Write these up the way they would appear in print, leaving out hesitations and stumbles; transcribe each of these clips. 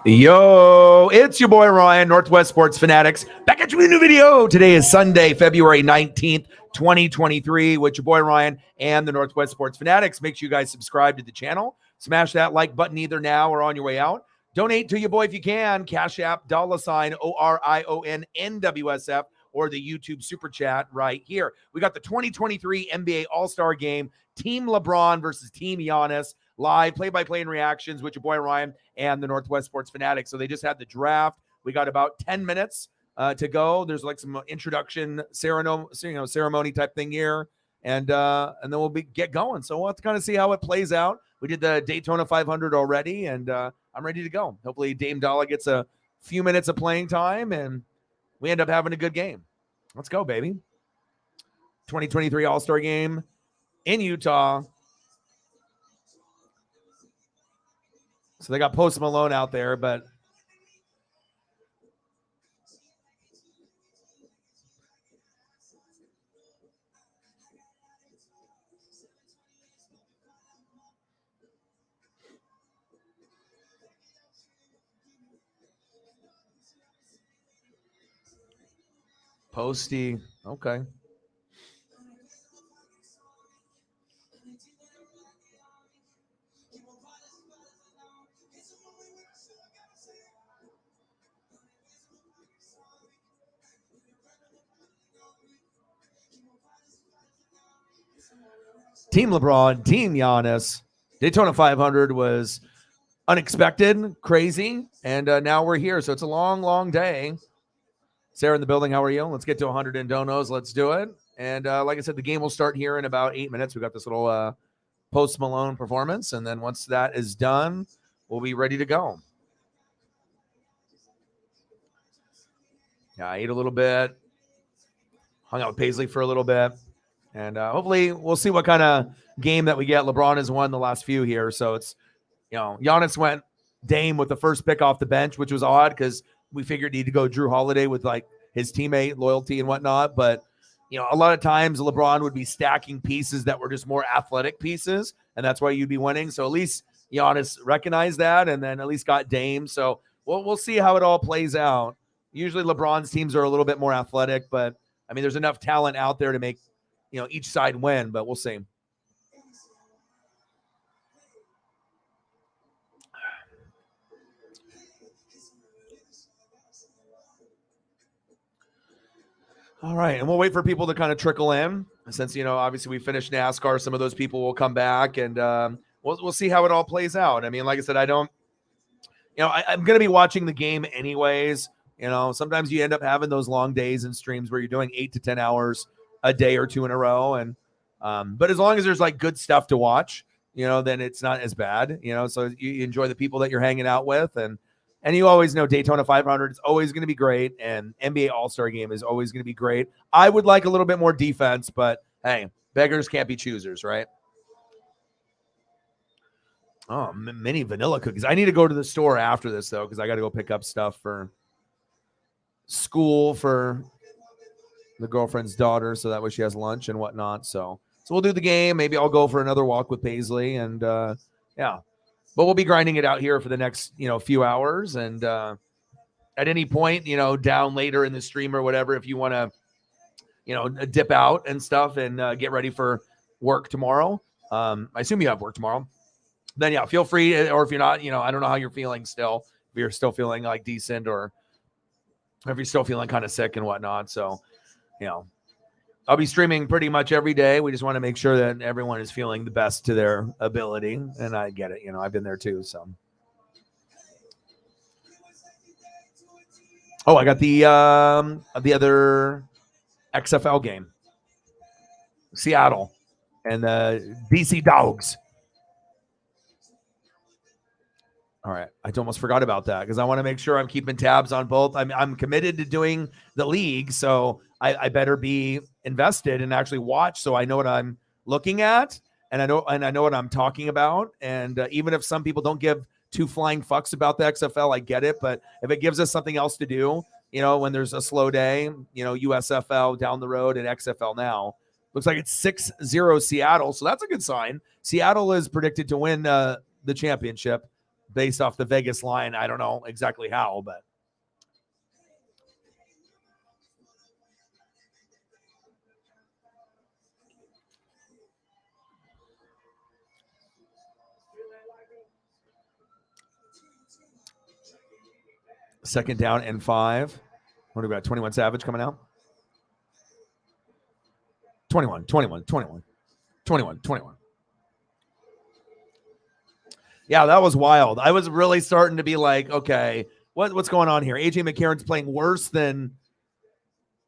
Yo, it's your boy Ryan, Northwest Sports Fanatics, back at you with a new video. Today is Sunday, February 19th, 2023, with your boy Ryan and the Northwest Sports Fanatics. Make sure you guys subscribe to the channel. Smash that like button either now or on your way out. Donate to your boy if you can. Cash App, $ORIONNWSF, or the YouTube Super Chat right here. We got the 2023 NBA All-Star Game, Team LeBron versus Team Giannis. Live play-by-play and reactions with your boy Ryan and the Northwest Sports Fanatics. So they just had the draft. We got about 10 minutes to go. There's like some introduction ceremony type thing here, and then we'll get going. So we'll have to kind of see how it plays out. We did the Daytona 500 already, and I'm ready to go. Hopefully Dame Dollar gets a few minutes of playing time, and we end up having a good game. Let's go, baby. 2023 All-Star Game in Utah. So they got Post Malone out there, but Posty, okay. Team LeBron, Team Giannis. Daytona 500 was unexpected, crazy, and now we're here. So it's a long, long day. Sarah in the building, how are you? Let's get to 100 in donos. Let's do it. And like I said, the game will start here in about 8 minutes. We got this little Post Malone performance, and then once that is done, we'll be ready to go. Yeah, I ate a little bit, hung out with Paisley for a little bit. And hopefully we'll see what kind of game that we get. LeBron has won the last few here. So it's, Giannis went Dame with the first pick off the bench, which was odd because we figured he'd go Drew Holiday with like his teammate loyalty and whatnot. But, a lot of times LeBron would be stacking pieces that were just more athletic pieces. And that's why you'd be winning. So at least Giannis recognized that and then at least got Dame. So we'll see how it all plays out. Usually LeBron's teams are a little bit more athletic, but I mean, there's enough talent out there to make each side win, but we'll see. All right, and we'll wait for people to kind of trickle in. Since, obviously we finished NASCAR, some of those people will come back, and we'll see how it all plays out. I mean, like I said, I'm going to be watching the game anyways. Sometimes you end up having those long days and streams where you're doing 8 to 10 hours a day or two in a row. And but as long as there's like good stuff to watch, then it's not as bad, so you enjoy the people that you're hanging out with. And you always know Daytona 500 is always going to be great. And NBA All-Star Game is always going to be great. I would like a little bit more defense, but hey, beggars can't be choosers, right? Oh, mini vanilla cookies. I need to go to the store after this though, because I got to go pick up stuff for school for the girlfriend's daughter, so that way she has lunch and whatnot. So we'll do the game. Maybe I'll go for another walk with Paisley, and yeah. But we'll be grinding it out here for the next few hours. And at any point, down later in the stream or whatever, if you want to dip out and stuff and get ready for work tomorrow. I assume you have work tomorrow. Then yeah, feel free. Or if you're not, I don't know how you're feeling still. If you're still feeling like decent, or if you're still feeling kind of sick and whatnot. So I'll be streaming pretty much every day. We just want to make sure that everyone is feeling the best to their ability. And I get it. I've been there too. So, oh, I got the other XFL game, Seattle and the DC Dogs. All right. I almost forgot about that because I want to make sure I'm keeping tabs on both. I'm committed to doing the league, so I better be invested and actually watch so I know what I'm looking at and I know what I'm talking about. And even if some people don't give two flying fucks about the XFL, I get it. But if it gives us something else to do, when there's a slow day, USFL down the road and XFL now, looks like it's 6-0 Seattle. So that's a good sign. Seattle is predicted to win the championship. based off the Vegas line. I don't know exactly how, but. Second down and 5. What do we got? 21 Savage coming out. 21. Yeah, that was wild. I was really starting to be like, okay, what's going on here? AJ McCarron's playing worse than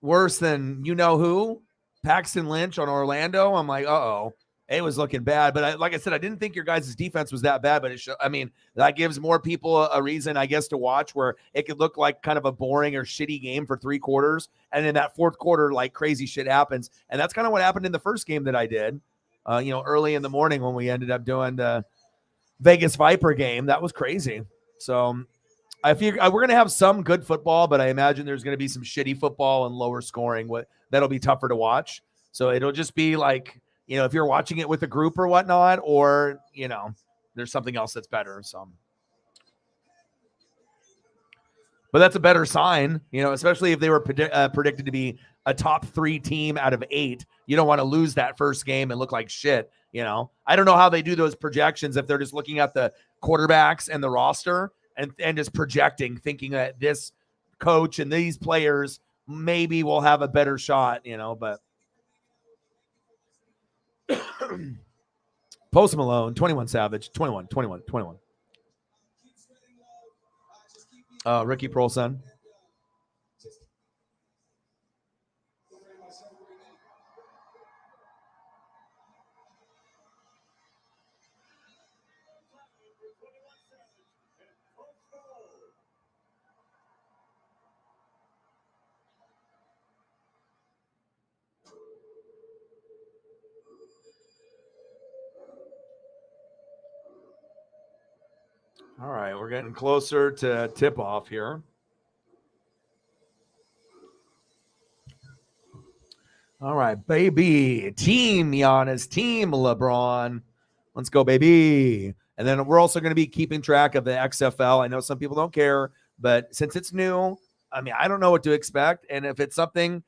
you know who? Paxton Lynch on Orlando. I'm like, uh-oh. It was looking bad, but like I said, I didn't think your guys' defense was that bad, but that gives more people a reason, I guess, to watch, where it could look like kind of a boring or shitty game for 3 quarters. And in that fourth quarter, like crazy shit happens. And that's kind of what happened in the first game that I did, early in the morning when we ended up doing the Vegas Viper game. That was crazy. So I figure we're going to have some good football, but I imagine there's going to be some shitty football and lower scoring. That'll be tougher to watch. So it'll just be like, if you're watching it with a group or whatnot, or, there's something else that's better. So, but that's a better sign, especially if they were predicted to be a top 3 team out of 8. You don't want to lose that first game and look like shit. I don't know how they do those projections if they're just looking at the quarterbacks and the roster and just projecting, thinking that this coach and these players maybe will have a better shot, but. Post Malone, 21 Savage, 21. Ricky Prolson. All right, we're getting closer to tip-off here. All right, baby. Team Giannis, Team Lebron. Let's go, baby. And then we're also going to be keeping track of the XFL. I know some people don't care, but since it's new, I don't know what to expect. And if it's something,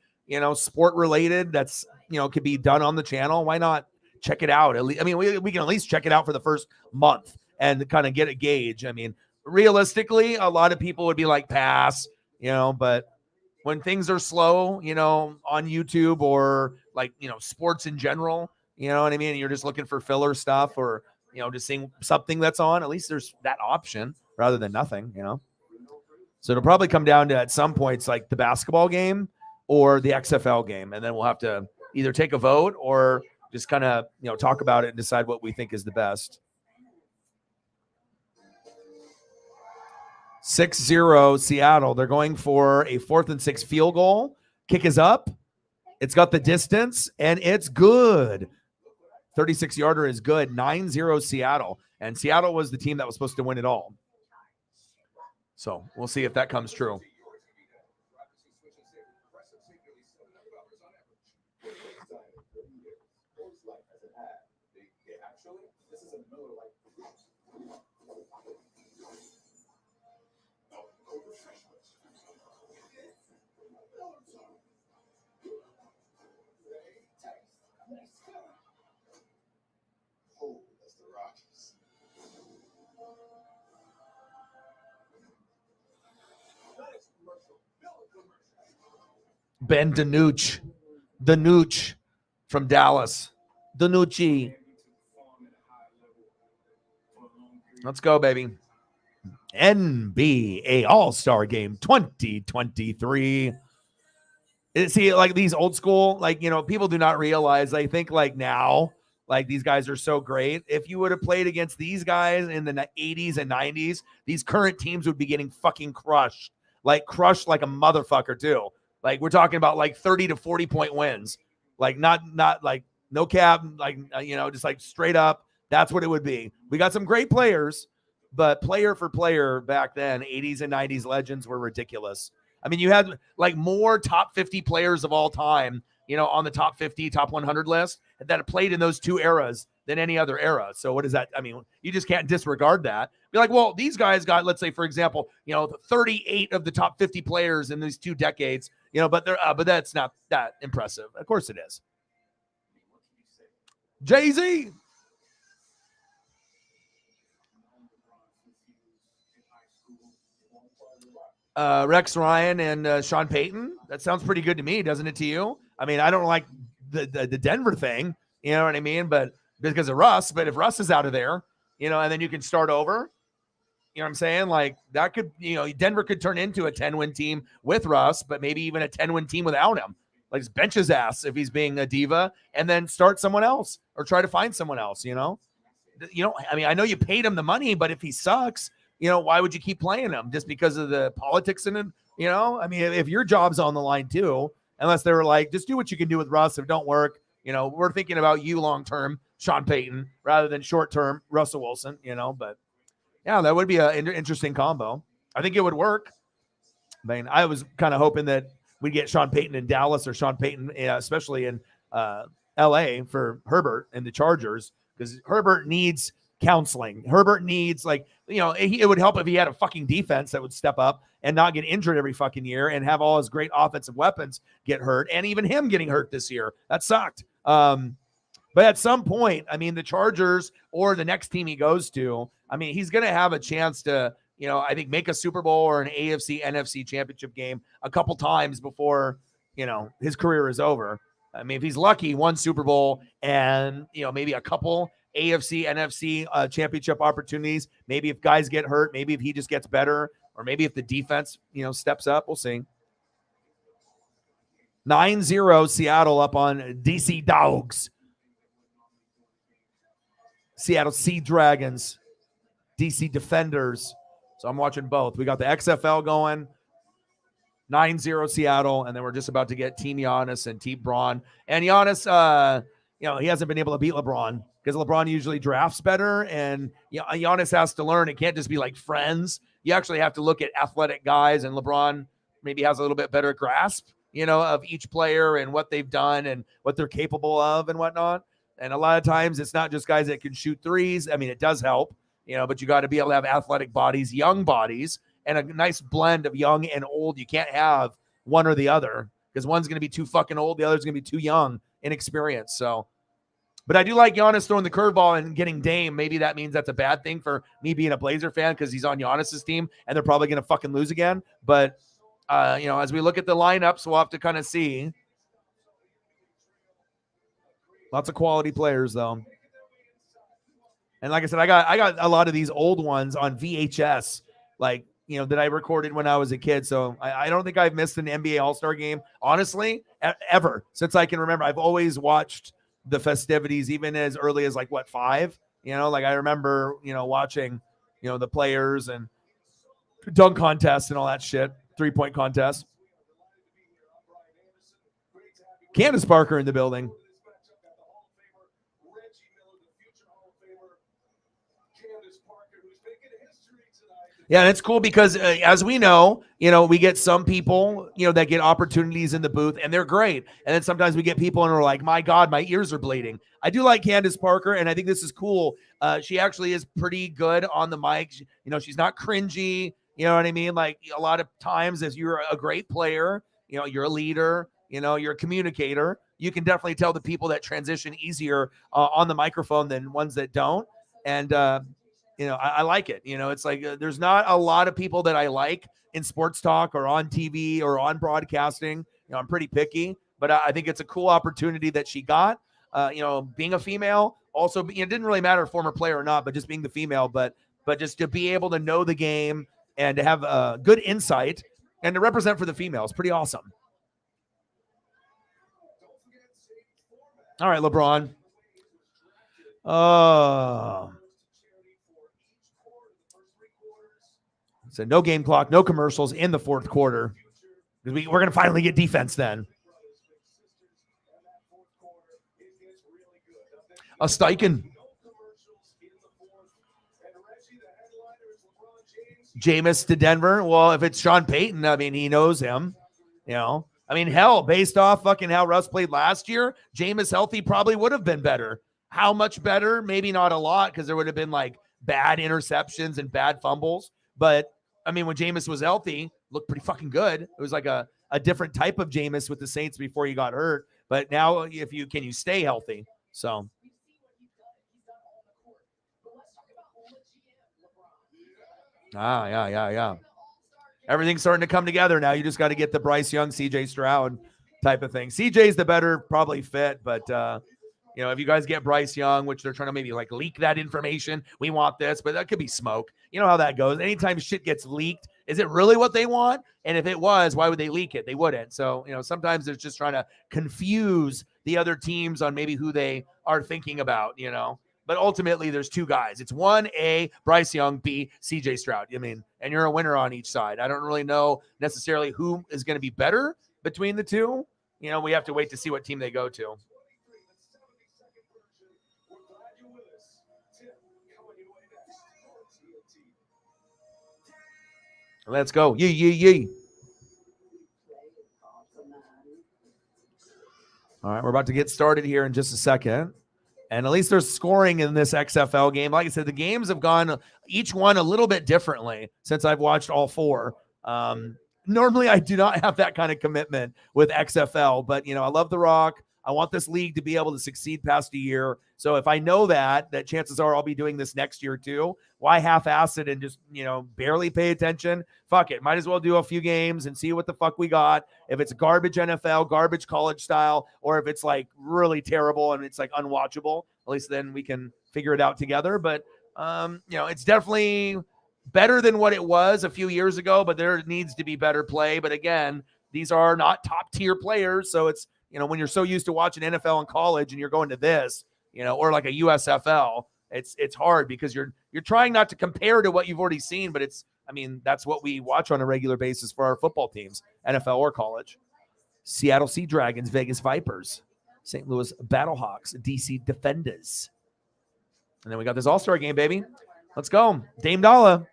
sport-related that's, could be done on the channel, why not check it out? We can at least check it out for the first month and kind of get a gauge. Realistically, a lot of people would be like, pass, but when things are slow, on YouTube or like, sports in general, you know what I mean? You're just looking for filler stuff or, just seeing something that's on, at least there's that option rather than nothing, So it'll probably come down to at some points like the basketball game or the XFL game. And then we'll have to either take a vote or just kind of, talk about it and decide what we think is the best. 6-0 Seattle. They're going for a 4th and 6 field goal. Kick is up. It's got the distance, and it's good. 36-yarder is good. 9-0 Seattle. And Seattle was the team that was supposed to win it all. So we'll see if that comes true. Ben DiNucci, the Nooch from Dallas. DiNucci. Let's go, baby. NBA All-Star Game 2023. See, like these old school, like, people do not realize, I think like now, like these guys are so great. If you would have played against these guys in the 80s and 90s, these current teams would be getting fucking crushed like a motherfucker too. Like we're talking about like 30 to 40 point wins, like not like no cap, like, just like straight up. That's what it would be. We got some great players, but player for player back then, 80s and 90s legends were ridiculous. You had like more top 50 players of all time, on the top 50, top 100 list that played in those two eras than any other era. So what is that? You just can't disregard that. You're like, well, these guys got, let's say, for example, 38 of the top 50 players in these 2 decades, but that's not that impressive. Of course it is. Jay-Z. Rex Ryan and Sean Payton. That sounds pretty good to me, doesn't it to you? I mean, I don't like the Denver thing, you know what I mean? But because of Russ, but if Russ is out of there, and then you can start over, you know what I'm saying? Like that could, Denver could turn into a 10-win team with Russ, but maybe even a 10-win team without him. Like just bench his ass if he's being a diva and then start someone else or try to find someone else, I mean, I know you paid him the money, but if he sucks, why would you keep playing him just because of the politics in him? I mean, if your job's on the line too, unless they were like, just do what you can do with Russ. If it don't work, we're thinking about you long-term, Sean Payton, rather than short-term Russell Wilson, but yeah, that would be an interesting combo. I think it would work. I mean, I was kind of hoping that we'd get Sean Payton in Dallas or Sean Payton, especially in LA for Herbert and the Chargers, because Herbert needs counseling. Herbert needs it would help if he had a fucking defense that would step up and not get injured every fucking year and have all his great offensive weapons get hurt, and even him getting hurt this year. That sucked. But at some point, I mean, the Chargers or the next team he goes to, I mean, he's going to have a chance to, I think make a Super Bowl or an AFC, NFC championship game a couple times before, his career is over. I mean, if he's lucky, 1 Super Bowl and, maybe a couple AFC, NFC championship opportunities. Maybe if guys get hurt, maybe if he just gets better, or maybe if the defense, steps up, we'll see. 9-0 Seattle up on DC Dogs. Seattle Sea Dragons, DC Defenders. So I'm watching both. We got the XFL going, 9-0 Seattle, and then we're just about to get Team Giannis and Team Braun. And Giannis, he hasn't been able to beat LeBron because LeBron usually drafts better, and Giannis has to learn. It can't just be like friends. You actually have to look at athletic guys, and LeBron maybe has a little bit better grasp, of each player and what they've done and what they're capable of and whatnot. And a lot of times it's not just guys that can shoot threes. I mean, it does help, but you got to be able to have athletic bodies, young bodies, and a nice blend of young and old. You can't have one or the other because one's going to be too fucking old. The other's going to be too young, inexperienced. So, but I do like Giannis throwing the curveball and getting Dame. Maybe that means that's a bad thing for me being a Blazer fan because he's on Giannis's team and they're probably going to fucking lose again. But, as we look at the lineups, we'll have to kind of see. Lots of quality players, though. And like I said, I got a lot of these old ones on VHS, that I recorded when I was a kid. So I don't think I've missed an NBA All-Star game, honestly, ever. Since I can remember, I've always watched the festivities, even as early as 5? I remember, watching, the players and dunk contests and all that shit, 3-point contest. Candace Parker in the building. Yeah, and it's cool because as we know, we get some people, that get opportunities in the booth and they're great. And then sometimes we get people and we're like, my God, my ears are bleeding. I do like Candace Parker, and I think this is cool. She actually is pretty good on the mic. She's not cringy. You know what I mean? Like a lot of times as you're a great player, you're a leader, you're a communicator. You can definitely tell the people that transition easier on the microphone than ones that don't. And, I like it. It's like there's not a lot of people that I like in sports talk or on TV or on broadcasting. I'm pretty picky, but I think it's a cool opportunity that she got. Being a female, also, it didn't really matter former player or not, but just being the female, but just to be able to know the game and to have good insight and to represent for the females, pretty awesome. All right, LeBron. So no game clock, no commercials in the fourth quarter. We're going to finally get defense then. A Steichen. Jameis to Denver. Well, if it's Sean Payton, I mean, he knows him. I mean, hell, based off fucking how Russ played last year, Jameis healthy probably would have been better. How much better? Maybe not a lot, because there would have been bad interceptions and bad fumbles. But I mean, when Jameis was healthy, looked pretty fucking good. It was like a different type of Jameis with the Saints before he got hurt. But now, if you can, you stay healthy. So. Yeah. Everything's starting to come together now. You just got to get the Bryce Young, CJ Stroud type of thing. CJ's the better probably fit, but if you guys get Bryce Young, which they're trying to maybe like leak that information, we want this, but that could be smoke. You know how that goes. Anytime shit gets leaked, is it really what they want? And if it was, why would they leak it? They wouldn't. So, sometimes they're just trying to confuse the other teams on maybe who they are thinking about, But ultimately, there's two guys. It's one, A, Bryce Young, B, CJ Stroud. And you're a winner on each side. I don't really know necessarily who is going to be better between the two. We have to wait to see what team they go to. Let's go. Yee. All right, we're about to get started here in just a second. And at least there's scoring in this XFL game. Like I said, the games have gone each one a little bit differently since I've watched all four. Normally, I do not have that kind of commitment with XFL, but, I love The Rock. I want this league to be able to succeed past a year. So if I know that chances are I'll be doing this next year too, why half-ass it and just, barely pay attention? Fuck it. Might as well do a few games and see what the fuck we got. If it's garbage NFL, garbage college style, or if it's like really terrible and it's like unwatchable, at least then we can figure it out together. But, it's definitely better than what it was a few years ago, but there needs to be better play. But again, these are not top tier players. So it's, when you're so used to watching NFL in college and you're going to this, or like a USFL, it's hard because you're trying not to compare to what you've already seen, but that's what we watch on a regular basis for our football teams, NFL or college. Seattle Sea Dragons, Vegas Vipers, St. Louis Battlehawks, DC Defenders. And then we got this All-Star game, baby. Let's go. Dame Dollar.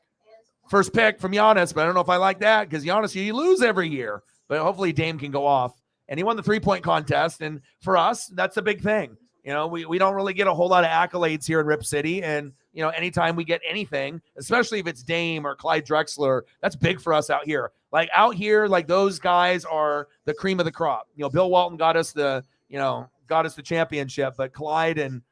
First pick from Giannis, but I don't know if I like that because Giannis, you lose every year. But hopefully Dame can go off. And he won the three-point contest. And for us, that's a big thing. We don't really get a whole lot of accolades here in Rip City. And, anytime we get anything, especially if it's Dame or Clyde Drexler, that's big for us out here. Like out here, like those guys are the cream of the crop. Bill Walton got us the championship, but Clyde and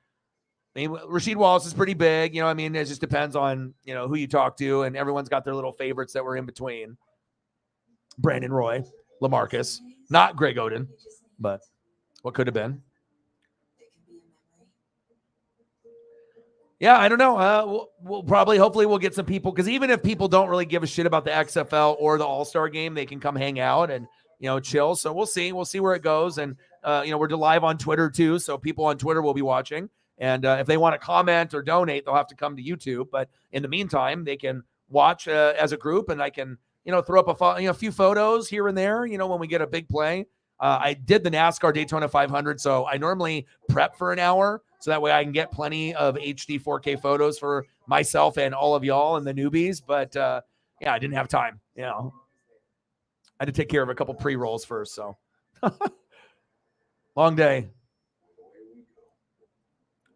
Rasheed Wallace is pretty big. It just depends on, who you talk to, and everyone's got their little favorites that were in between. Brandon Roy, LaMarcus, not Greg Oden, but what could have been. Yeah, I don't know. We'll probably, hopefully we'll get some people, because even if people don't really give a shit about the XFL or the All-Star game, they can come hang out and, chill. So we'll see. We'll see where it goes. And, we're live on Twitter too. So people on Twitter will be watching. And if they want to comment or donate, they'll have to come to YouTube. But in the meantime, they can watch as a group, and I can, throw up a few photos here and there, when we get a big play. I did the NASCAR Daytona 500, so I normally prep for an hour, so that way I can get plenty of HD 4K photos for myself and all of y'all and the newbies. But I didn't have time. I had to take care of a couple pre-rolls first, so long day.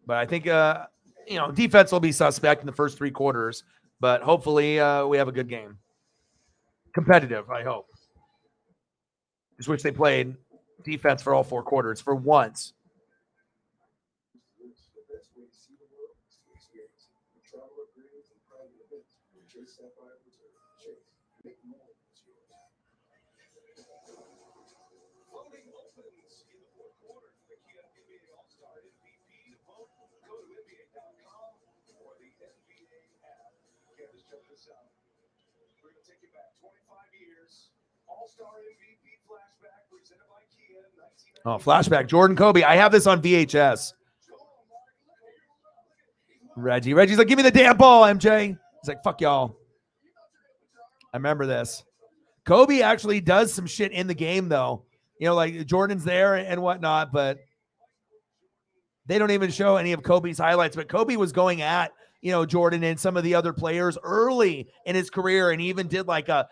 But I think, defense will be suspect in the first three quarters. But hopefully we have a good game. Competitive, I hope. Just wish they played defense for all four quarters for once. Oh, flashback. Jordan Kobe. I have this on VHS. Reggie's like, give me the damn ball, MJ. He's like, fuck y'all. I remember this. Kobe actually does some shit in the game, though. Like Jordan's there and whatnot, but they don't even show any of Kobe's highlights. But Kobe was going at, Jordan and some of the other players early in his career, and he even did like a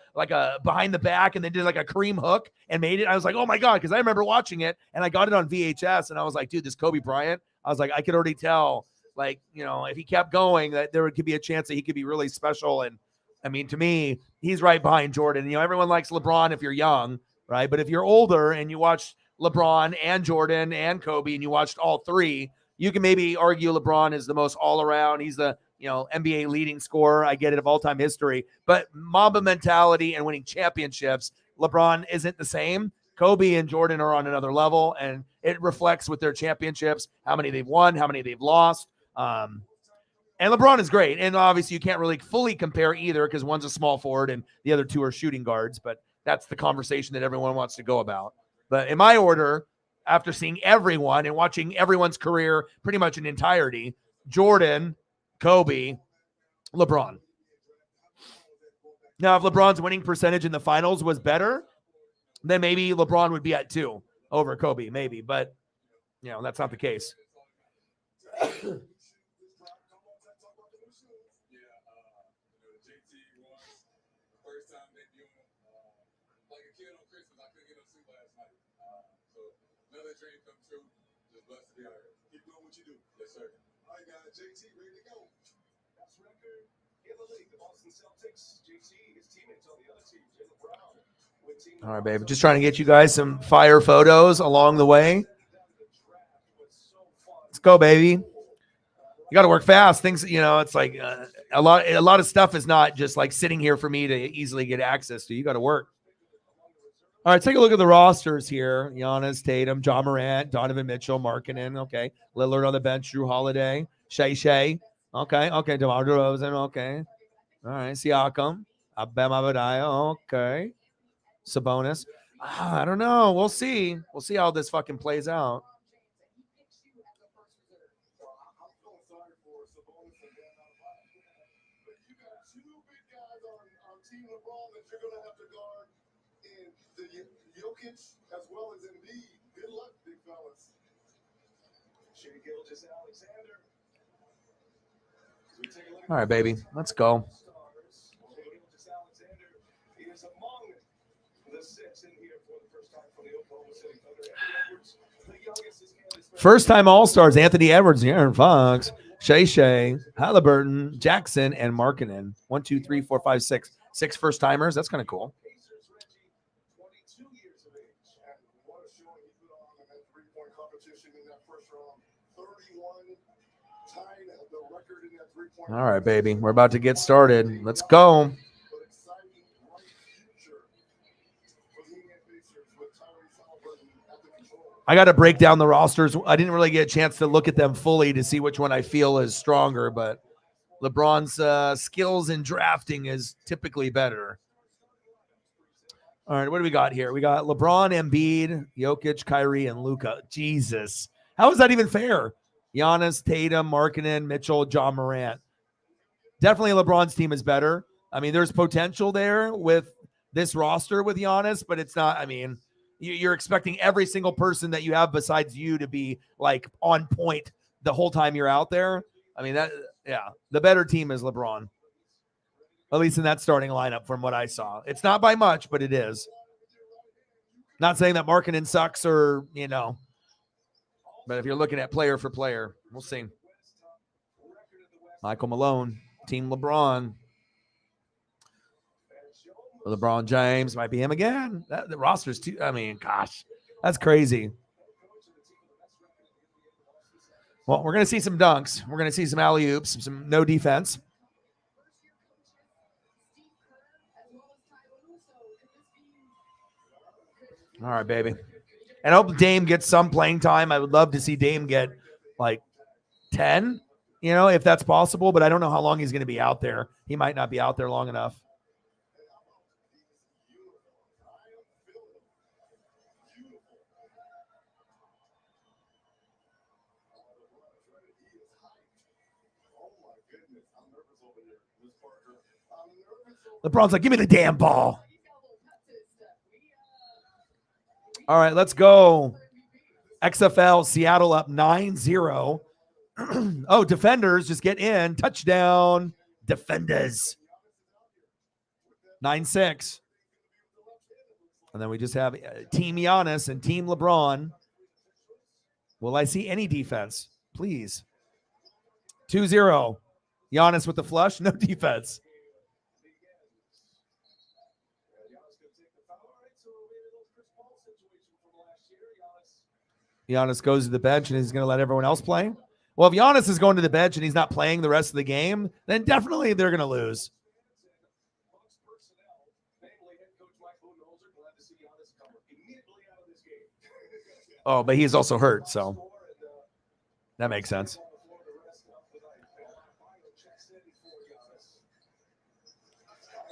behind the back, and then did like a Kareem hook and made it. I was like, oh my God, because I remember watching it, and I got it on VHS, and I was like, dude, this Kobe Bryant. I was like, I could already tell like, if he kept going, that there could be a chance that he could be really special. And I mean, to me, he's right behind Jordan. Everyone likes LeBron if you're young, right? But if you're older and you watch LeBron and Jordan and Kobe and you watched all three, you can maybe argue LeBron is the most all around. He's the, NBA leading scorer. I get it, of all time history, but Mamba mentality and winning championships, LeBron isn't the same. Kobe and Jordan are on another level, and it reflects with their championships, how many they've won, how many they've lost. And LeBron is great. And obviously you can't really fully compare either because one's a small forward and the other two are shooting guards, but that's the conversation that everyone wants to go about. But in my order, after seeing everyone and watching everyone's career pretty much in entirety, Jordan, Kobe, LeBron. Now, if LeBron's winning percentage in the finals was better, then maybe LeBron would be at 2 over Kobe, maybe. But, that's not the case. All right, baby. Just trying to get you guys some fire photos along the way. Let's go, baby. You got to work fast. Things, it's like a lot of stuff is not just like sitting here for me to easily get access to. You got to work. All right, take a look at the rosters here. Giannis, Tatum, John Morant, Donovan Mitchell, Markkanen. Okay. Lillard on the bench, Drew Holiday, Shea. Okay. DeMar DeRozan. Okay. All right. Siakam, Bam Adebayo. Okay. Sabonis. I don't know. We'll see. We'll see how this fucking plays out. As well as Embiid. Good luck, big fellas. All right, baby. Let's go. First time All-Stars, Anthony Edwards, Aaron Fox, Shea, Halliburton, Jackson, and Markkanen. 1, 2, 3, 4, 5, 6. 6 first timers. That's kind of cool. All right, baby. We're about to get started. Let's go. I got to break down the rosters. I didn't really get a chance to look at them fully to see which one I feel is stronger, but LeBron's skills in drafting is typically better. All right, what do we got here? We got LeBron, Embiid, Jokic, Kyrie, and Luka. Jesus. How is that even fair? Giannis, Tatum, Markkanen, Mitchell, John Morant. Definitely LeBron's team is better. I mean, there's potential there with this roster with Giannis, but it's not, I mean, you're expecting every single person that you have besides you to be like on point the whole time you're out there. I mean, the better team is LeBron. At least in that starting lineup from what I saw. It's not by much, but it is. Not saying that Markkanen sucks or, but if you're looking at player for player, we'll see. Michael Malone, Team LeBron. LeBron James might be him again. The roster's too. I mean, gosh, that's crazy. Well, we're going to see some dunks. We're going to see some alley-oops, some no defense. All right, baby. And I hope Dame gets some playing time. I would love to see Dame get like 10, if that's possible. But I don't know how long he's going to be out there. He might not be out there long enough. LeBron's like, give me the damn ball. All right, let's go. XFL, Seattle up 9-0. Oh, defenders, just get in. Touchdown, defenders. 9-6. And then we just have Team Giannis and Team LeBron. Will I see any defense? Please. 2-0. Giannis with the flush. No defense. Giannis goes to the bench and he's going to let everyone else play. Well, if Giannis is going to the bench and he's not playing the rest of the game, then definitely they're going to lose. Oh, but he's also hurt, so that makes sense.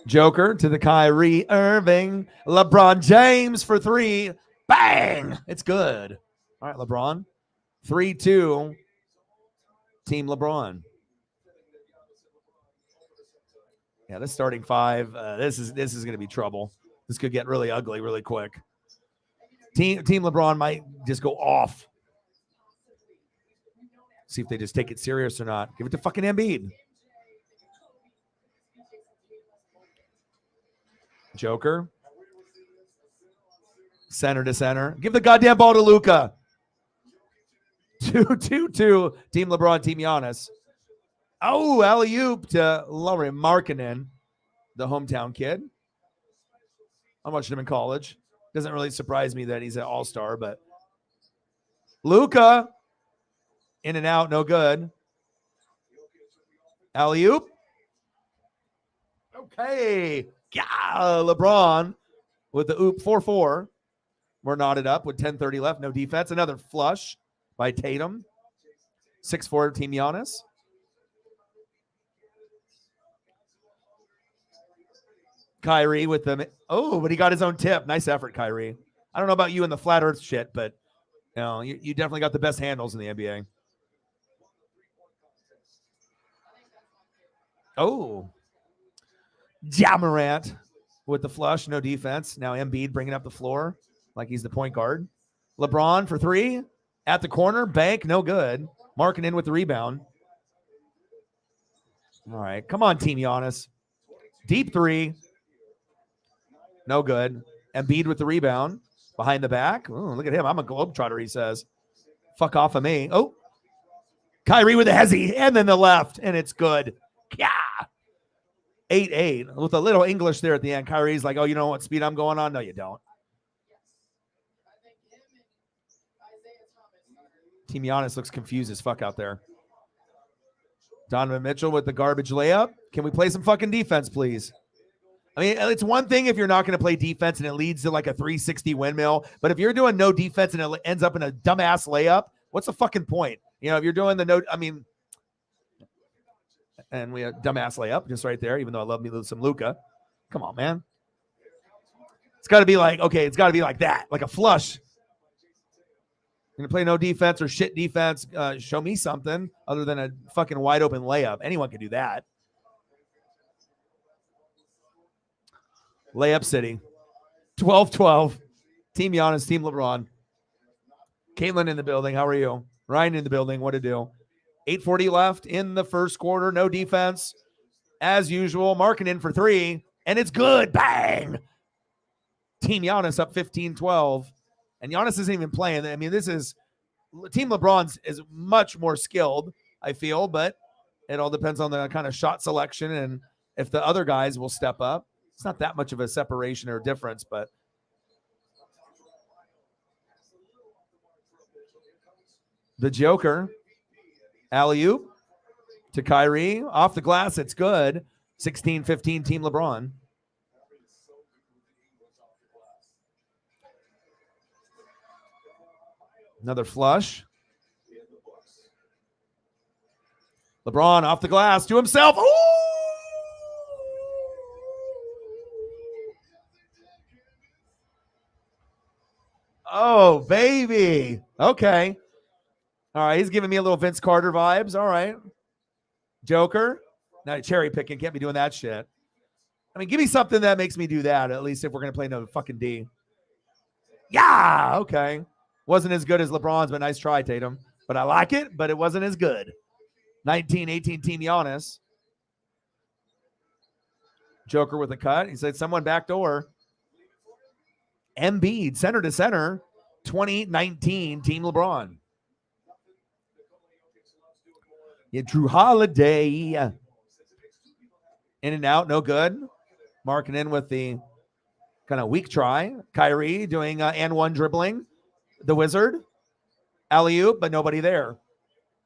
Joker to the Kyrie Irving. LeBron James for 3. Bang! It's good. All right, LeBron. 3-2. Team LeBron. Yeah, this starting 5. This is going to be trouble. This could get really ugly really quick. Team LeBron might just go off. See if they just take it serious or not. Give it to fucking Embiid. Joker. Center to center. Give the goddamn ball to Luka. 2-2. Team LeBron, Team Giannis. Oh, alley-oop to Lauri Markkanen, the hometown kid. I watched him in college. Doesn't really surprise me that he's an all-star, but Luka, in and out, no good. Alley-oop. Okay. Yeah, LeBron with the oop 4-4. We're knotted up with 10:30 left. No defense. Another flush by Tatum. 6-4 Team Giannis. Kyrie with them. Oh, but he got his own tip. Nice effort, Kyrie. I don't know about you in the flat earth shit, but you definitely got the best handles in the NBA. Oh. Ja Morant with the flush, no defense. Now Embiid bringing up the floor like he's the point guard. LeBron for 3 at the corner. Bank, no good. Markkanen with the rebound. All right, come on, Team Giannis. Deep 3. No good. Embiid with the rebound. Behind the back. Ooh, look at him. I'm a globetrotter, he says. Fuck off of me. Oh. Kyrie with the hezzy. And then the left. And it's good. Yeah. 8-8. With a little English there at the end. Kyrie's like, oh, you know what speed I'm going on? No, you don't. Team Giannis looks confused as fuck out there. Donovan Mitchell with the garbage layup. Can we play some fucking defense, please? I mean, it's one thing if you're not going to play defense and it leads to like a 360 windmill. But if you're doing no defense and it ends up in a dumbass layup, what's the fucking point? If you're doing the no, I mean, and we have dumbass layup just right there, even though I love me some Luka. Come on, man. It's got to be like, okay, it's got to be like that, like a flush. You're going to play no defense or shit defense. Show me something other than a fucking wide open layup. Anyone can do that. Layup City. 12-12. Team Giannis, Team LeBron. Caitlin in the building. How are you? Ryan in the building. What to do? 8:40 left in the first quarter. No defense. As usual. Markkanen for 3. And it's good. Bang! Team Giannis up 15-12. And Giannis isn't even playing. I mean, this is Team LeBron's is much more skilled, I feel, but it all depends on the kind of shot selection and if the other guys will step up. It's not that much of a separation or difference, but the Joker, alley-oop to Kyrie, off the glass, it's good. 16-15 Team LeBron. Another flush. LeBron off the glass to himself. Ooh! Oh, baby. Okay. All right. He's giving me a little Vince Carter vibes. All right. Joker. Now cherry picking. Can't be doing that shit. I mean, give me something that makes me do that, at least if we're going to play no fucking D. Yeah. Okay. Wasn't as good as LeBron's, but nice try, Tatum. But I like it, but it wasn't as good. 19-18 Team Giannis. Joker with a cut. He said someone backdoor. Embiid, center to center. 20-19 Team LeBron. Yeah, Drew Holiday. In and out, no good. Marking in with the kind of weak try. Kyrie doing and one dribbling. The Wizard. Alley-oop, but nobody there.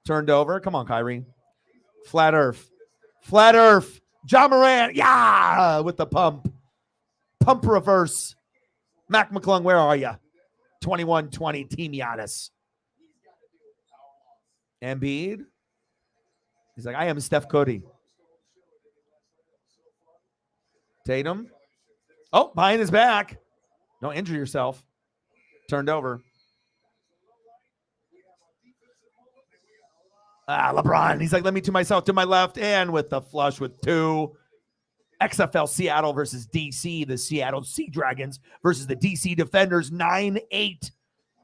Turned over. Come on, Kyrie. Flat Earth. Flat Earth. John Morant. Yeah, with the pump. Pump reverse. Mac McClung, where are you? 21-20, Team Giannis. Embiid. He's like, I am Steph Curry. Tatum. Oh, behind his back. Don't injure yourself. Turned over. LeBron. He's like, let me to myself to my left and with the flush with two. XFL Seattle versus DC. The Seattle Sea Dragons versus the DC Defenders 9-8.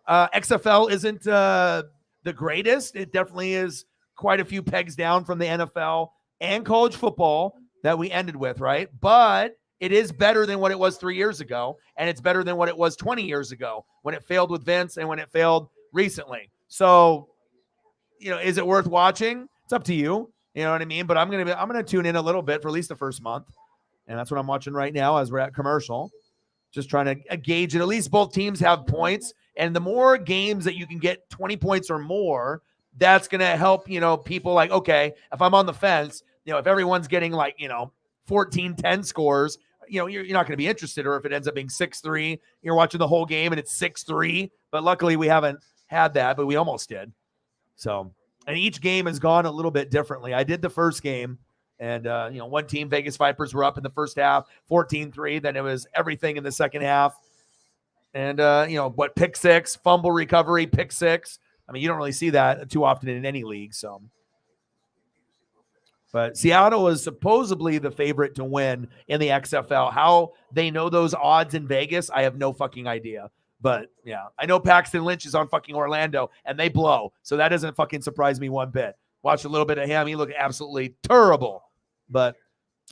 XFL isn't the greatest. It definitely is quite a few pegs down from the NFL and college football that we ended with, right? But it is better than what it was 3 years ago, and it's better than what it was 20 years ago when it failed with Vince and when it failed recently. So, is it worth watching? It's up to you. You know what I mean? But I'm gonna tune in a little bit for at least the first month, and that's what I'm watching right now as we're at commercial. Just trying to gauge it. At least both teams have points, and the more games that you can get 20 points or more, that's gonna help. People like, okay, if I'm on the fence, if everyone's getting 14-10 scores, you're not going to be interested. Or if it ends up being 6-3, you're watching the whole game and it's 6-3. But luckily we haven't had that, but we almost did. So, and each game has gone a little bit differently. I did the first game, and one team, Vegas Vipers, were up in the first half, 14-3. Then it was everything in the second half. And pick six, fumble recovery, pick six. I mean, you don't really see that too often in any league. So. But Seattle is supposedly the favorite to win in the XFL. How they know those odds in Vegas, I have no fucking idea. But, yeah, I know Paxton Lynch is on fucking Orlando, and they blow. So that doesn't fucking surprise me one bit. Watched a little bit of him. He looked absolutely terrible. But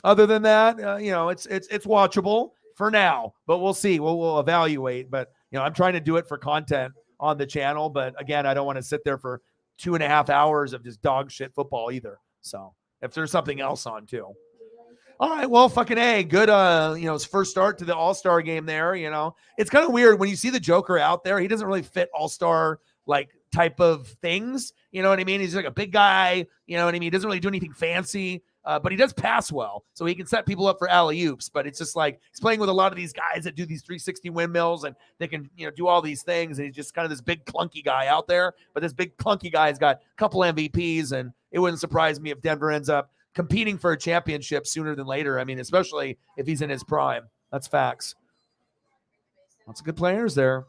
other than that, it's watchable for now. But we'll see. We'll evaluate. But, I'm trying to do it for content on the channel. But, again, I don't want to sit there for 2.5 hours of just dog shit football either. So. If there's something else on too. All right, well, fucking A. Good, his first start to the All-Star game there, It's kind of weird when you see the Joker out there. He doesn't really fit All-Star, type of things. You know what I mean? He's like a big guy. You know what I mean? He doesn't really do anything fancy, but he does pass well. So he can set people up for alley-oops. But it's just like he's playing with a lot of these guys that do these 360 windmills, and they can, do all these things. And he's just kind of this big clunky guy out there. But this big clunky guy has got a couple MVPs, and it wouldn't surprise me if Denver ends up competing for a championship sooner than later. I mean, especially if he's in his prime. That's facts. Lots of good players there.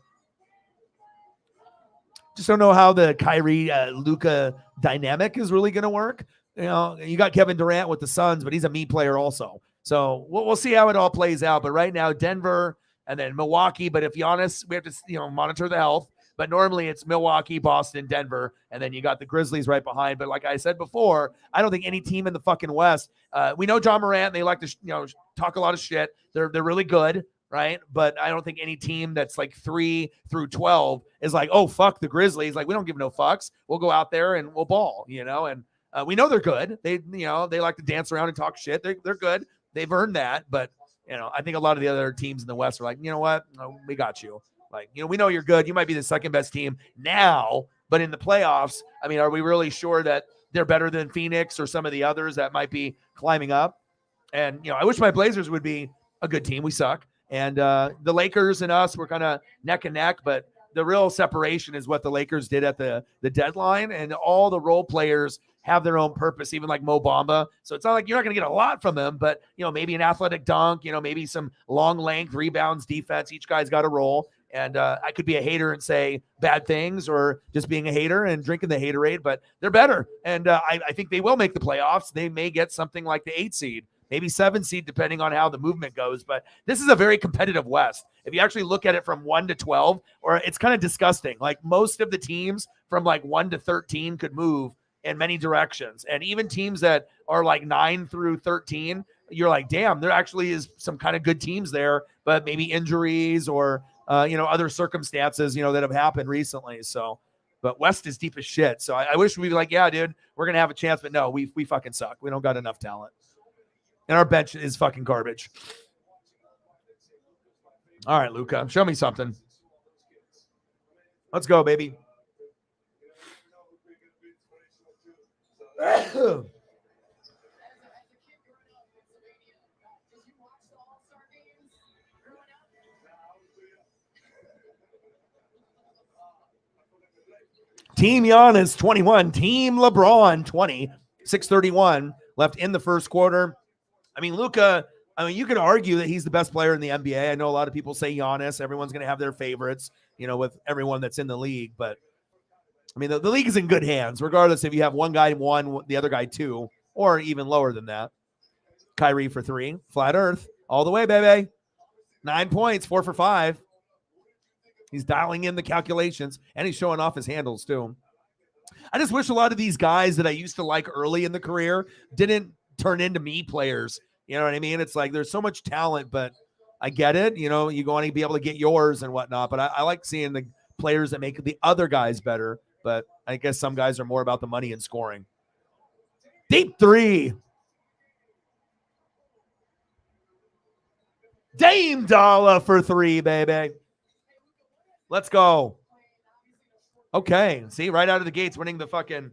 Just don't know how the Kyrie Luka dynamic is really going to work. You got Kevin Durant with the Suns, but he's a me player also. So we'll see how it all plays out. But right now, Denver and then Milwaukee. But if Giannis, we have to monitor the health. But normally it's Milwaukee, Boston, Denver, and then you got the Grizzlies right behind. But like I said before, I don't think any team in the fucking West. We know John Morant. They like to talk a lot of shit. They're really good, right? But I don't think any team that's 3 through 12 is like, oh fuck the Grizzlies. Like we don't give no fucks. We'll go out there and we'll ball, And we know they're good. They they like to dance around and talk shit. They're good. They've earned that. But I think a lot of the other teams in the West are like, you know what? No, we got you. We know you're good. You might be the second best team now, but in the playoffs, I mean, are we really sure that they're better than Phoenix or some of the others that might be climbing up? And, I wish my Blazers would be a good team. We suck. And the Lakers and us were kind of neck and neck, but the real separation is what the Lakers did at the deadline. And all the role players have their own purpose, even like Mo Bamba. So it's not like you're not going to get a lot from them, but, maybe an athletic dunk, maybe some long length rebounds, defense. Each guy's got a role. And I could be a hater and say bad things or just being a hater and drinking the haterade, but they're better. And I think they will make the playoffs. They may get something like the 8 seed, maybe 7 seed, depending on how the movement goes. But this is a very competitive West. If you actually look at it from 1 to 12, or it's kind of disgusting. Like most of the teams from 1 to 13 could move in many directions. And even teams that are 9 through 13, you're like, damn, there actually is some kind of good teams there, but maybe injuries or other circumstances, that have happened recently. So But West is deep as shit. So I wish we'd be like, yeah, dude, we're going to have a chance. But no, we fucking suck. We don't got enough talent. And our bench is fucking garbage. All right, Luka, show me something. Let's go, baby. Team Giannis 21, Team LeBron 20, 6:31 left in the first quarter. I mean, Luka, you could argue that he's the best player in the NBA. I know a lot of people say Giannis. Everyone's going to have their favorites, with everyone that's in the league. But, I mean, the league is in good hands, regardless if you have one guy one, the other guy two, or even lower than that. Kyrie for 3, flat earth, all the way, baby. 9 points, 4 for 5. He's dialing in the calculations, and he's showing off his handles, too. I just wish a lot of these guys that I used to like early in the career didn't turn into me players. You know what I mean? It's like there's so much talent, but I get it. You want to be able to get yours and whatnot, but I like seeing the players that make the other guys better, but I guess some guys are more about the money and scoring. Deep 3. Dame Dollar for 3, baby. Let's go. Okay. See, right out of the gates, winning the fucking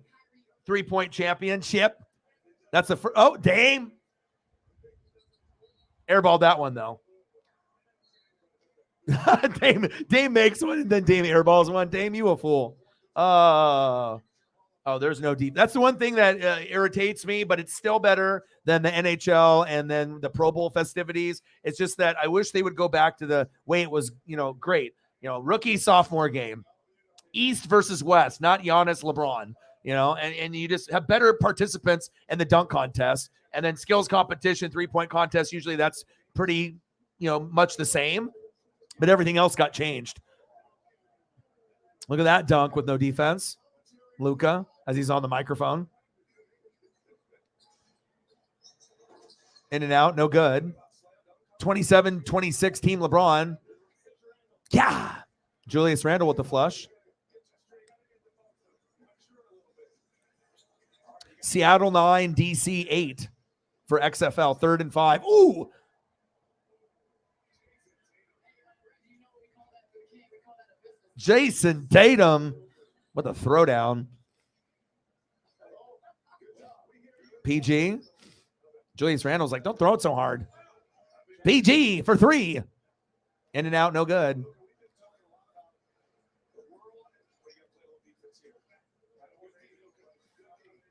3-point championship. That's the first. Oh, Dame. Airballed that one, though. Dame makes one, and then Dame airballs one. Dame, you a fool. Oh, there's no deep. That's the one thing that irritates me, but it's still better than the NHL and then the Pro Bowl festivities. It's just that I wish they would go back to the way it was, great. Rookie, sophomore game. East versus West, not Giannis, LeBron, and you just have better participants in the dunk contest, and then skills competition, 3-point contest. Usually that's pretty, much the same, but everything else got changed. Look at that dunk with no defense. Luka, as he's on the microphone. In and out, no good. 27-26 Team LeBron. Yeah. Julius Randle with the flush. Seattle 9, DC 8 for XFL, 3rd and 5. Ooh. Jason Tatum with a throwdown. PG. Julius Randle's like, don't throw it so hard. PG for 3. In and out, no good.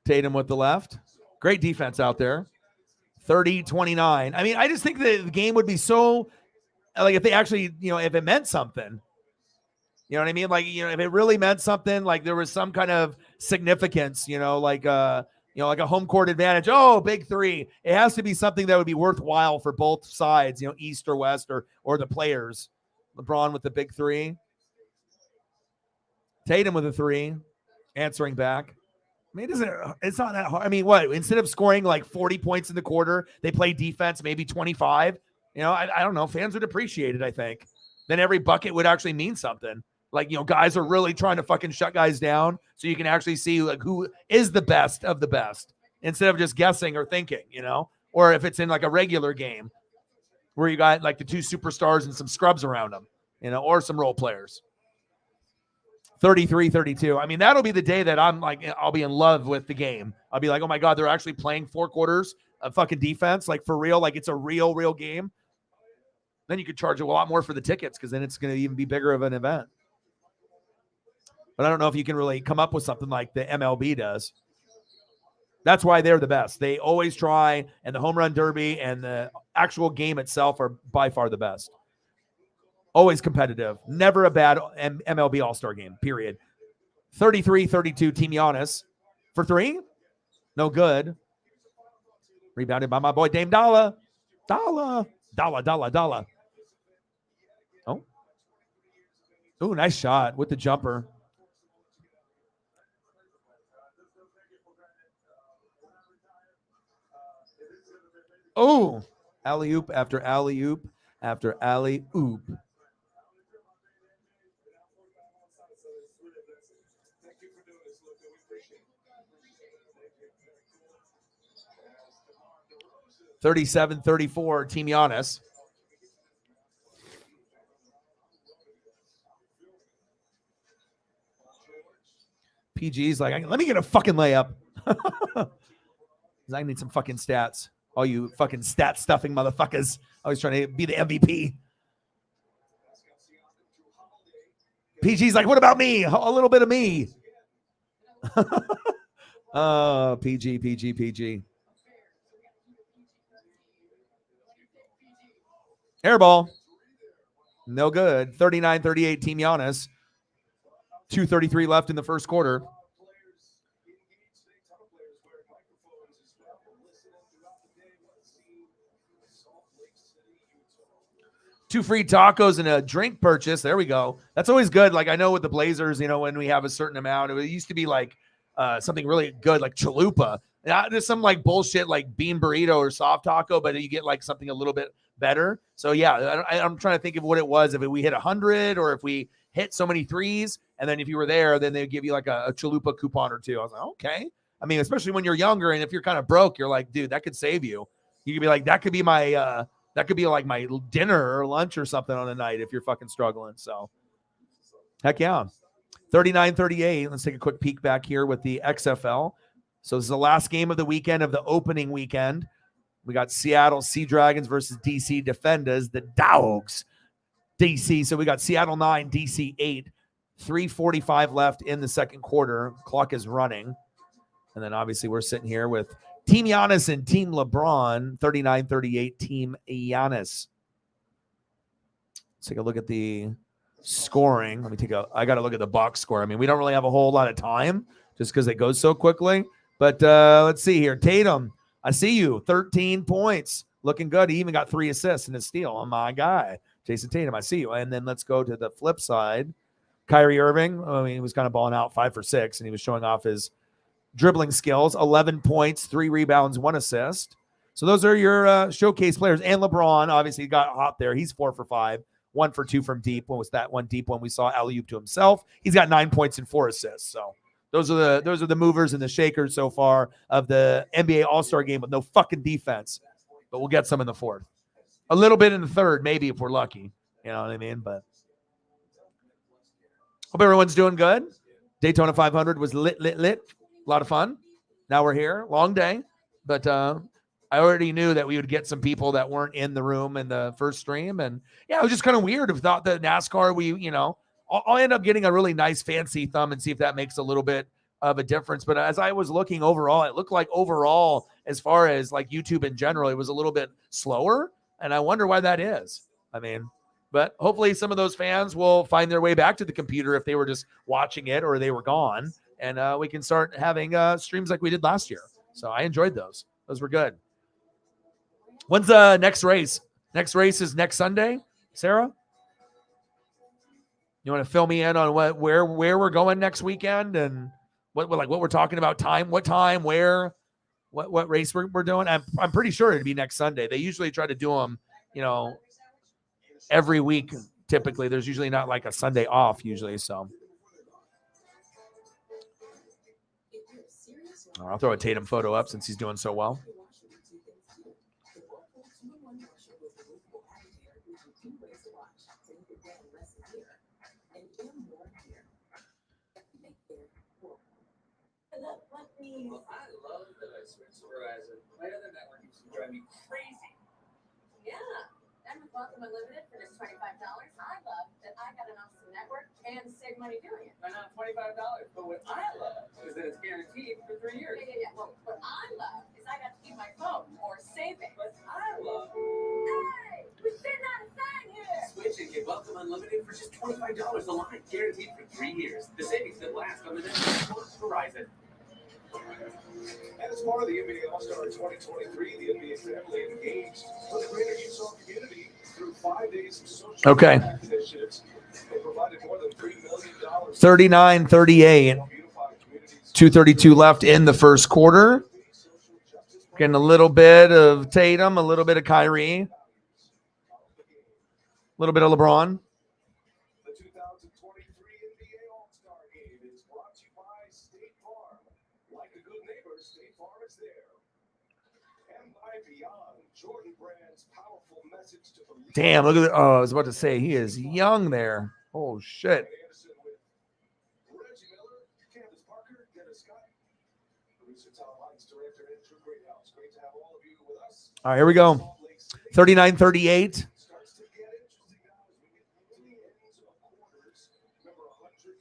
Tatum with the left. Great defense out there. 30-29. I mean, I just think that the game would be so, like, if they actually, if it meant something. You know what I mean? Like, if it really meant something, like there was some kind of significance, like a home court advantage. Oh, big 3. It has to be something that would be worthwhile for both sides, East or West or the players. LeBron with the big 3. Tatum with a 3. Answering back. I mean, it's not that hard. I mean, what? Instead of scoring like 40 points in the quarter, they play defense, maybe 25. I don't know. Fans would appreciate it, I think. Then every bucket would actually mean something. Like, guys are really trying to fucking shut guys down so you can actually see like who is the best of the best instead of just guessing or thinking, or if it's in like a regular game where you got like the 2 superstars and some scrubs around them, or some role players. 33-32. I mean, that'll be the day that I'll be in love with the game. I'll be like, oh my God, they're actually playing 4 quarters of fucking defense, like for real, like it's a real game. Then you could charge a lot more for the tickets because then it's going to even be bigger of an event. But I don't know if you can really come up with something like the MLB does. That's why they're the best. They always try, and the home run derby and the actual game itself are by far the best. Always competitive. Never a bad MLB All-Star game, period. 33-32, Team Giannis. For 3? No good. Rebounded by my boy Dame Dollar. Dollar. Oh. Ooh, nice shot with the jumper. Oh, alley-oop after alley-oop after alley-oop. 37-34, Team Giannis. PG's like, let me get a fucking layup. I need some fucking stats. All you fucking stat stuffing motherfuckers. Always trying to be the MVP. PG's like, what about me? A little bit of me. Oh, PG. Airball. No good. 39-38, Team Giannis. 2:33 left in the first quarter. Two free tacos and a drink purchase. There we go. That's always good. Like I know with the Blazers, when we have a certain amount, it used to be like something really good, like chalupa. There's some like bullshit like bean burrito or soft taco, but you get like something a little bit better. So yeah, I'm trying to think of what it was. If we hit 100 or if we hit so many threes, and then if you were there, then they'd give you like a chalupa coupon or two. I was like, okay. I mean, especially when you're younger and if you're kind of broke, you're like, dude, that could save you. You could be like, that could be my like my dinner or lunch or something on a night if you're fucking struggling. So heck yeah. 39-38. Let's take a quick peek back here with the XFL. So this is the last game of the weekend of the opening weekend. We got Seattle Sea Dragons versus DC Defenders, the Dogs. DC. So we got Seattle 9, DC 8. 3:45 left in the second quarter. Clock is running. And then obviously we're sitting here with Team Giannis and Team LeBron, 39-38, Team Giannis. Let's take a look at the scoring. I got to look at the box score. I mean, we don't really have a whole lot of time just because it goes so quickly. But let's see here. Tatum, I see you, 13 points. Looking good. He even got 3 assists and a steal. Oh, my guy. Jason Tatum, I see you. And then let's go to the flip side. Kyrie Irving, I mean, he was kind of balling out 5 for 6, and he was showing off his dribbling skills, 11 points, 3 rebounds, 1 assist. So those are your showcase players. And LeBron, obviously, got hot there. He's 4 for 5, 1 for 2 from deep. What was that one deep one we saw? Alley-oop to himself. He's got 9 points and 4 assists. So those are the movers and the shakers so far of the NBA All-Star game with no fucking defense. But we'll get some in the fourth. A little bit in the third, maybe, if we're lucky. You know what I mean? But hope everyone's doing good. Daytona 500 was lit. A lot of fun. Now we're here. Long day. But I already knew that we would get some people that weren't in the room in the first stream. And, yeah, it was just kind of weird. If thought that NASCAR, I'll end up getting a really nice fancy thumb and see if that makes a little bit of a difference. But as I was looking overall, it looked like overall, as far as like YouTube in general, it was a little bit slower. And I wonder why that is. I mean, but hopefully some of those fans will find their way back to the computer if they were just watching it or they were gone. And we can start having streams like we did last year. So I enjoyed those. Those were good. When's the next race? Next race is next Sunday, Sarah? You want to fill me in on where we're going next weekend and what we're talking about, what time, where, what race we're doing? I'm pretty sure it'd be next Sunday. They usually try to do them, every week. Typically, there's usually not like a Sunday off usually. So I'll throw a Tatum photo up since he's doing so well. Well, I love that I switched to Verizon. My other network used to drive me crazy. Yeah, and with Welcome Unlimited for just $25, I love that I got an awesome network and save money doing it. Why not $25? But what I love is that it's guaranteed for 3 years. Yeah. Well, what I love is I got to keep my phone or save it. What I love. Hey, we sitting on a sign here. Switch and get Welcome Unlimited for just $25 a line, guaranteed for 3 years. The savings that last on the network. Verizon. And as part of the NBA All-Star 2023, the NBA family engaged with the greater Utah community through 5 days of social initiatives. They provided more than $3 million. 39-38. 2:32 left in the first quarter. Getting a little bit of Tatum, a little bit of Kyrie, a little bit of LeBron. The 2023 NBA All-Star Game is brought to you by State Farm. Like a good neighbor, State Farm is there. And by Beyond Jordan Brand's powerful message to the Damn, look at that. Oh, I was about to say, he is young there. Oh, shit. Anderson with Reggie Miller, Candace Parker, Dennis Scott, producer Tom Heights, director Andrew Greathouse. Great to have all of you with us. All right, here we go. 39-38. Starts to get interesting now as we get into the ends of quarters. Remember, $100,000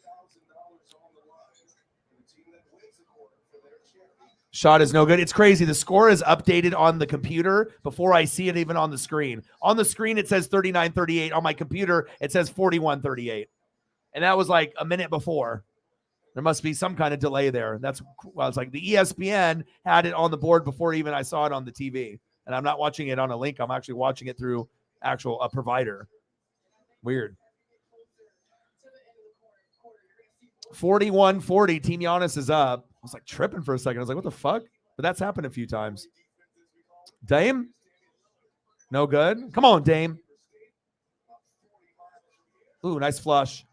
on the line for the team that wins the quarter for their charity. Shot is no good. It's crazy. The score is updated on the computer before I see it even on the screen. On the screen, it says 39-38. On my computer, it says 41-38. And that was like a minute before. There must be some kind of delay there. That's well, it's like the ESPN had it on the board before even I saw it on the TV. And I'm not watching it on a link. I'm actually watching it through actual a provider. Weird. 41-40. Team Giannis is up. I was like tripping for a second. I was like, what the fuck? But that's happened a few times. Dame? No good. Come on, Dame. Ooh, nice flush.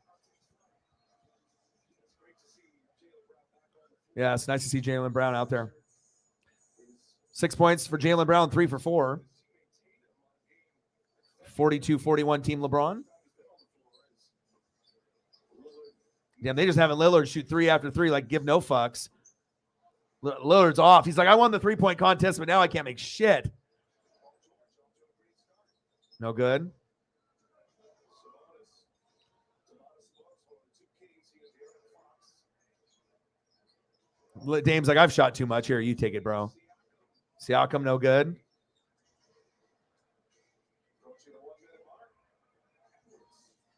Yeah, it's nice to see Jaylen Brown out there. 6 points for Jaylen Brown, 3 for 4. 42-41 Team LeBron. Damn, they just having Lillard shoot 3 after 3, like give no fucks. Lillard's off. He's like, I won the 3-point contest, but now I can't make shit. No good. Dame's like, I've shot too much. Here, you take it, bro. Siakam, no good.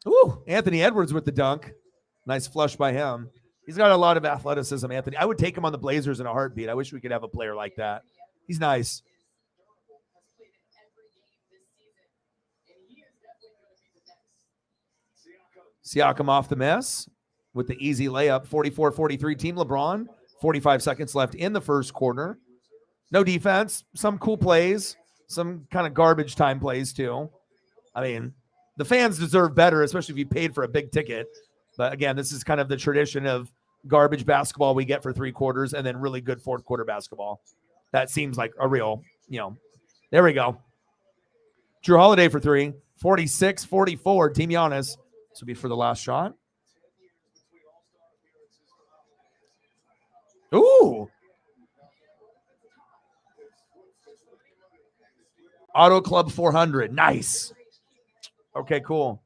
Ooh, Anthony Edwards with the dunk. Nice flush by him. He's got a lot of athleticism, Anthony. I would take him on the Blazers in a heartbeat. I wish we could have a player like that. He's nice. Siakam off the mess with the easy layup. 44-43 Team LeBron. 45 seconds left in the first quarter. No defense. Some cool plays. Some kind of garbage time plays too. I mean, the fans deserve better, especially if you paid for a big ticket. But again, this is kind of the tradition of garbage basketball we get for 3 quarters and then really good fourth quarter basketball. That seems like a real, there we go. Drew Holiday for 3. 46-44 Team Giannis. This will be for the last shot. Ooh. Auto Club 400. Nice. Okay, cool.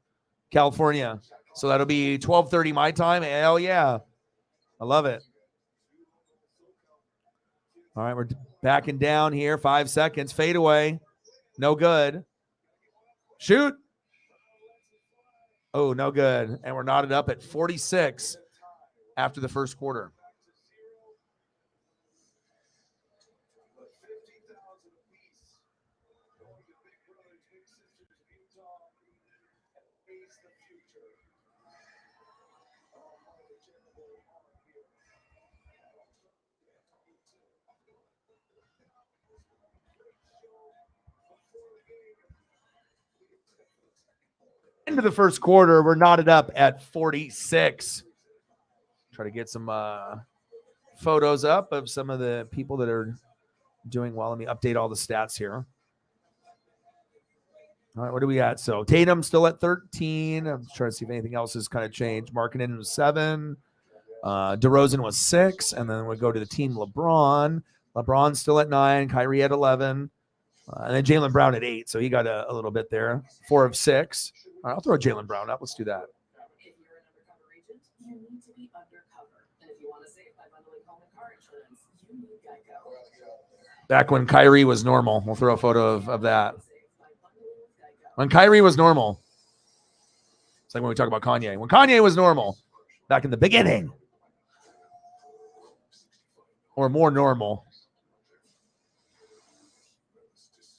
California. So that'll be 12:30 my time. Hell yeah. I love it. All right, we're backing down here. 5 seconds. Fade away. No good. Shoot. Oh, no good. And we're knotted up at 46 after the first quarter. Into the first quarter, we're knotted up at 46. Try to get some photos up of some of the people that are doing well. Let me update all the stats here. All right, what do we got? So Tatum still at 13. I'm trying to see if anything else has kind of changed. Markkanen was 7. DeRozan was 6. And then we go to the team LeBron. LeBron's still at 9. Kyrie at 11. And then Jaylen Brown at 8. So he got a little bit there. 4 of 6. All right, I'll throw Jaylen Brown up. Let's do that. If you're an undercover agent, you need to be undercover. And if you want to save by bundling home and car insurance, you need Geico. Back when Kyrie was normal. We'll throw a photo of that. When Kyrie was normal. It's like when we talk about Kanye. When Kanye was normal, back in the beginning. Or more normal.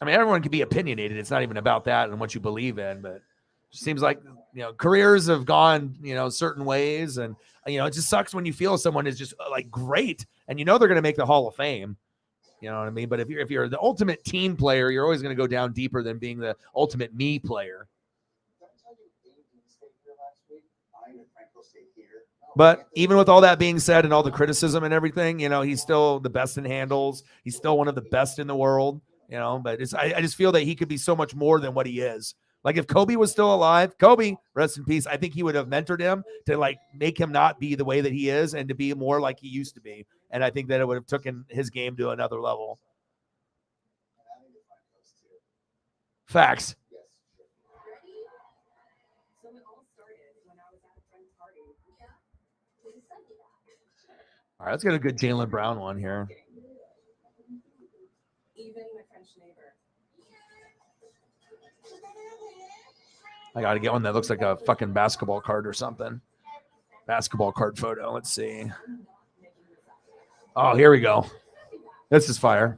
I mean, everyone can be opinionated. It's not even about that and what you believe in, but it seems like, careers have gone, certain ways. And, it just sucks when you feel someone is just like great and they're going to make the Hall of Fame. You know what I mean? But if you're the ultimate team player, you're always going to go down deeper than being the ultimate me player. But even with all that being said and all the criticism and everything, he's still the best in handles. He's still one of the best in the world. But I just feel that he could be so much more than what he is. Like if Kobe was still alive, Kobe, rest in peace, I think he would have mentored him to like make him not be the way that he is and to be more like he used to be. And I think that it would have taken his game to another level. Facts. So it all started when I was at a friend's party. All right, let's get a good Jaylen Brown one here. Even my French neighbor. I got to get one that looks like a fucking basketball card or something. Basketball card photo. Let's see. Oh, here we go. This is fire.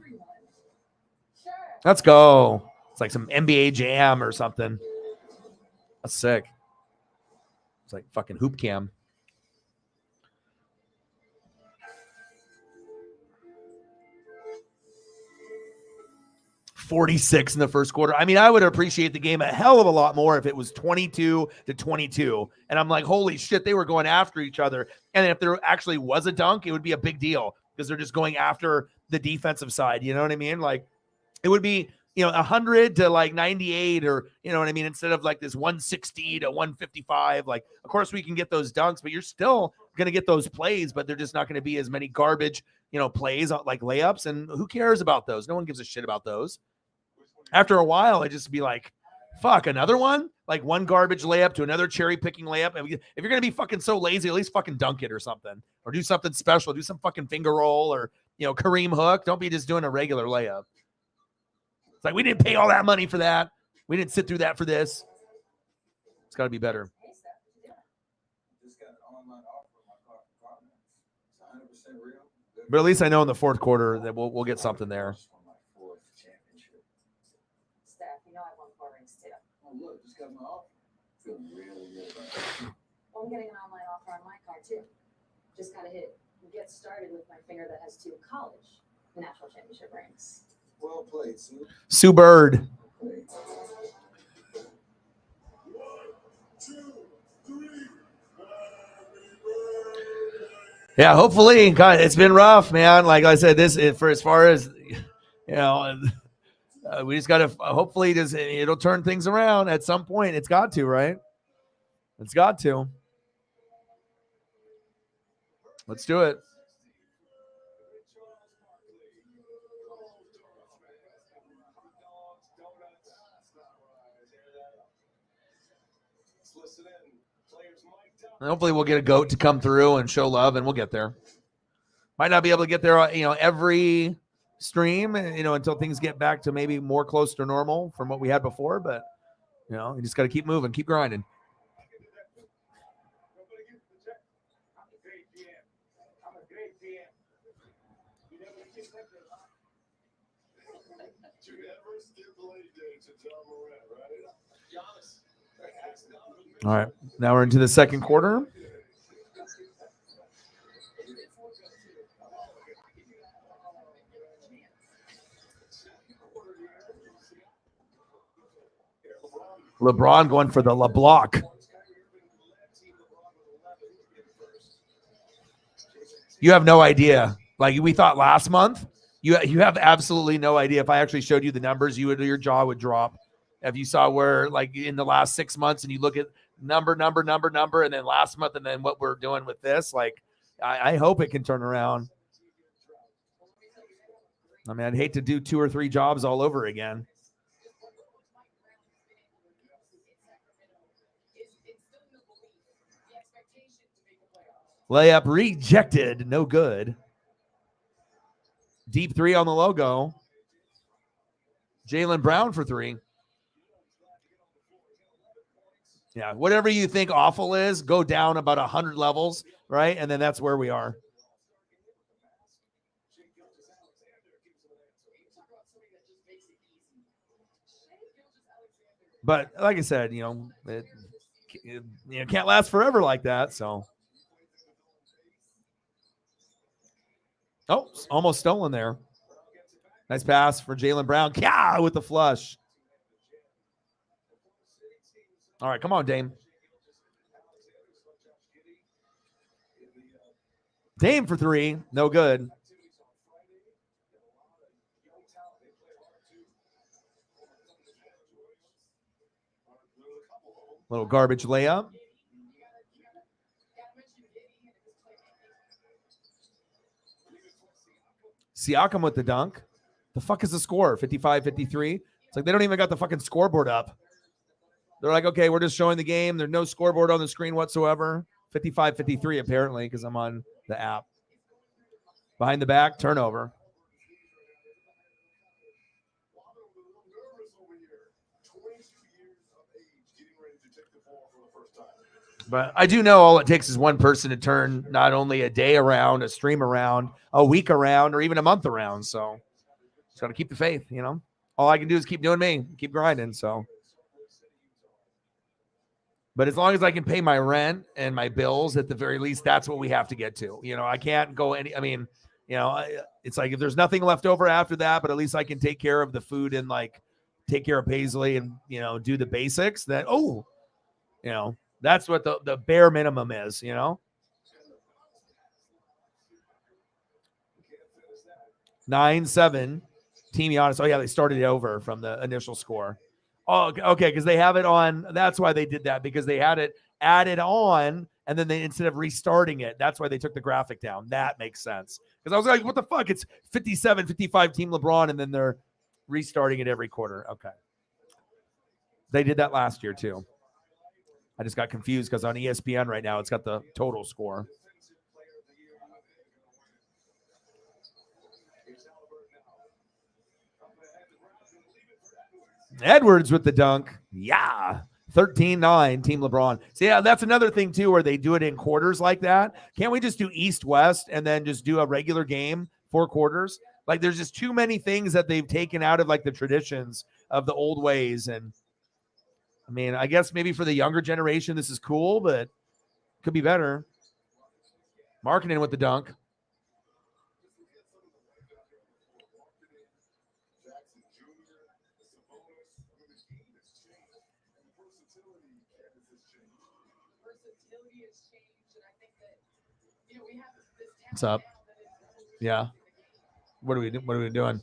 Let's go. It's like some NBA Jam or something. That's sick. It's like fucking hoop cam. .46 in the first quarter. I mean, I would appreciate the game a hell of a lot more if it was 22-22. And I'm like, holy shit, they were going after each other. And if there actually was a dunk, it would be a big deal because they're just going after the defensive side. You know what I mean? Like it would be, 100 to like 98 or, you know what I mean? Instead of like this 160 to 155, like, of course we can get those dunks, but you're still going to get those plays, but they're just not going to be as many garbage, plays like layups. And who cares about those? No one gives a shit about those. After a while, I just be like, fuck, another one? Like one garbage layup to another cherry picking layup. If you're going to be fucking so lazy, at least fucking dunk it or something, or do something special, do some fucking finger roll or, Kareem hook. Don't be just doing a regular layup. It's like, we didn't pay all that money for that. We didn't sit through that for this. It's got to be better. But at least I know in the fourth quarter that we'll get something there. Look, just got my offer. Feeling really good about it. Well, I'm getting an online offer on my car too. Just gotta hit get started with my finger that has 2 college national championship rings. Well played, Sue. Sue Bird. 1, 2, 3. Yeah, hopefully. God, it's been rough, man. Like I said, for as far as we just got to hopefully it'll turn things around at some point. It's got to, right? It's got to. Let's do it. And hopefully we'll get a goat to come through and show love, and we'll get there. Might not be able to get there, every stream, until things get back to maybe more close to normal from what we had before. But, you just got to keep moving, keep grinding. All right, now we're into the second quarter. LeBron going for the LeBlock. You have no idea. Like we thought last month, you have absolutely no idea. If I actually showed you the numbers, your jaw would drop. If you saw where like in the last 6 months and you look at number, and then last month and then what we're doing with this, like I hope it can turn around. I mean, I'd hate to do 2 or 3 jobs all over again. Layup rejected. No good. Deep 3 on the logo. Jaylen Brown for 3. Yeah, whatever you think awful is, go down about 100 levels, right? And then that's where we are. But like I said, it can't last forever like that, so. Oh, almost stolen there. Nice pass for Jaylen Brown. Yeah, with the flush. All right, come on, Dame. Dame for 3. No good. Little garbage layup. Siakam with the dunk. The fuck is the score? 55-53? It's like they don't even got the fucking scoreboard up. They're like, okay, we're just showing the game. There's no scoreboard on the screen whatsoever. 55-53 apparently because I'm on the app. Behind the back, turnover. But I do know all it takes is one person to turn not only a day around, a stream around, a week around, or even a month around. So just got to keep the faith, you know. All I can do is keep doing me, keep grinding. So, but as long as I can pay my rent and my bills, at the very least, that's what we have to get to. You know, I can't go any. I mean, you know, it's like if there's nothing left over after that, but at least I can take care of the food and like take care of Paisley and you know do the basics. That you know. That's what the bare minimum is, you know. 9-7, Team Giannis. Oh yeah, they started it over from the initial score. Oh, okay, because they have it on. That's why they did that because they had it added on, and then they instead of restarting it, that's why they took the graphic down. That makes sense. Because I was like, what the fuck? It's 57-55 Team LeBron, and then they're restarting it every quarter. Okay, they did that last year too. I just got confused because on ESPN right now, it's got the total score. Edwards with the dunk. Yeah. 13-9, Team LeBron. So, yeah, that's another thing, too, where they do it in quarters like that. Can't we just do East-West and then just do a regular game, 4 quarters? Like, there's just too many things that they've taken out of, like, the traditions of the old ways. And I mean, I guess maybe for the younger generation, this is cool, but could be better. Marketing with the dunk. What's up? Yeah. What are we doing?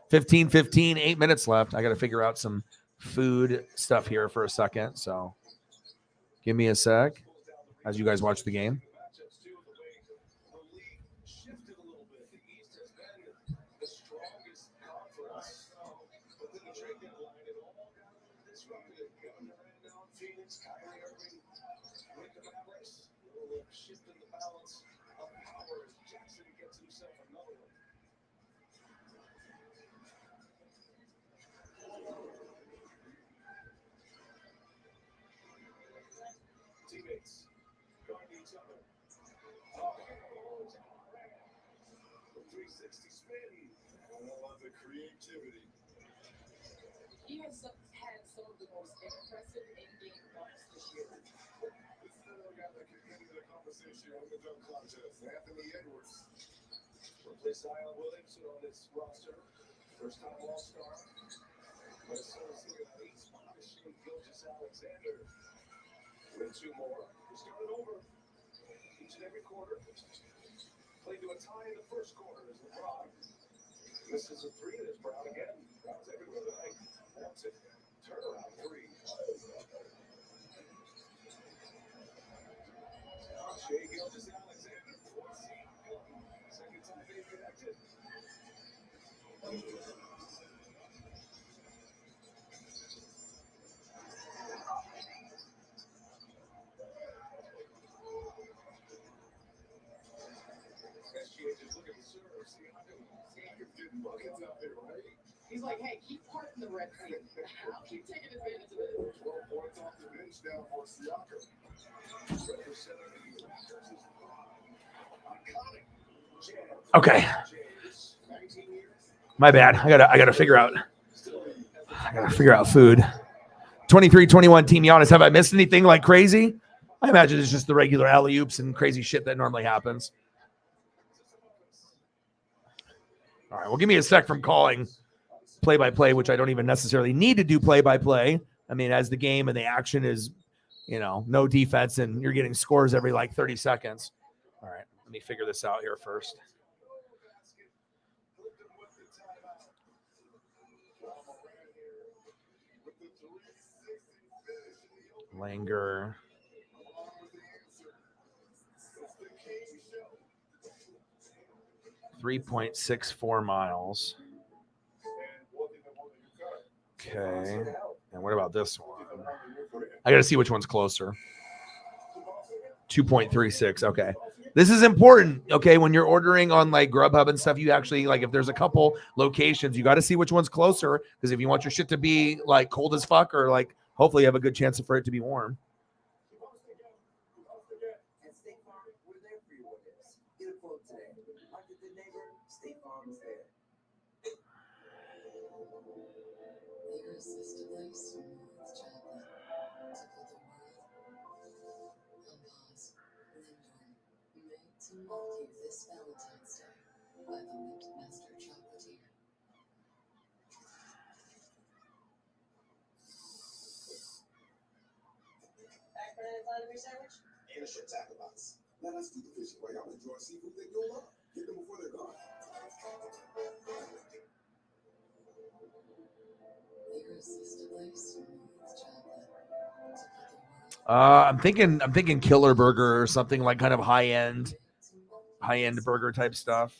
$15-15, 8 minutes left. I got to figure out some food stuff here for a second. So give me a sec as you guys watch the game. Teammates guard each other. 360 spin. I love the creativity. He has had some of the most impressive in-game dunks this year. This is another guy that can get into the conversation on the dunk contest. Anthony Edwards. Replace Zion Williamson on this roster. First-time All-Star. Minnesota sitting at 8 spot is Shea Gilgeous-Alexander. Win 2 more. We started over each and every quarter. Played to a tie in the first quarter as LeBron misses a 3 and it's Brown again. Brown's everywhere tonight. That's it. Turnaround 3. Shea Gilgeous-Alexander. Second time they connected. He's like, hey, keep parting the Red Sea. I'll keep taking advantage of it. 12 points off the bench now for Siakam. Okay. My bad. I gotta figure out food. 23-21 Team Giannis. Have I missed anything like crazy? I imagine it's just the regular alley-oops and crazy shit that normally happens. All right, well, give me a sec from calling play-by-play, which I don't even necessarily need to do play-by-play. I mean, as the game and the action is, you know, no defense and you're getting scores every like 30 seconds. All right, Let me figure this out here first. Langer. 3.64 miles. Okay. And what about this one? I got to see which one's closer. 2.36. Okay. This is important. Okay. When you're ordering on like Grubhub and stuff, you actually like if there's a couple locations, you got to see which one's closer. Because if you want your shit to be like cold as fuck or like hopefully you have a good chance for it to be warm. Irresistibly smooth chocolate tickle the world. Unpause. Lebron. Made to mock you this Valentine's Day by the Mint Master Chocolatier. Back for another Vladimir sandwich? And a shit tackle box. Now let's do the fishing while y'all enjoy seafood that you'll love. Get them before they're gone. Irresistibly smooth chocolate tickle the world. I'm thinking Killer Burger or something like kind of high end burger type stuff.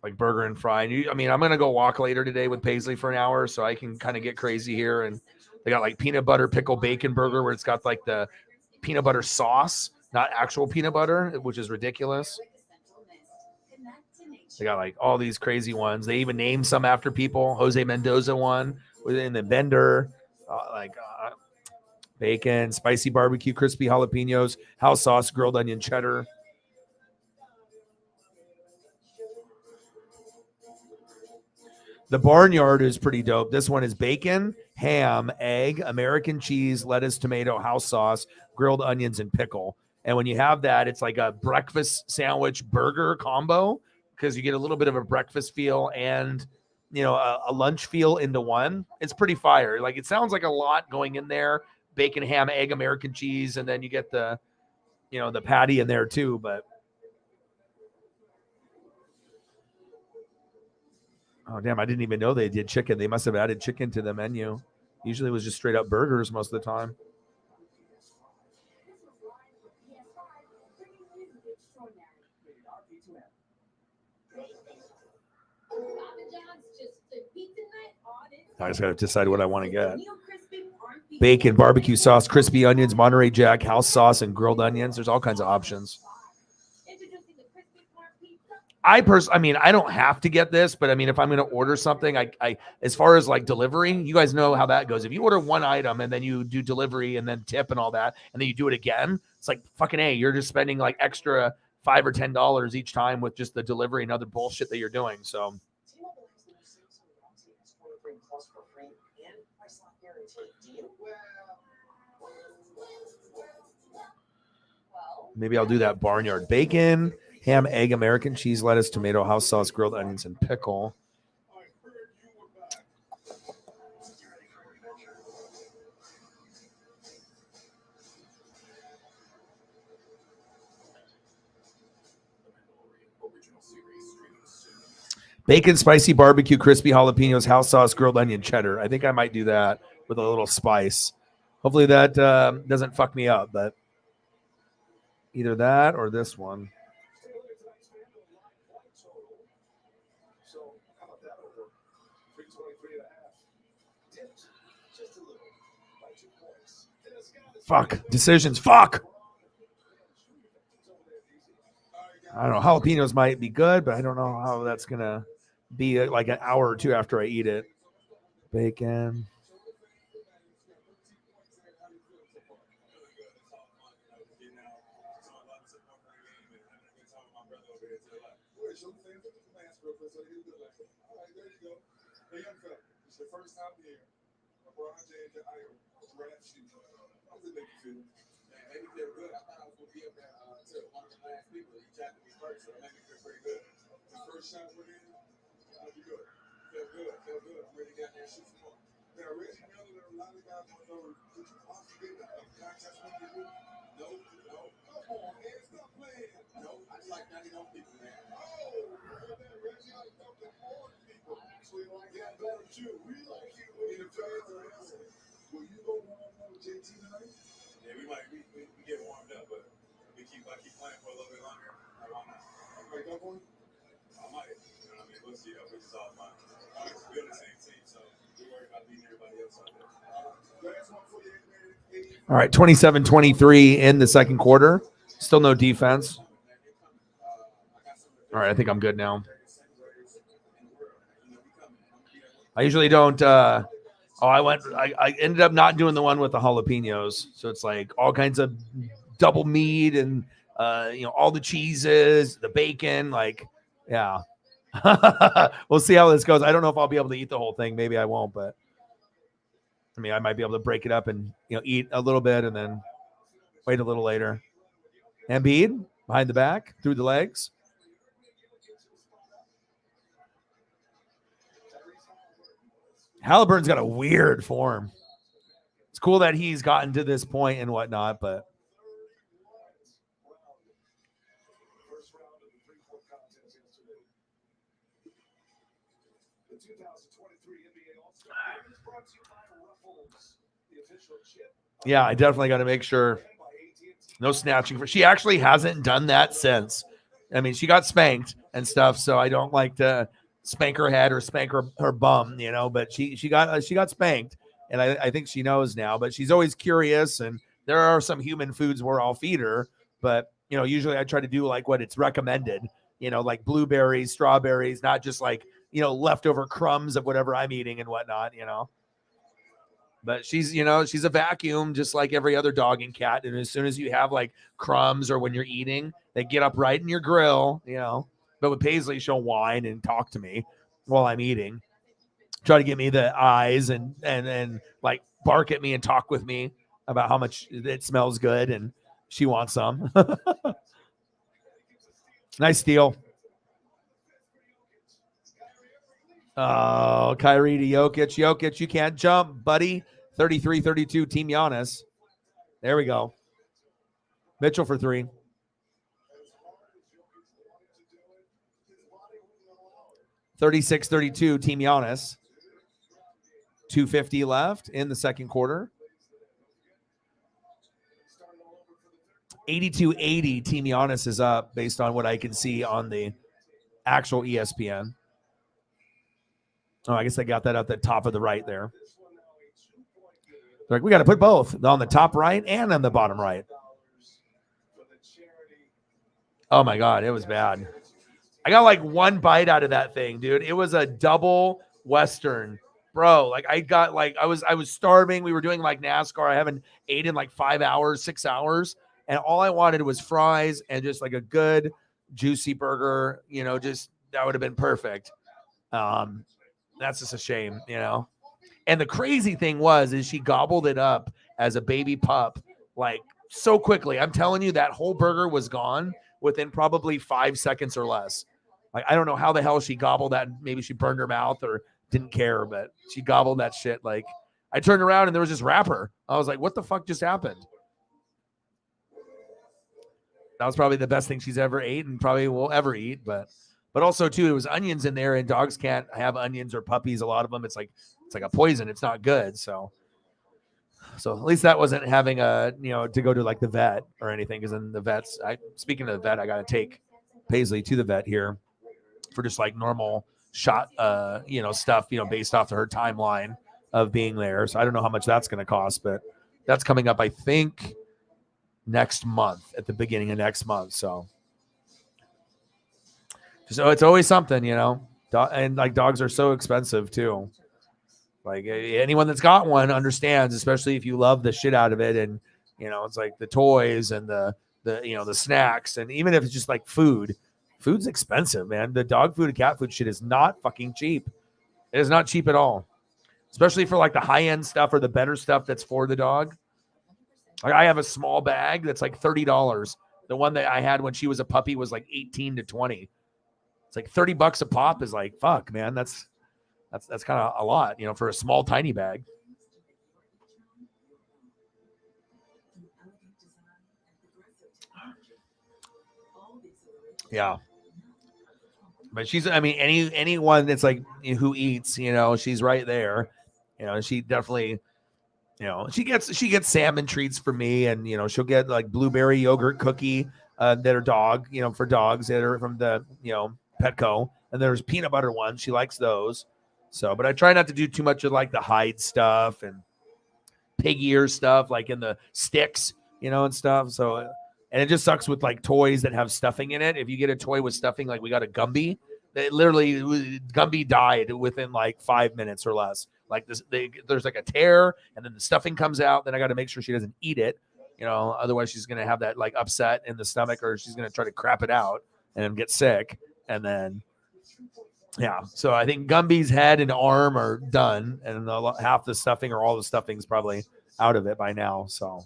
Like burger and fry. I mean, I'm gonna go walk later today with Paisley for an hour, so I can kind of get crazy here. And they got like peanut butter pickle bacon burger where it's got like the peanut butter sauce, not actual peanut butter, which is ridiculous. They got like all these crazy ones. They even named some after people. Jose Mendoza one within the vendor, bacon, spicy barbecue, crispy jalapenos, house sauce, grilled onion cheddar. The Barnyard is pretty dope. This one is bacon, ham, egg, American cheese, lettuce, tomato, house sauce, grilled onions, and pickle. And when you have that, it's like a breakfast sandwich burger combo because you get a little bit of a breakfast feel and, a lunch feel into one. It's pretty fire. Like it sounds like a lot going in there. Bacon, ham, egg, American cheese, and then you get the patty in there too. But oh, damn, I didn't even know they did chicken. They must have added chicken to the menu. Usually it was just straight up burgers most of the time. I just got to decide what I want to get. Bacon, barbecue sauce, crispy onions, Monterey Jack, house sauce, and grilled onions. There's all kinds of options. I don't have to get this, but I mean, if I'm going to order something, I as far as like delivery, you guys know how that goes. If you order one item and then you do delivery and then tip and all that, and then you do it again, it's like fucking A, you're just spending like extra $5 or $10 each time with just the delivery and other bullshit that you're doing. So maybe I'll do that Barnyard. Bacon, ham, egg, American cheese, lettuce, tomato, house sauce, grilled onions, and pickle. Bacon, spicy barbecue, crispy jalapenos, house sauce, grilled onion, cheddar. I think I might do that with a little spice. Hopefully that doesn't fuck me up, but either that or this one. Fuck. Decisions. Fuck. I don't know. Jalapenos might be good, but I don't know how that's going to be like an hour or two after I eat it. Bacon. Yeah, we might we get warmed up, but I keep playing for a little bit longer. Why not? I might. You know what I mean? We'll see. Which is all fine. We're on the same team, so we worry about beating everybody else out there. All right, 27-23 in the second quarter. Still no defense. All right, I think I'm good now. I usually don't. I ended up not doing the one with the jalapenos. So it's like all kinds of double meat and all the cheeses, the bacon. Like, yeah. We'll see how this goes. I don't know if I'll be able to eat the whole thing. Maybe I won't, but I mean, I might be able to break it up and eat a little bit and then wait a little later. Embiid behind the back, through the legs. Halliburton's got a weird form. It's cool that he's gotten to this point and whatnot, but First round of the 3-4 contest yesterday. The 2023 NBA All-Star Game is brought to you by Ruffles, the official chip. yeah, I definitely got to make sure no snatching for. She actually hasn't done that since. I mean, she got spanked and stuff, so I don't like to spank her head or spank her bum, but she got spanked, and I think she knows now. But she's always curious, and there are some human foods where I'll feed her, but usually I try to do like what it's recommended, like blueberries, strawberries, not just like leftover crumbs of whatever I'm eating and whatnot, But she's a vacuum just like every other dog and cat. And as soon as you have like crumbs or when you're eating, they get up right in your grill, But with Paisley, she'll whine and talk to me while I'm eating. Try to get me the eyes and like bark at me and talk with me about how much it smells good and she wants some. Nice steal. Oh, Kyrie to Jokic. Jokic, you can't jump, buddy. 33-32, Team Giannis. There we go. Mitchell for three. 36-32, Team Giannis. 2:50 left in the second quarter. 82-80, Team Giannis is up based on what I can see on the actual ESPN. Oh, I guess they got that at the top of the right there. They're like, we got to put both on the top right and on the bottom right. Oh my God, it was bad. I got like one bite out of that thing, dude. It was a double Western, bro. Like I was starving. We were doing like NASCAR. I haven't ate in like 5 hours, 6 hours. And all I wanted was fries and just like a good juicy burger, just that would have been perfect. That's just a shame, And the crazy thing is she gobbled it up as a baby pup, like so quickly. I'm telling you, that whole burger was gone within probably 5 seconds or less. Like, I don't know how the hell she gobbled that. Maybe she burned her mouth or didn't care, but she gobbled that shit. Like, I turned around and there was this wrapper. I was like, what the fuck just happened? That was probably the best thing she's ever ate and probably will ever eat. But also too, it was onions in there, and dogs can't have onions or puppies. A lot of them, it's like a poison. It's not good. So at least that wasn't having to go to like the vet or anything. Because then the vets, speaking of the vet, I got to take Paisley to the vet here for just like normal shot, stuff, based off of her timeline of being there. So I don't know how much that's going to cost, but that's coming up, I think, next month, at the beginning of next month. So it's always something, and like dogs are so expensive too. Like anyone that's got one understands, especially if you love the shit out of it. And, it's like the toys and the snacks. And even if it's just like food's expensive, man. The dog food and cat food shit is not fucking cheap. It is not cheap at all, especially for like the high end stuff or the better stuff that's for the dog. Like I have a small bag that's like $30. The one that I had when she was a puppy was like 18 to 20. It's like $30 a pop is like, fuck, man. That's kind of a lot, for a small, tiny bag. Yeah. But she's, I mean, anyone that's like who eats, she's right there. She definitely, she gets salmon treats for me, and she'll get like blueberry yogurt cookie that are dog, for dogs that are from the Petco, and there's peanut butter ones. She likes those. So, but I try not to do too much of like the hide stuff and pig ear stuff, like in the sticks, and stuff. So, and it just sucks with like toys that have stuffing in it. If you get a toy with stuffing, like we got a Gumby, Gumby died within like 5 minutes or less. Like there's like a tear, and then the stuffing comes out. Then I got to make sure she doesn't eat it, otherwise she's gonna have that like upset in the stomach, or she's gonna try to crap it out and get sick, and then. Yeah, so I think Gumby's head and arm are done, and half the stuffing or all the stuffing's probably out of it by now. So,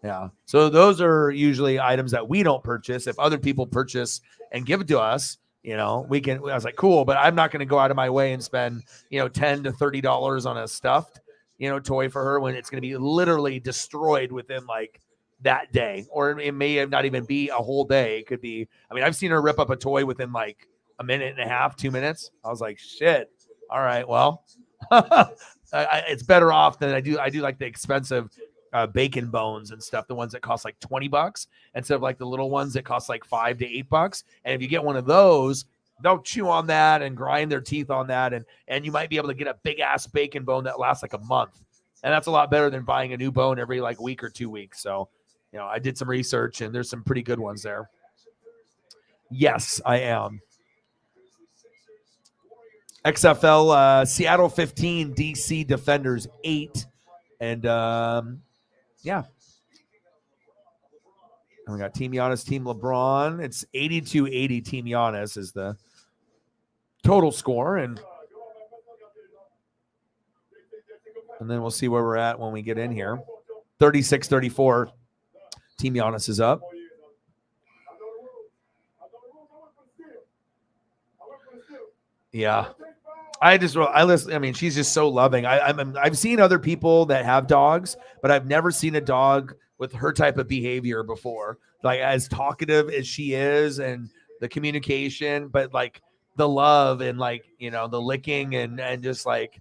yeah. So those are usually items that we don't purchase. If other people purchase and give it to us, we can. I was like, cool, but I'm not going to go out of my way and spend $10 to $30 on a stuffed toy for her when it's going to be literally destroyed within like that day, or it may not even be a whole day. It could be. I mean, I've seen her rip up a toy within like a minute and a half, 2 minutes. I was like, shit. All right, well, it's better off than I do like the expensive bacon bones and stuff, the ones that cost like $20 instead of like the little ones that cost like $5 to $8. And if you get one of those, they'll chew on that and grind their teeth on that, and you might be able to get a big ass bacon bone that lasts like a month. And that's a lot better than buying a new bone every like week or 2 weeks. So, I did some research, and there's some pretty good ones there. Yes, I am. XFL, Seattle 15, DC Defenders 8. And yeah. And we got Team Giannis, Team LeBron. It's 82-80. Team Giannis is the total score. And then we'll see where we're at when we get in here. 36-34. Team Giannis is up. Yeah. I listen. I mean, she's just so loving. I've seen other people that have dogs, but I've never seen a dog with her type of behavior before. Like as talkative as she is, and the communication, but like the love and like the licking and just like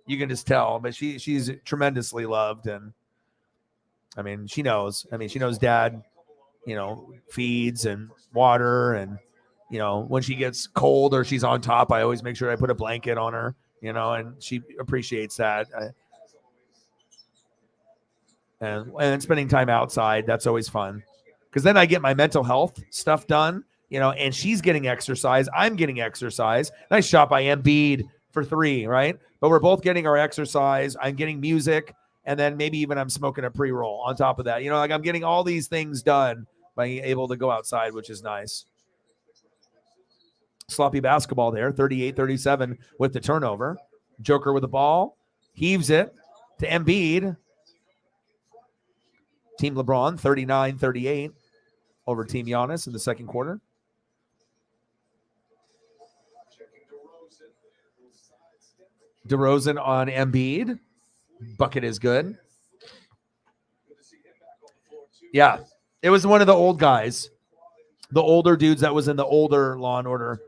you can just tell. But she's tremendously loved, and I mean she knows. She knows Dad, feeds and water, and when she gets cold or she's on top, I always make sure I put a blanket on her, and she appreciates that. And spending time outside, that's always fun. Because then I get my mental health stuff done, and she's getting exercise. I'm getting exercise. Nice shot by Embiid for 3, right? But we're both getting our exercise. I'm getting music, and then maybe even I'm smoking a pre-roll on top of that. Like I'm getting all these things done by being able to go outside, which is nice. Sloppy basketball there, 38-37 with the turnover. Joker with the ball, heaves it to Embiid. Team LeBron, 39-38 over Team Giannis in the second quarter. DeRozan on Embiid. Bucket is good. Yeah, it was one of the old guys, the older dudes that was in the older Law and Order.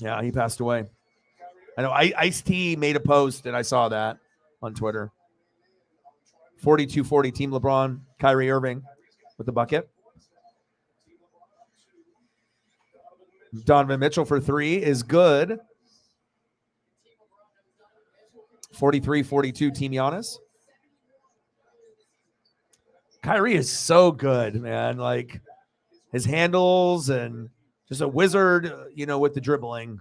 Yeah, he passed away. I know Ice-T made a post, and I saw that on Twitter. 42-40, Team LeBron, Kyrie Irving with the bucket. Donovan Mitchell for 3 is good. 43-42, Team Giannis. Kyrie is so good, man. Like his handles and just a wizard, with the dribbling.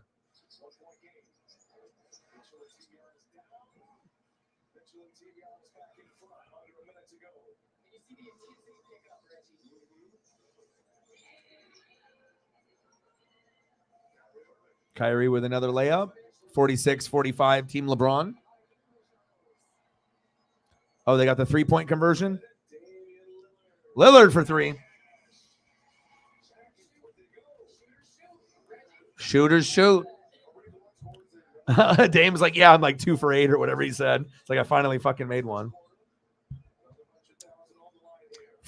Kyrie with another layup. 46-45, Team LeBron. Oh, they got the 3-point conversion. Lillard for 3. Shooters shoot. Dame's like, yeah, I'm like 2 for 8 or whatever he said. It's like I finally fucking made one.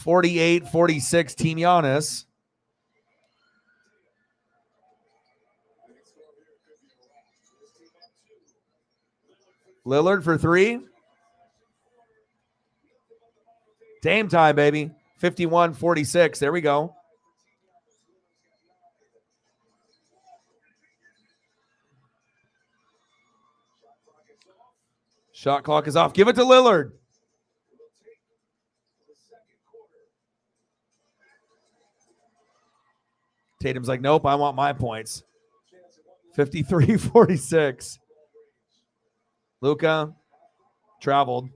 48-46, Team Giannis. Lillard for three. Dame time, baby. 51-46. There we go. Shot clock is off. Give it to Lillard. Tatum's like, nope, I want my points. 53-46. Luka traveled.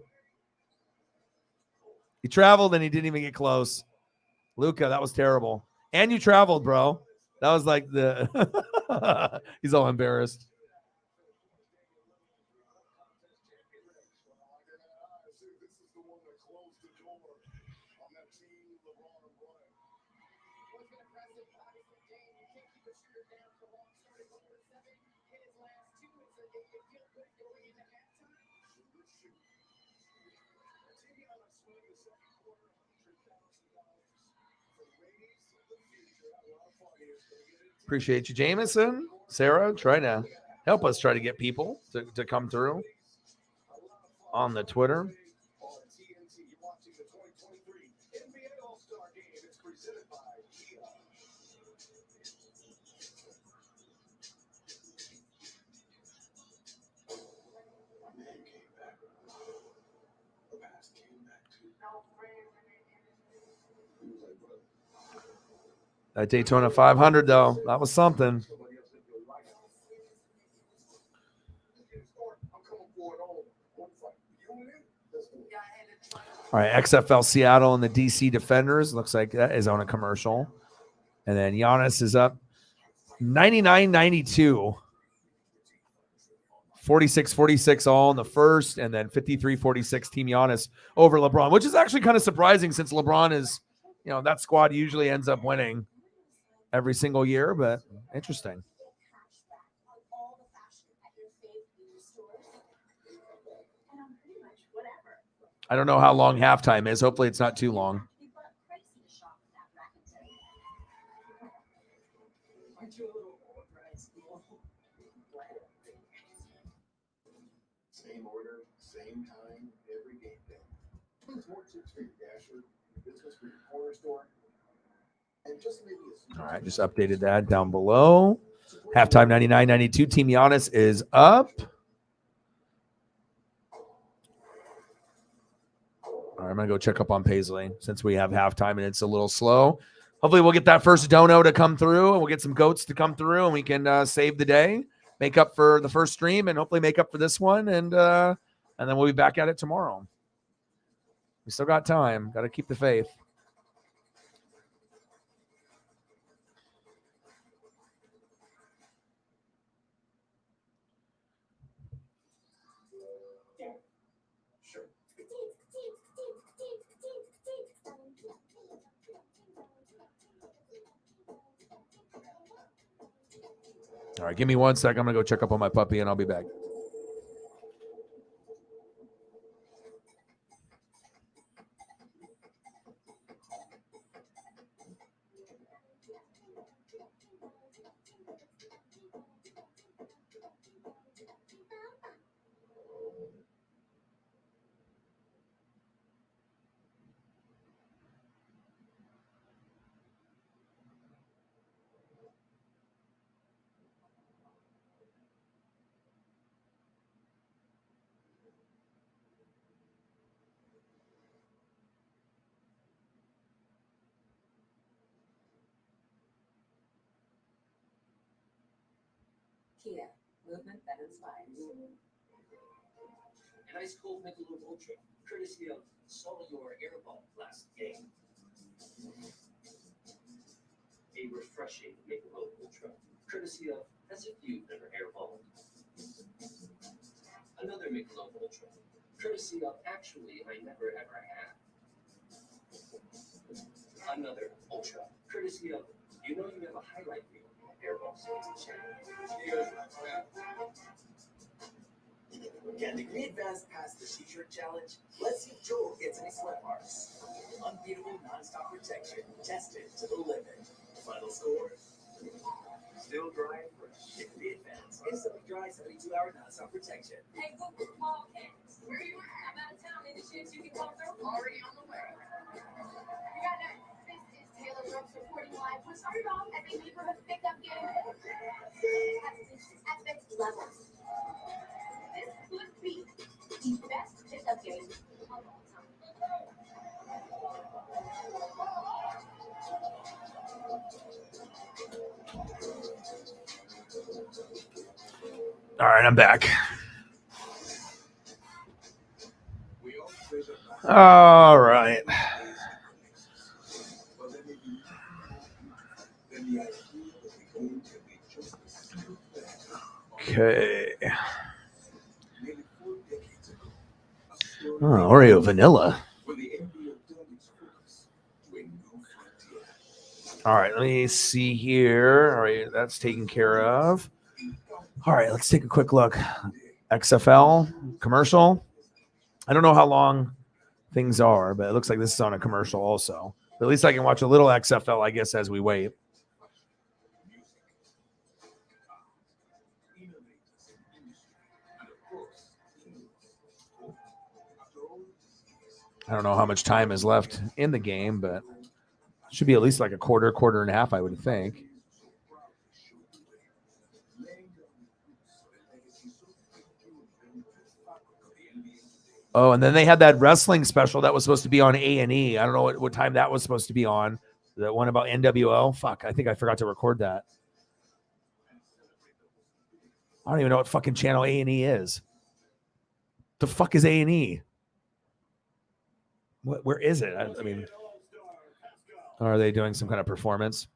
He traveled and he didn't even get close. Luka, that was terrible. And you traveled, bro. That was like the he's all embarrassed. Appreciate you, Jameson. Sarah, try to help us try to get people to come through on the Twitter. That Daytona 500, though, that was something. All right, XFL Seattle and the DC Defenders. Looks like that is on a commercial. And then Giannis is up 99-92. 46-46 all in the first, and then 53-46 Team Giannis over LeBron, which is actually kind of surprising since LeBron is, that squad usually ends up winning every single year, but interesting. I don't know how long halftime is. Hopefully it's not too long. Same order, same time, every game day. More tips for your dasher, your business for your corner store, and just maybe All right, just updated that down below. Halftime 99-92. Team Giannis is up. All right, I'm going to go check up on Paisley since we have halftime and it's a little slow. Hopefully we'll get that first dono to come through and we'll get some goats to come through and we can save the day, make up for the first stream and hopefully make up for this one. And then we'll be back at it tomorrow. We still got time. Got to keep the faith. All right, give me 1 second. I'm going to go check up on my puppy, and I'll be back. Kia, movement that inspires. An ice cold Michelob Ultra, courtesy of Solar Airball last game. A refreshing Michelob Ultra, courtesy of as if you've never airballed. Another Michelob Ultra, courtesy of actually I never ever have. Another Ultra, courtesy of you have a highlight reel airball season. Can the Green Advance pass the T-shirt challenge? Let's see if Joel gets any sweat marks. Unbeatable non-stop protection, tested to the limit. Final score? Still dry and fresh. It can be advanced. Instantly dry 72-hour non-stop protection. Hey, Google, call Ken. Where you at? I'm out of town. Any chance you can come through? Already on the way. You got that? This is Taylor Brooks reporting live. We started off as a neighborhood pickup game. At next level. This could be the best pickup game of all time. All right, I'm back. All right. Okay. Oh, Oreo vanilla. All right, let me see here. All right, that's taken care of. All right, let's take a quick look. XFL commercial. I don't know how long things are, but it looks like this is on a commercial also. But at least I can watch a little XFL, I guess, as we wait. I don't know how much time is left in the game, but it should be at least like a quarter and a half, I would think. Oh, and then they had that wrestling special that was supposed to be on A&E. I don't know what time that was supposed to be on. That one about NWO. Fuck, I think I forgot to record that. I don't even know what fucking channel A&E is. The fuck is A&E? Where is it? I mean, are they doing some kind of performance?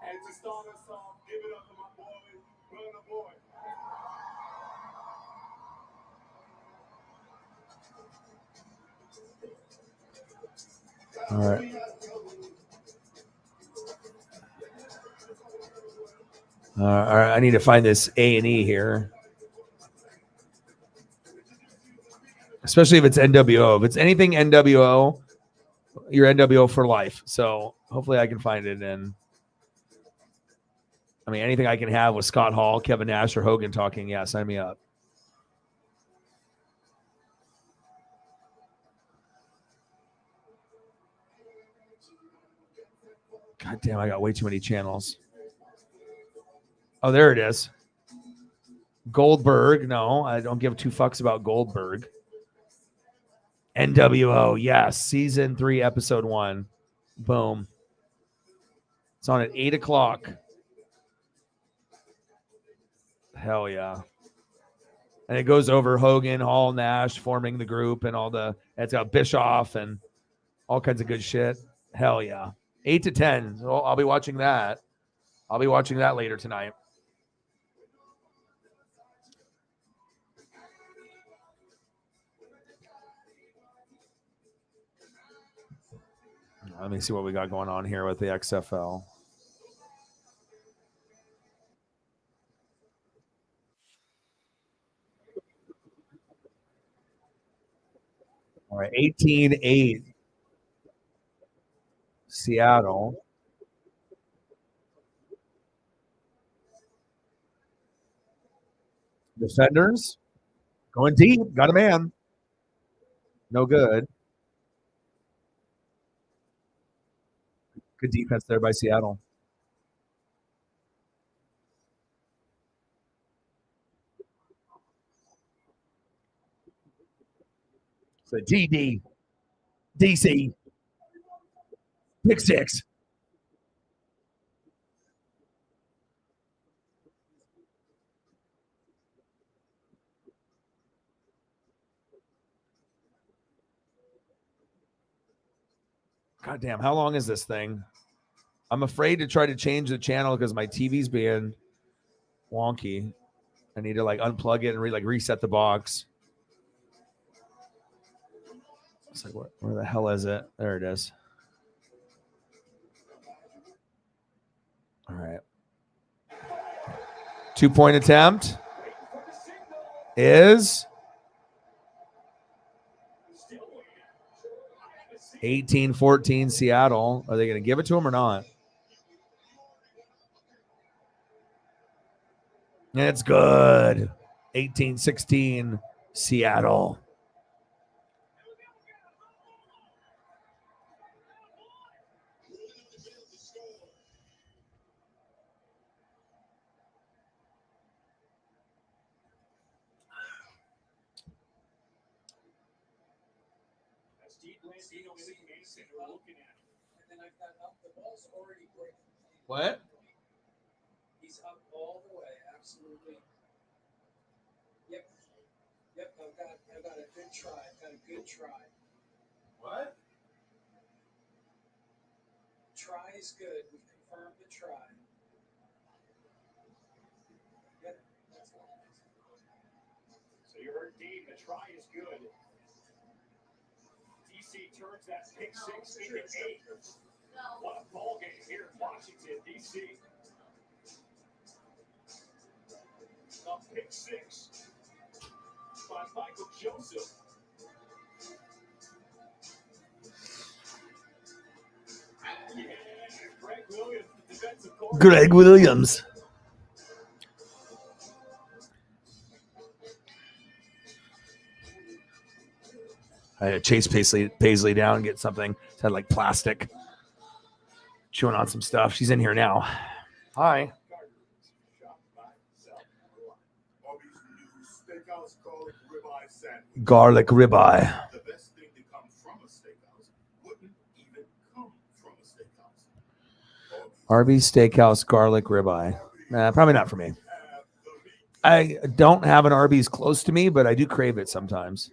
And to start us off, give it up to my boy, Burna Boy. All right. All right. I need to find this A&E here. Especially if it's NWO. If it's anything NWO, you're NWO for life. So hopefully I can find it. And I mean, anything I can have with Scott Hall, Kevin Nash, or Hogan talking, yeah, sign me up. God damn, I got way too many channels. Oh, there it is. Goldberg. No, I don't give two fucks about Goldberg. NWO. Yes. Season 3, episode 1. Boom. It's on at 8 o'clock. Hell yeah. And it goes over Hogan, Hall, Nash forming the group and all the, it's got Bischoff and all kinds of good shit. Hell yeah. 8 to 10. So I'll be watching that. I'll be watching that later tonight. Let me see what we got going on here with the XFL. All right, 18-8. Seattle. Defenders. Going deep. Got a man. No good. Good defense there by Seattle. So GD. DC. Pick 6. God damn, how long is this thing? I'm afraid to try to change the channel because my TV's being wonky. I need to like unplug it and reset the box. It's like, where the hell is it? There it is. All right. 2-point attempt is 18-14 Seattle. Are they going to give it to him or not? And it's good. 18-16 Seattle. What? He's up all the way, absolutely. Yep. I've got a good try. What? Try is good. We've confirmed the try. Yep. So you heard Dean, the try is good. DC turns that pick six into 8. What a ball game here in Washington, DC. A pick six by Michael Joseph. Yeah, Greg Williams, the defensive coordinator. Greg Williams. I had to chase Paisley down and get something. It had like plastic. Chewing on some stuff. She's in here now. Hi. Arby's new steakhouse garlic ribeye sandwich. Garlic ribeye. The best thing to come from a steakhouse wouldn't even come from a steakhouse. Arby's Steakhouse garlic ribeye. Nah, probably not for me. I don't have an Arby's close to me, but I do crave it sometimes.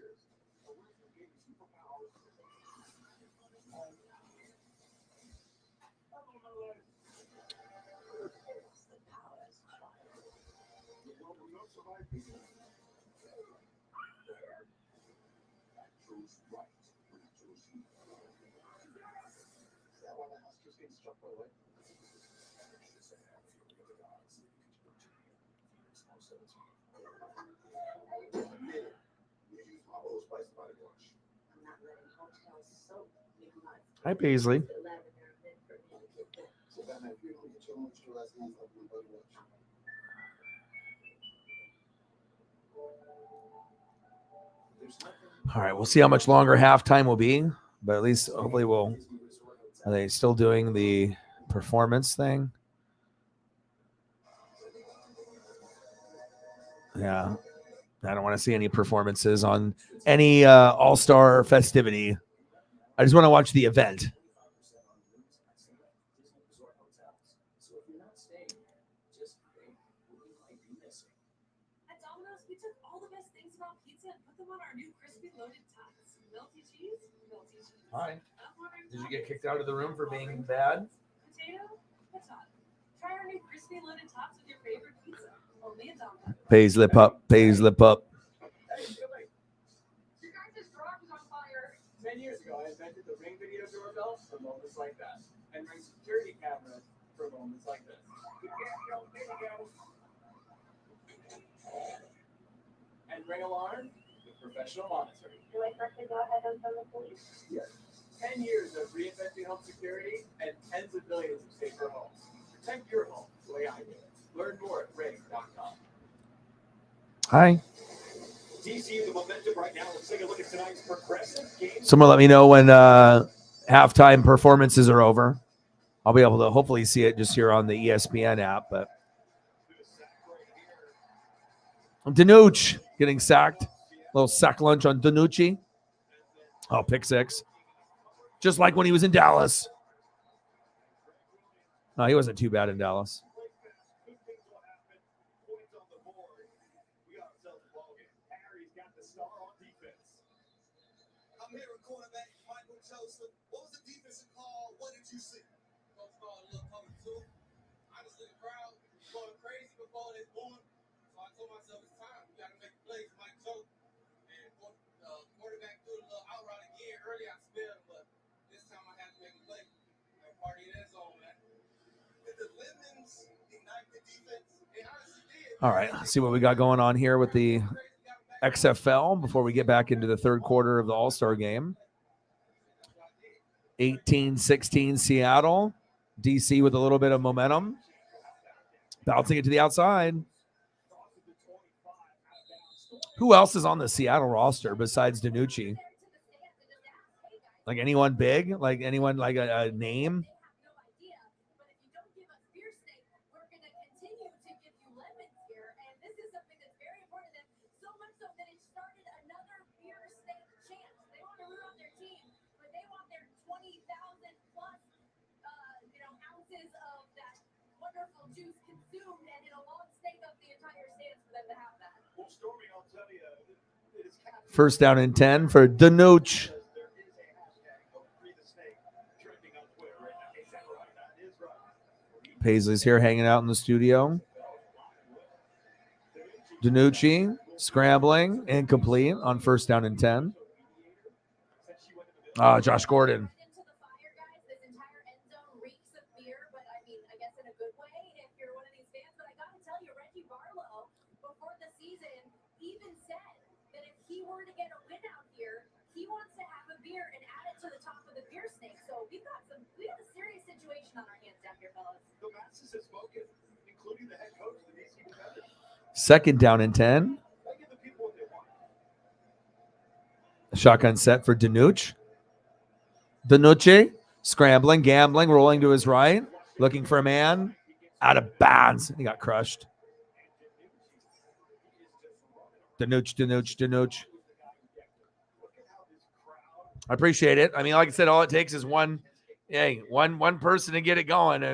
Hi, Paisley. All right, we'll see how much longer halftime will be, but at least hopefully we'll. Are they still doing the performance thing? Yeah, I don't want to see any performances on any all-star festivity. I just want to watch the event. At Domino's, we took all the best things about pizza and put them on our new crispy loaded tots. Melty cheese, melty cheese. Hi. Did you get kicked out of the room for being bad? Potato, potato. Try our new crispy loaded tots with your favorite pizza. Only at Domino's. Paisley pup. Paisley pup. Hey, Billy. You guys' just garage is on fire. 10 years ago, I invented the Ring video doorbell for moments like that, and Ring security cameras for moments like this. And Ring alarm with professional monitoring. Do I first go ahead and tell the police? Yes. 10 years of reinventing home security and tens of billions of safer homes. Protect your home the way I do it. Learn more at ring.com. Hi. DC, the momentum right now. Let's take a look at tonight's progressive game. Someone let me know when halftime performances are over. I'll be able to hopefully see it just here on the ESPN app. But Danucci getting sacked. Little sack lunch on Danucci. Oh, pick six. Just like when he was in Dallas. No, he wasn't too bad in Dallas. I'm here with quarterback Michael Joseph. What was the defensive call? What did you see? Coach called a little cover two. Honestly, the crowd was going crazy before they won. So I told myself it's time. We got to make plays, Mike Joseph. And quarterback threw a little out route again. Early I spilled, but this time I had to make a play. Like party in that zone, man. All right, let's see what we got going on here with the XFL before we get back into the third quarter of the All-Star game. 18-16 Seattle. DC with a little bit of momentum. Bouncing it to the outside. Who else is on the Seattle roster besides DiNucci? Like anyone big? Like anyone like a name? First down and 10 for DiNucci. Paisley's here hanging out in the studio. DiNucci scrambling, incomplete on first down and 10. Josh Gordon. Second down and 10. Shotgun set for DiNucci. DiNucci scrambling, gambling, rolling to his right, looking for a man. Out of bounds. He got crushed. DiNucci. I appreciate it. I mean, like I said, all it takes is one person to get it going. I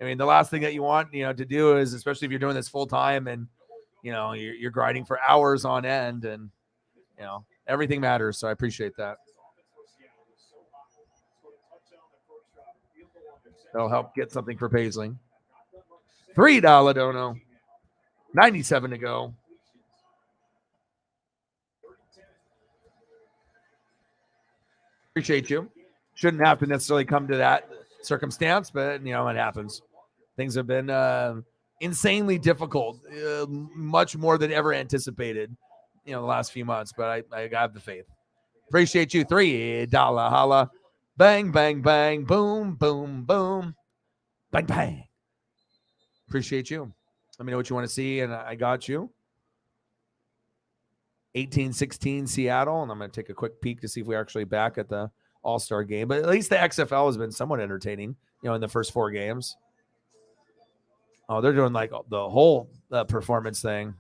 mean, the last thing that you want, to do is, especially if you're doing this full time and, you're grinding for hours on end, and, everything matters. So I appreciate that. That'll help get something for Paisley. $3 dono. 97 to go. Appreciate you. Shouldn't have to necessarily come to that circumstance, but it happens. Things have been insanely difficult, much more than ever anticipated, the last few months. But I have the faith. Appreciate you. $3 holla. Bang, bang, bang. Boom, boom, boom. Bang, bang. Appreciate you. Let me know what you want to see, and I got you. 18-16 Seattle, and I'm going to take a quick peek to see if we're actually back at the All-Star game. But at least the XFL has been somewhat entertaining, in the first 4 games. Oh, they're doing like the whole performance thing.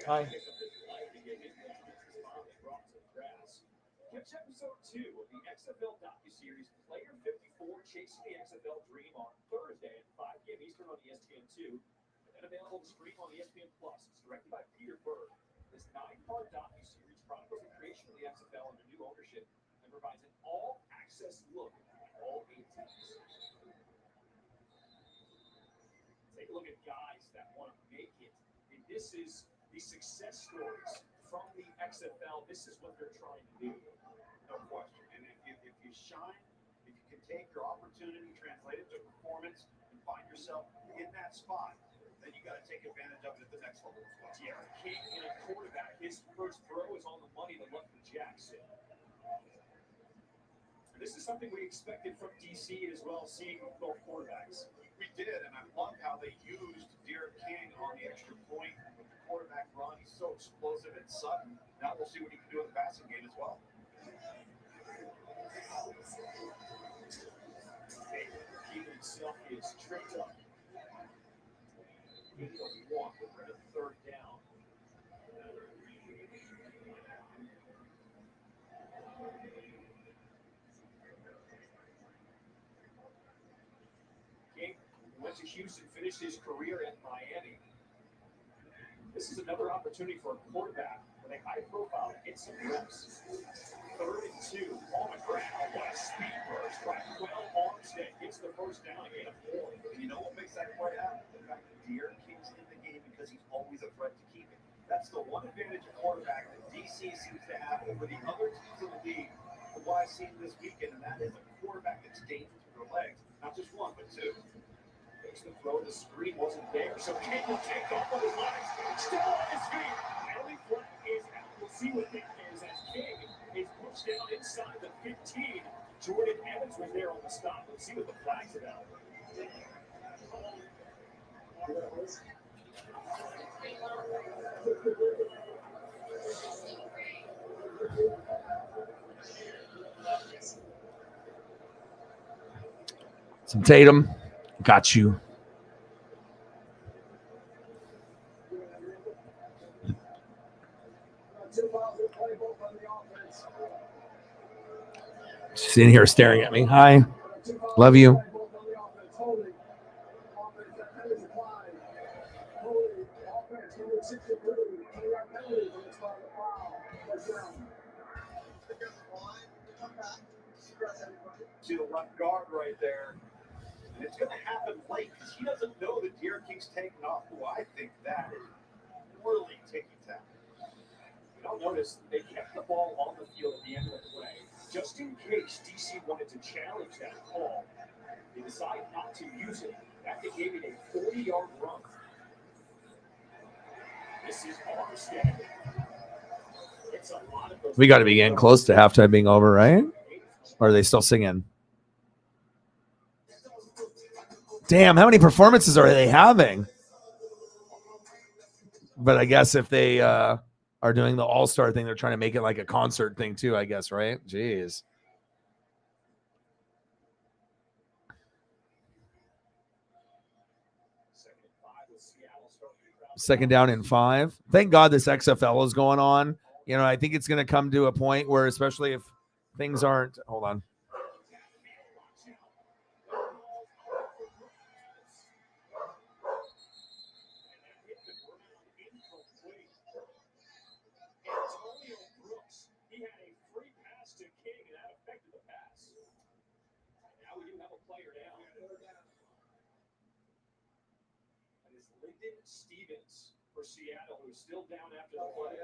Hi. Catch episode 2 of the XFL docuseries Player 54 Chasing the XFL Dream on Thursday at 5 p.m. Eastern on ESPN2, and then available to stream on ESPN Plus. It's directed by Peter Berg. This 9-part docuseries chronicles the creation of the XFL under new ownership and provides an all-access look at all 8 teams. Take a look at guys that want to make it. And this is the success stories from the XFL. This is what they're trying to do. No question. And if you shine, if you can take your opportunity, translate it to performance, and find yourself in that spot, then you got to take advantage of it at the next level as well. Yeah, King in a quarterback. His first throw is on the money to Lucky Jackson. This is something we expected from DC as well, seeing both quarterbacks. We did, and I love how they used Derek King on the extra point with the quarterback run. He's so explosive and sudden. Now we'll see what he can do in the passing game as well. Keegan himself is tripped up. He will walk over to third down. King went to Houston, finished his career at Miami. This is another opportunity for a quarterback and a high profile to get some reps. 3rd and 2 on the ground. What a speed burst by Armstead. Gets the first down again. And you know what makes that play happen? The fact that De'Aaron King's in the game because he's always a threat to keep it. That's the one advantage of quarterback that DC seems to have over the other teams in the league. From what I've seen this weekend, and that is a quarterback that's dangerous with their legs. Not just one, but two. Makes the throw. The screen wasn't there, so King will take off with his legs. Still on his feet. Penalty flag is out. We'll see what that is as King is pushed down inside the 15. Jordan Evans was there on the stop. Let's see what the flag's about. Some Tatum. Got you. She's in here staring at me. Hi. Love you. See the left guard right there. And it's going to happen late because he doesn't know that De'Aaron King's taking off. Who I think that is really taking time. You'll notice they kept the ball on the field at the end of the play, just in case DC wanted to challenge that call. They decided not to use it. That gave it a 40-yard run. This is Armstead. It's a lot of those. We got to be getting close to halftime being over, right? Or are they still singing? Damn, how many performances are they having? But I guess if they are doing the all-star thing, they're trying to make it like a concert thing too, I guess, right? Jeez. Second down and 5. Thank God this XFL is going on. You know, I think it's going to come to a point where, especially if things aren't, hold on. He had a free pass to King, and that affected the pass. Now we do have a player down. And it's Lyndon Stevens for Seattle, who's still down after the play.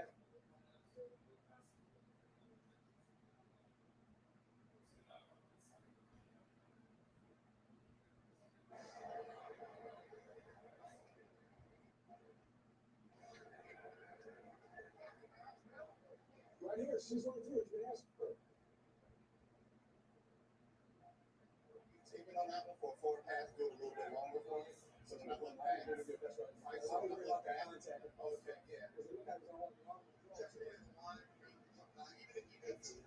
Right here, she's on through. You can ask her. Take it on that one for a forward pass, do it a little bit longer for us. So they're not going to land. That's right. So I'm going to look at it. Okay, yeah. Because we look at it on just it. Even if you get to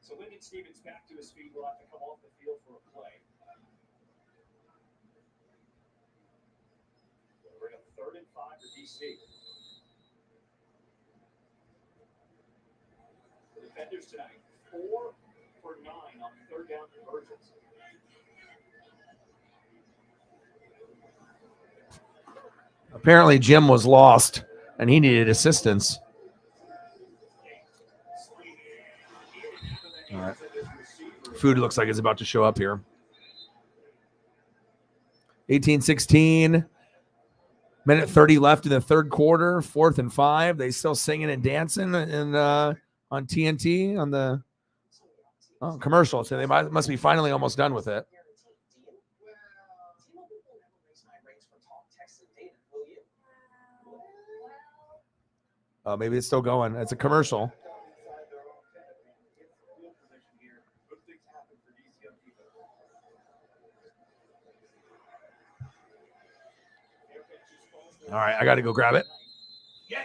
So Lyndon Stevens back to his feet. Will have to come off the field for a play. We're at 3rd and 5 for DC. The defenders tonight, 4 for 9 on 3rd down conversions. Apparently Jim was lost and he needed assistance. All right. Food looks like it's about to show up here. 18-16. Minute 30 left in the third quarter. 4th and 5. They still singing and dancing and on TNT on the commercial. So they must be finally almost done with it. Oh, maybe it's still going. It's a commercial. All right, I got to go grab it. Take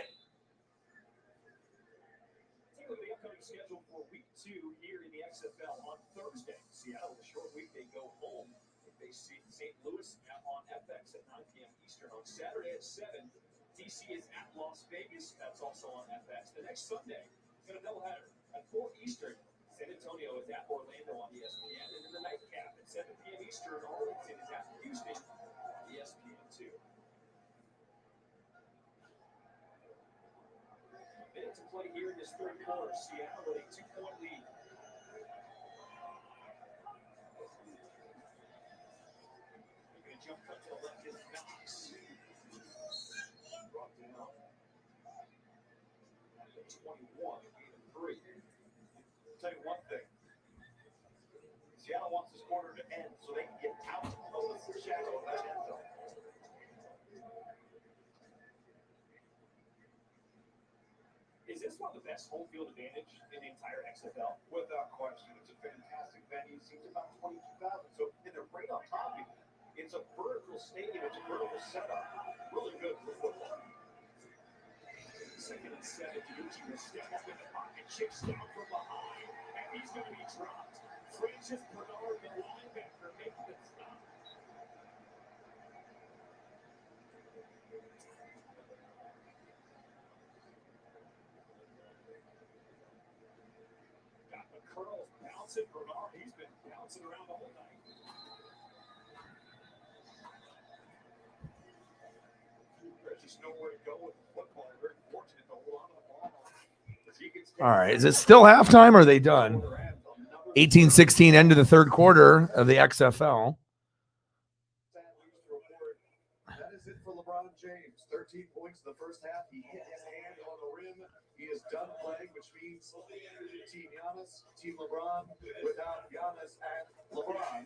a look at the upcoming schedule for week 2 here in the XFL on Thursday. Seattle, a short week, they go home St. Louis on FX at 9 p.m. Eastern. On Saturday at 7, DC is at Las Vegas. That's also on FX. The next Sunday, got a doubleheader at 4 Eastern. San Antonio is at Orlando on ESPN. And then the nightcap at 7 p.m. Eastern. Arlington is at Houston on ESPN2. Minute to play here in this third quarter. Seattle with a 2-point lead. Making a jump cut to the left is Knox. Brought down at the 21, 8-3. I'll tell you one thing. Seattle wants this quarter to end so they can get out of the shadow of that end zone. Is this one of the best home field advantage in the entire XFL? Without question. It's a fantastic venue. Seems about 22,000. So, and they're right on top of it. It's a vertical stadium. It's a vertical setup. Really good for football. Second and 7. Diucci will step up in the pocket. Chicks down from behind. And he's going to be dropped. Francis Bernard, the linebacker, making the stop. Got the curls bouncing. Bernard, he's been bouncing around the whole night. There's just nowhere to go with the football. Very fortunate to hold on to the ball. All right. Is it still halftime or are they done? 18-16 end of the third quarter of the XFL. That is it for LeBron James. 13 points in the first half. He hit his hand on the rim. He is done playing, which means Team Giannis, Team LeBron, without Giannis and LeBron.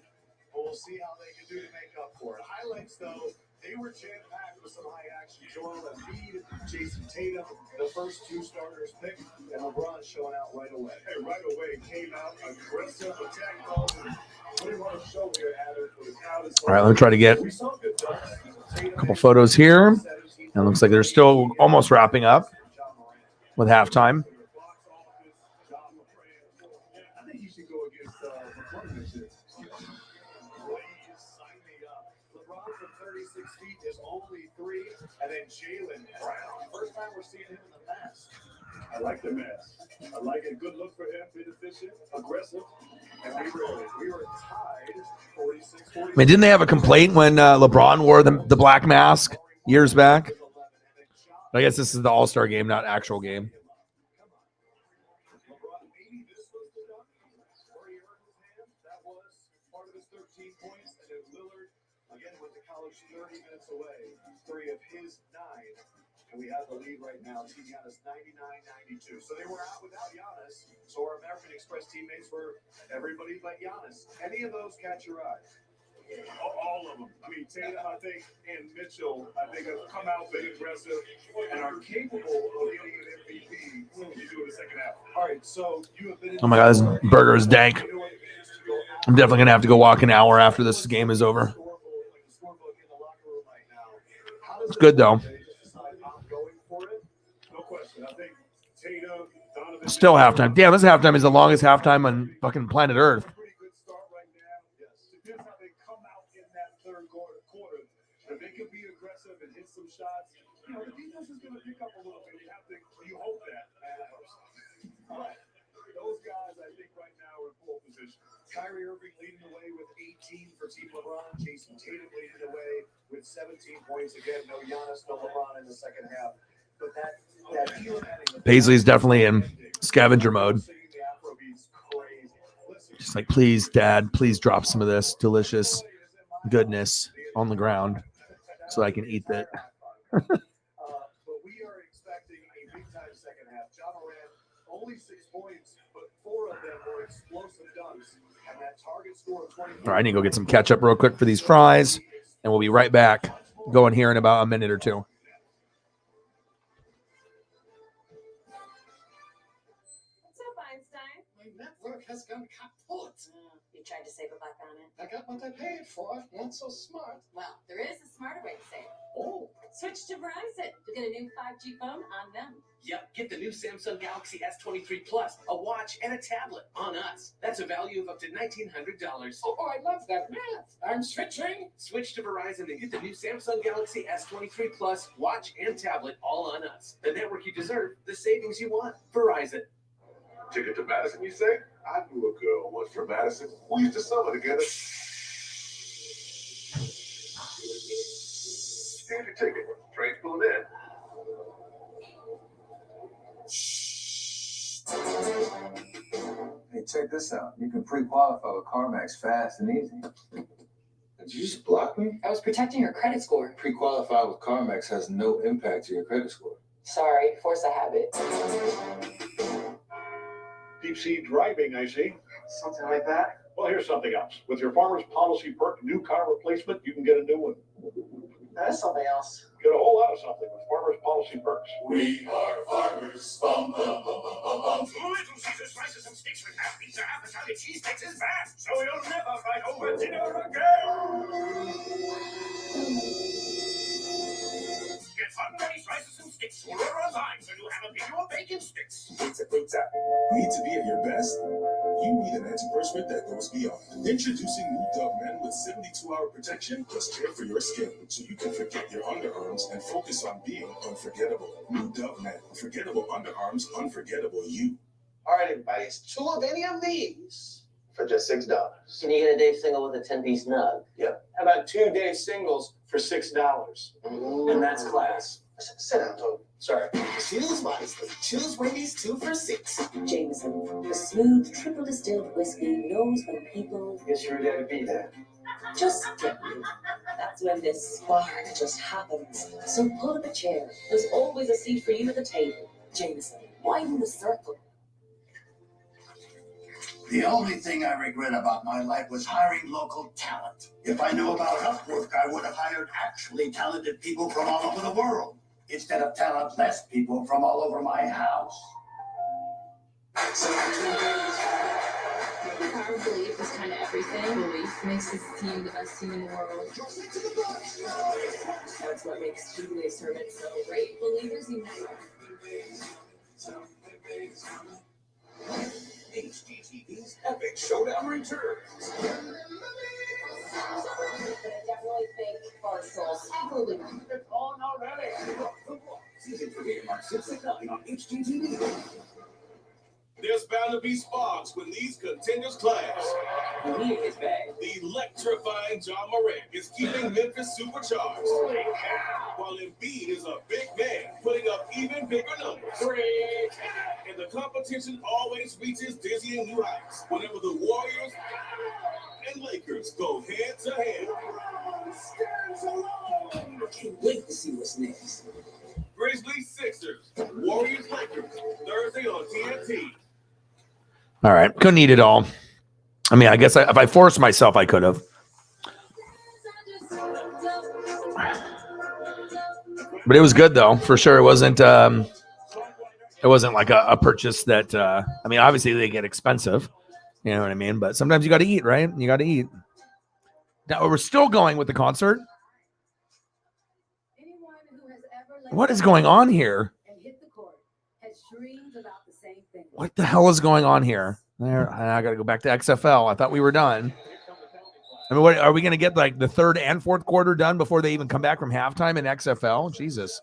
We'll see how they can do to make up for it. Highlights, though, they were jam-packed with some high action. Joel Embiid, Jason Tatum, the first two starters picked, and LeBron showing out right away. Hey, right away, came out aggressive, attack mode. What do you want to show here, Adam? All right, let me try to get a couple photos here. And it looks like they're still almost wrapping up with halftime. I think you should go against LeBron this year. Please sign me up. LeBron from 36 feet is only 3, and then Jaylen Brown. First time we're seeing him in the mask. I like the mask. I like it. Good look for him. Bit efficient, aggressive, and we were tied 46. I mean, didn't they have a complaint when LeBron wore the black mask years back? I guess this is the All-Star game, not actual game. That was part of his 13 points, and then Lillard again went to college 30 minutes away. 3 of his 9, and we have the lead right now. Team Giannis 99-92. So they were out without Giannis. So our American Express teammates were everybody but Giannis. Any of those catch your eye? All of them. I mean, Tatum, I think, and Mitchell, I think, have come out very aggressive and are capable of getting an MVP when you do it in the second half. All right, so you have been. Oh my God, this burger is dank. I'm definitely going to have to go walk an hour after this game is over. It's good, though. Still halftime. Damn, this halftime is the longest halftime on fucking planet Earth. If they could be aggressive and hit some shots, you know, the defense is going to pick up a little bit. You hope that. All right. Those guys, I think, right now are in pole position. Kyrie Irving leading the way with 18 for Team LeBron. Jason Tatum leading the way with 17 points. Again, no Giannis, no LeBron in the second half. But that Paisley's definitely in scavenger mode. Just like, please, Dad, please drop some of this delicious goodness on the ground so I can eat it. But we are expecting a big-time second half. John Moran, only 6 points, but 4 of them were explosive dunks. And that target score of 20. All right, I need to go get some ketchup real quick for these fries, and we'll be right back. Going here in about a minute or two. What's up, Einstein? My network has gone kaput. You tried to save a buck on it? I got what I paid for. Not so smart. Well, there is a smarter way to save. Oh, Switch to Verizon to get a new 5G phone on them. Yep, get the new Samsung Galaxy S23 Plus, a watch, and a tablet on us. That's a value of up to $1,900. Oh, I love that math. I'm switching. Switch to Verizon and get the new Samsung Galaxy S23 Plus, watch, and tablet all on us. The network you deserve, the savings you want. Verizon. Ticket to Madison, you say? I knew a girl once from Madison. We used to summer together. Here's your ticket. Train's pulling in. Hey, check this out. You can pre-qualify with CarMax fast and easy. Did you just block me? I was protecting your credit score. Pre-qualify with CarMax has no impact to your credit score. Sorry, force a habit. Deep sea driving, I see. Something like that? Well, here's something else. With your Farmer's Policy Perk new car replacement, you can get a new one. That's something else. Get a whole lot of something with Farmer's Policy Perks. We are farmers. Bum, bum, bum, bum, bum, bum. Little Caesar slices and sticks with half pizza, half Italian cheesesteaks is fast, so you'll never fight over dinner again. Get fun-ready slices and sticks. Order online for new jalapeno or bacon sticks. Pizza, pizza. Need to be at your best? You need an antiperspirant that goes beyond. Introducing new Dove Men with 72-hour protection plus care for your skin, so you can forget your underarms and focus on being unforgettable. New Dove Men. Unforgettable underarms, unforgettable you. All right, everybody. It's 2 of any of these for just $6. Can you get a day single with a 10-piece nug? Yep. How about 2-day singles for $6? And that's class. Sit down, Toby. Sorry. Choose wisely. Choose Wendy's 2 for $6. Jameson, the smooth triple distilled whiskey knows when people Guess you're ready to be there. just get you. That's when this spark just happens. So pull up a chair. There's always a seat for you at the table. Jameson, widen the circle. The only thing I regret about my life was hiring local talent. If I knew about Upwork, I would have hired actually talented people from all over the world, instead of talentless people from all over my house. Power of belief is kind of everything. Belief makes this team the best team in the world. That's what makes Jubilee Servant so great. Believers unite. HGTV's Epic Showdown returns. But I definitely think Barstool's absolutely not. It's on already. Season 3 on 6 at 9 on HGTV. There's bound to be sparks when these contenders clash. He is back. The electrifying John Morant is keeping Memphis supercharged. While Embiid is a big man, putting up even bigger numbers. And the competition always reaches dizzying new heights whenever the Warriors and Lakers go head to head. I can't wait to see what's next. Grizzlies Sixers, Warriors Lakers, Thursday on TNT. All right. Couldn't eat it all. I mean, I guess if I forced myself, I could have. But it was good though, for sure. It wasn't like a purchase that I mean, obviously they get expensive. You know what I mean? But sometimes you got to eat, right? You got to eat. Now we're still going with the concert. Anyone who has ever let What is going on here? and hit the court has dreamed about the same thing. What the hell is going on here? There, I got to go back to XFL. I thought we were done. I mean, what are we going to get like the third and fourth quarter done before they even come back from halftime in XFL? Jesus.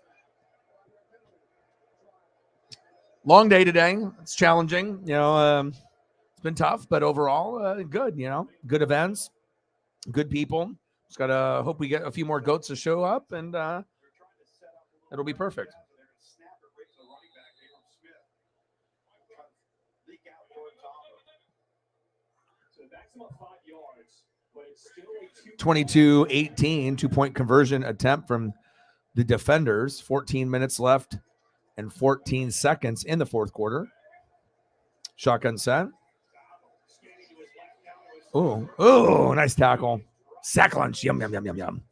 Long day today. It's challenging. You know, it's been tough, but overall, good. You know, good events, good people. Just got to hope we get a few more goats to show up, and it'll be perfect. Maximum 5 yards, but it's still a 22-18, 2-point conversion attempt from the defenders. 14 minutes left and 14 seconds in the fourth quarter. Shotgun set. Oh, nice tackle. Sack lunch. Yum, yum, yum, yum, yum.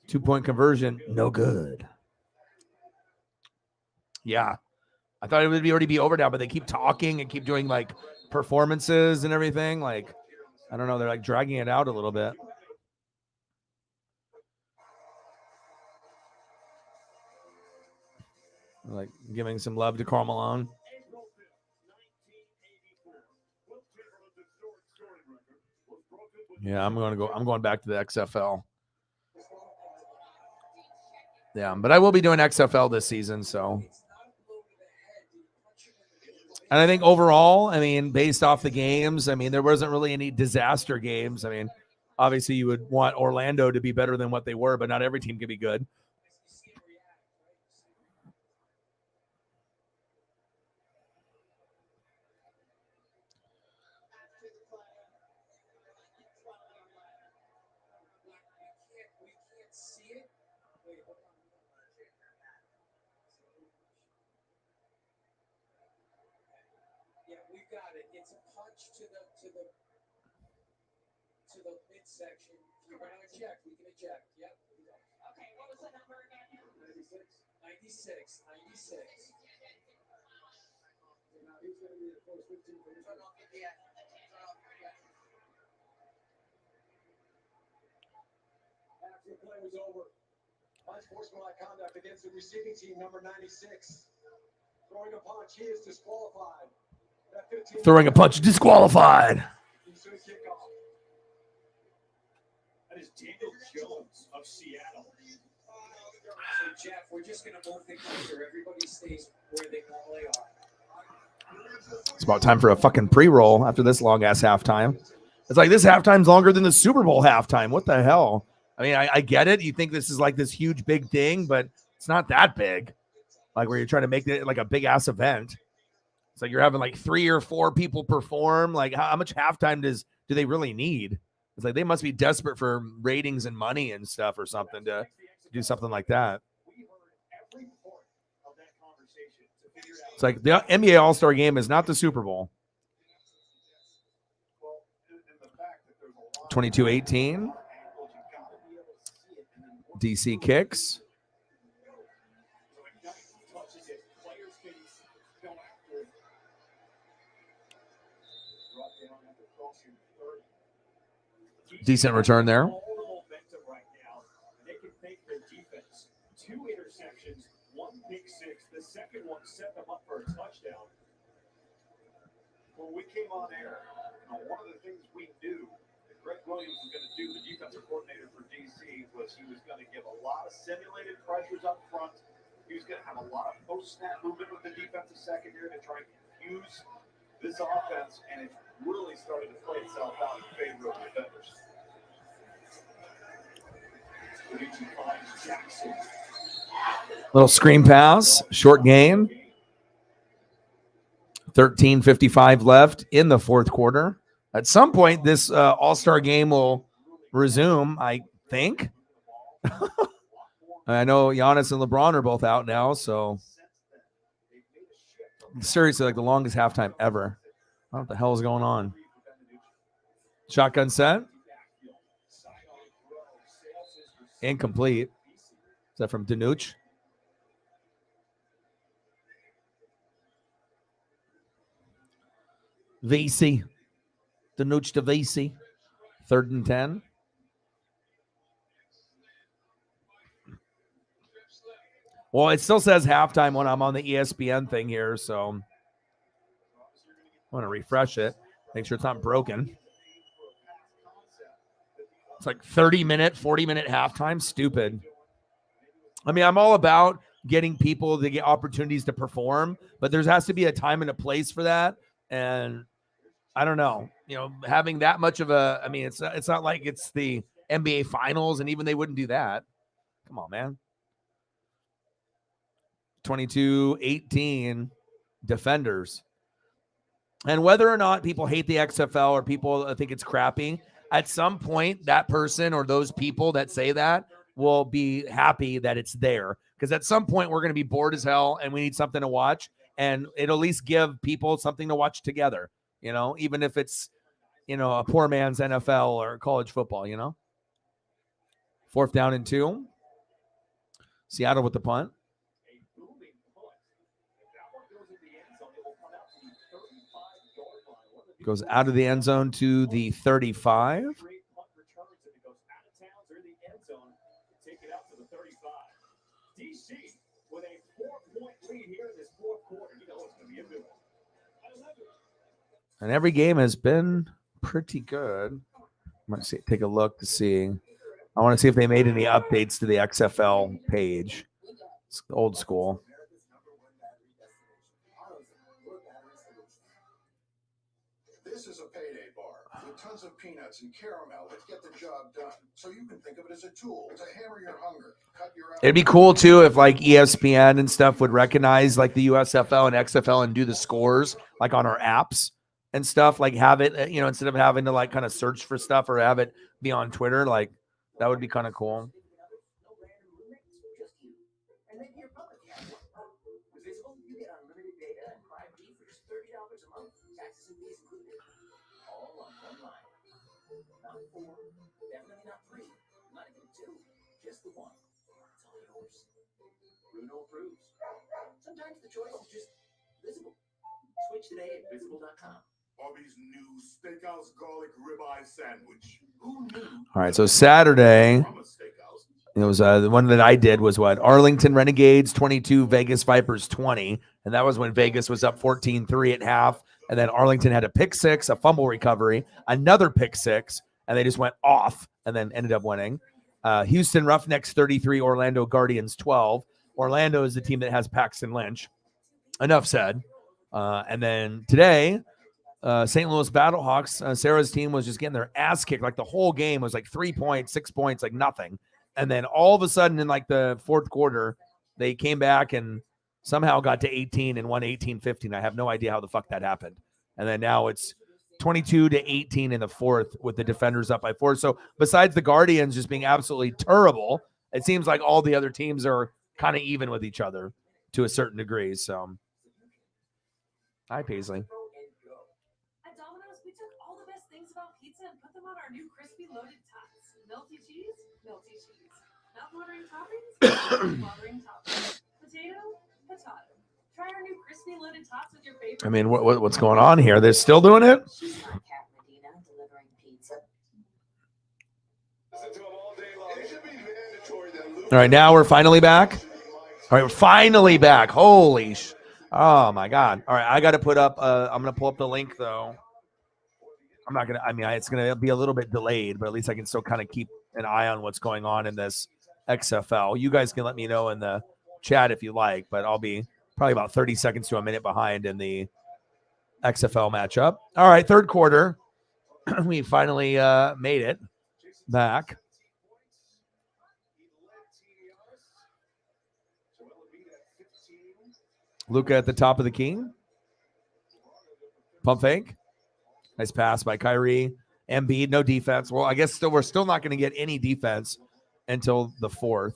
2-point conversion. No good. Yeah. I thought it would already be over now, but they keep talking and keep doing like performances and everything. Like, I don't know. They're like dragging it out a little bit. Like giving some love to Karl Malone. Yeah, I'm going back to the XFL. Yeah, but I will be doing XFL this season, so. And I think overall, I mean, based off the games, I mean, there wasn't really any disaster games. I mean, obviously you would want Orlando to be better than what they were, but not every team can be good. Yeah, we've got it. It's a punch to the midsection. If you want to eject, we can eject. Yep. Okay, what was the number again? 96. Now he's going to be the first 15 for Turn off the After the play was over, unsportsmanlike conduct against the receiving team, number 96. Throwing a punch, he is disqualified. Throwing a punch, disqualified. That is Daniel Jones of Seattle. So, Jeff, we're just going to move things here. Everybody stays where they normally are. It's about time for a fucking pre-roll after this long-ass halftime. It's like this halftime's longer than the Super Bowl halftime. What the hell? I mean, I get it. You think this is like this huge, big thing, but it's not that big. Like where you're trying to make it like a big-ass event. It's like you're having like 3 or 4 people perform. Like how much halftime do they really need? It's like they must be desperate for ratings and money and stuff or something to do something like that. It's like the NBA All-Star Game is not the Super Bowl. 22-18. DC kicks. Decent return there. They can fake their defense. 2 interceptions, 1 pick six. The second one set them up for a touchdown. When we came on air, one of the things we knew that Greg Williams was going to do, the defensive coordinator for DC, was he was going to give a lot of simulated pressures up front. He was going to have a lot of post-snap movement with the defensive secondary to try and confuse this offense, and it's really started to play itself out in favor of the defenders. Little screen pass, short gain. 13:55 left in the fourth quarter. At some point, this All-Star game will resume, I think. I know Giannis and Lebron are both out now, so seriously, like the longest halftime ever. I don't know what the hell is going on. Shotgun set. Incomplete. Is that from Danuch? VC. Danuch to VC. 3rd and 10. Well, it still says halftime when I'm on the ESPN thing here, so I want to refresh it. Make sure it's not broken. It's like 30-minute, 40-minute halftime. Stupid. I mean, I'm all about getting people to get opportunities to perform, but there has to be a time and a place for that. And I don't know, having that much of a, I mean, it's not like it's the NBA finals, and even they wouldn't do that. Come on, man. 22-18 defenders. And whether or not people hate the XFL or people think it's crappy, at some point, that person or those people that say that will be happy that it's there. Because at some point, we're going to be bored as hell and we need something to watch. And it'll at least give people something to watch together, even if it's, a poor man's NFL or college football, 4th down and 2. Seattle with the punt. Goes out of the end zone to the 35. DC with a 4-point lead And every game has been pretty good. Let's see, take a look to see. I want to see if they made any updates to the XFL page. It's old school. This is a payday bar with tons of peanuts and caramel that get the job done. So you can think of it as a tool to hammer your hunger, cut your It'd be cool too if like ESPN and stuff would recognize like the USFL and XFL and do the scores like on our apps and stuff. Like have it, instead of having to like kind of search for stuff or have it be on Twitter, like that would be kind of cool. And maybe your public has one. With Visible, you get unlimited data and 5G for just $30 a month, taxes and fees included. All on one line. Not four, definitely not three, not even two, just the one. It's all yours. Bruno approves. Sometimes the choice is just Visible. Switch today at Visible.com. Bobby's new steakhouse garlic ribeye sandwich. Who knew? All right, so Saturday, it was the one that I did was what? Arlington Renegades 22, Vegas Vipers 20. And that was when Vegas was up 14-3 at half. And then Arlington had a pick six, a fumble recovery, another pick six, and they just went off and then ended up winning. Houston Roughnecks 33, Orlando Guardians 12. Orlando is the team that has Paxton Lynch. Enough said. And then today, St. Louis Battlehawks, Sarah's team was just getting their ass kicked. Like the whole game was like 3 points, 6 points, like nothing. And then all of a sudden in like the fourth quarter, they came back and somehow got to 18 and won 18-15. I have no idea how the fuck that happened. And then now it's 22-18 in the fourth with the defenders up by 4. So besides the Guardians just being absolutely terrible, it seems like all the other teams are kind of even with each other to a certain degree. So, hi, Paisley. At Domino's, we took all the best things about pizza and put them on our new crispy loaded tots. Melty cheese, melty cheese. Mouth-watering toppings, mouth-watering toppings. Potato, potato. Try our new crispy loaded tots with your favorite. I mean, what's going on here? They're still doing it? She's my cat Medina delivering pizza. All right, now we're finally back. All right, we're finally back. Holy oh my God. All right, I got to put up, I'm going to pull up the link though. I'm not going to, it's going to be a little bit delayed, but at least I can still kind of keep an eye on what's going on in this XFL. You guys can let me know in the chat if you like, but I'll be probably about 30 seconds to a minute behind in the XFL matchup. All right, third quarter. We finally made it back. Luka at the top of the key. Pump fake. Nice pass by Kyrie. Embiid, no defense. Well, I guess we're still not going to get any defense until the fourth.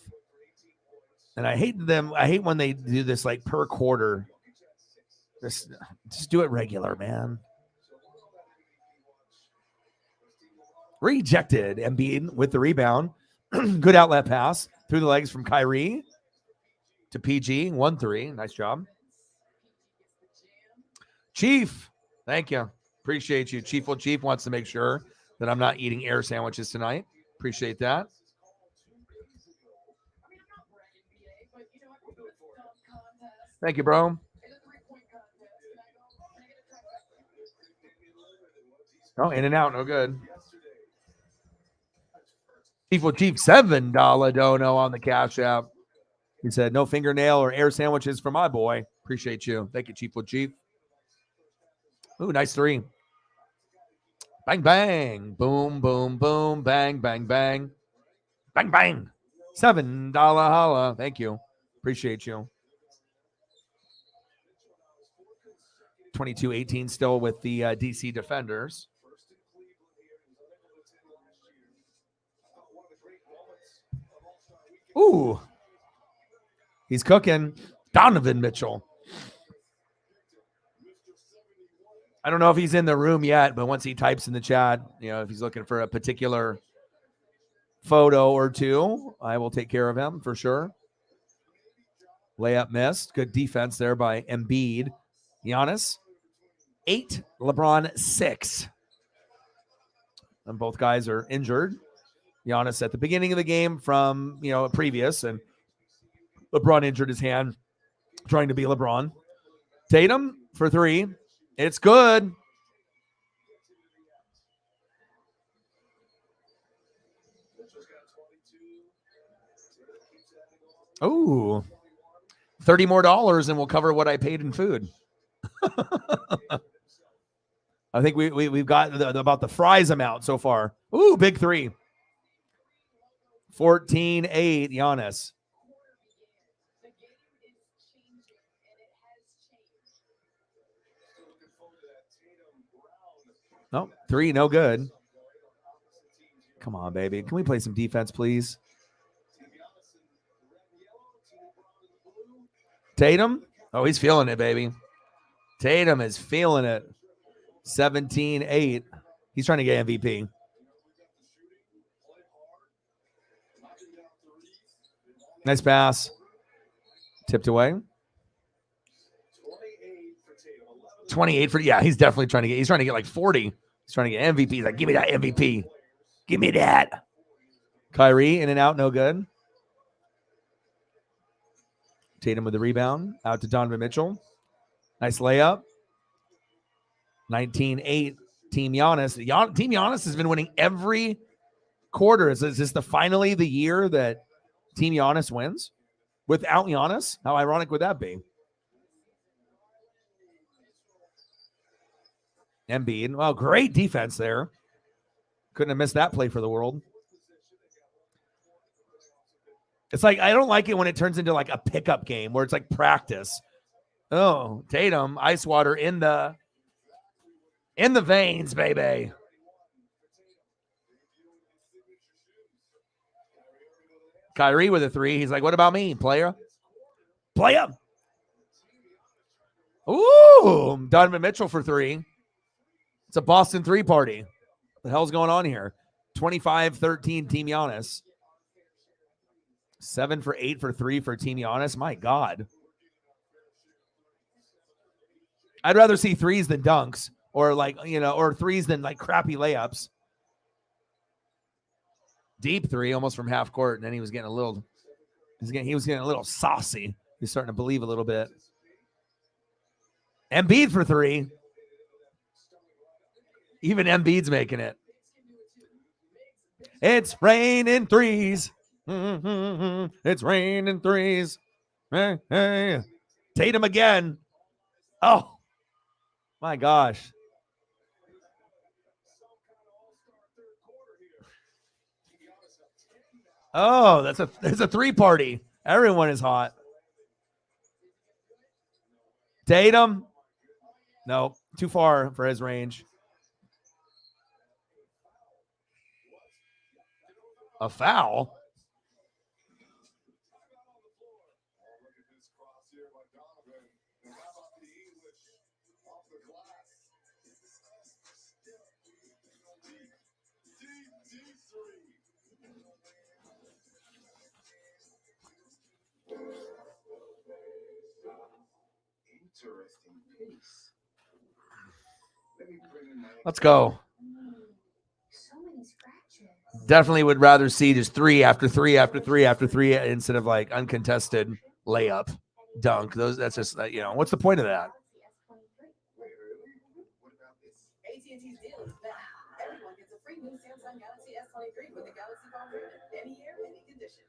And I hate when they do this like per quarter. Just do it regular, man. Rejected. Embiid with the rebound. Good outlet pass through the legs from Kyrie to PG. 1-3. Nice job. Chief, thank you. Appreciate you. Chief wants to make sure that I'm not eating air sandwiches tonight. Appreciate that. Thank you, bro. Oh, in and out, no good. Chief $7 dono on the Cash App. He said, no fingernail or air sandwiches for my boy. Appreciate you. Thank you, Chief. Ooh, nice three. Bang, bang. Boom, boom, boom. Bang, bang, bang. Bang, bang. $7 holla. Thank you. Appreciate you. 22-18 still with the DC Defenders. Ooh. He's cooking. Donovan Mitchell. I don't know if he's in the room yet, but once he types in the chat, if he's looking for a particular photo or two, I will take care of him for sure. Layup missed. Good defense there by Embiid. Giannis, 8. LeBron, 6. And both guys are injured. Giannis at the beginning of the game from, previous, and LeBron injured his hand trying to be LeBron. Tatum for 3. It's good. Ooh, $30 more and we'll cover what I paid in food. I think we've got about the fries amount so far. Ooh, big three. 14-8, Giannis. No, three, no good. Come on, baby. Can we play some defense, please? Tatum? Oh, he's feeling it, baby. Tatum is feeling it. 17-8. He's trying to get MVP. Nice pass. Tipped away. 28 for, yeah, he's definitely trying to get like 40. He's trying to get MVP. He's like, give me that MVP. Give me that. Kyrie in and out, no good. Tatum with the rebound. Out to Donovan Mitchell. Nice layup. 19-8. Team Giannis. Team Giannis has been winning every quarter. Is this finally the year that Team Giannis wins? Without Giannis? How ironic would that be? Embiid. Well, great defense there. Couldn't have missed that play for the world. It's like, I don't like it when it turns into like a pickup game where it's like practice. Oh, Tatum, ice water in the veins, baby. Kyrie with a three. He's like, what about me, player? Player. Ooh, Donovan Mitchell for three. It's a Boston three party. What the hell's going on here? 25-13 Team Giannis. 7 for 8 for 3 for Team Giannis. My God. I'd rather see threes than dunks, or like, or threes than like crappy layups. Deep three, almost from half court, and then he was getting a little saucy. He's starting to believe a little bit. Embiid for three. Even Embiid's making it. It's raining threes. It's raining threes. Hey, hey. Tatum again. Oh, my gosh. Oh, there's a three party. Everyone is hot. Tatum. No, too far for his range. A foul. Let's go. So many scratches. Definitely would rather see just three after three after three after three instead of like uncontested layup, dunk. That's just what's the point of that? AT&T's deal is back. Everyone gets a free new Samsung Galaxy S23 with the Galaxy Phone Ribbon. Any year, any condition.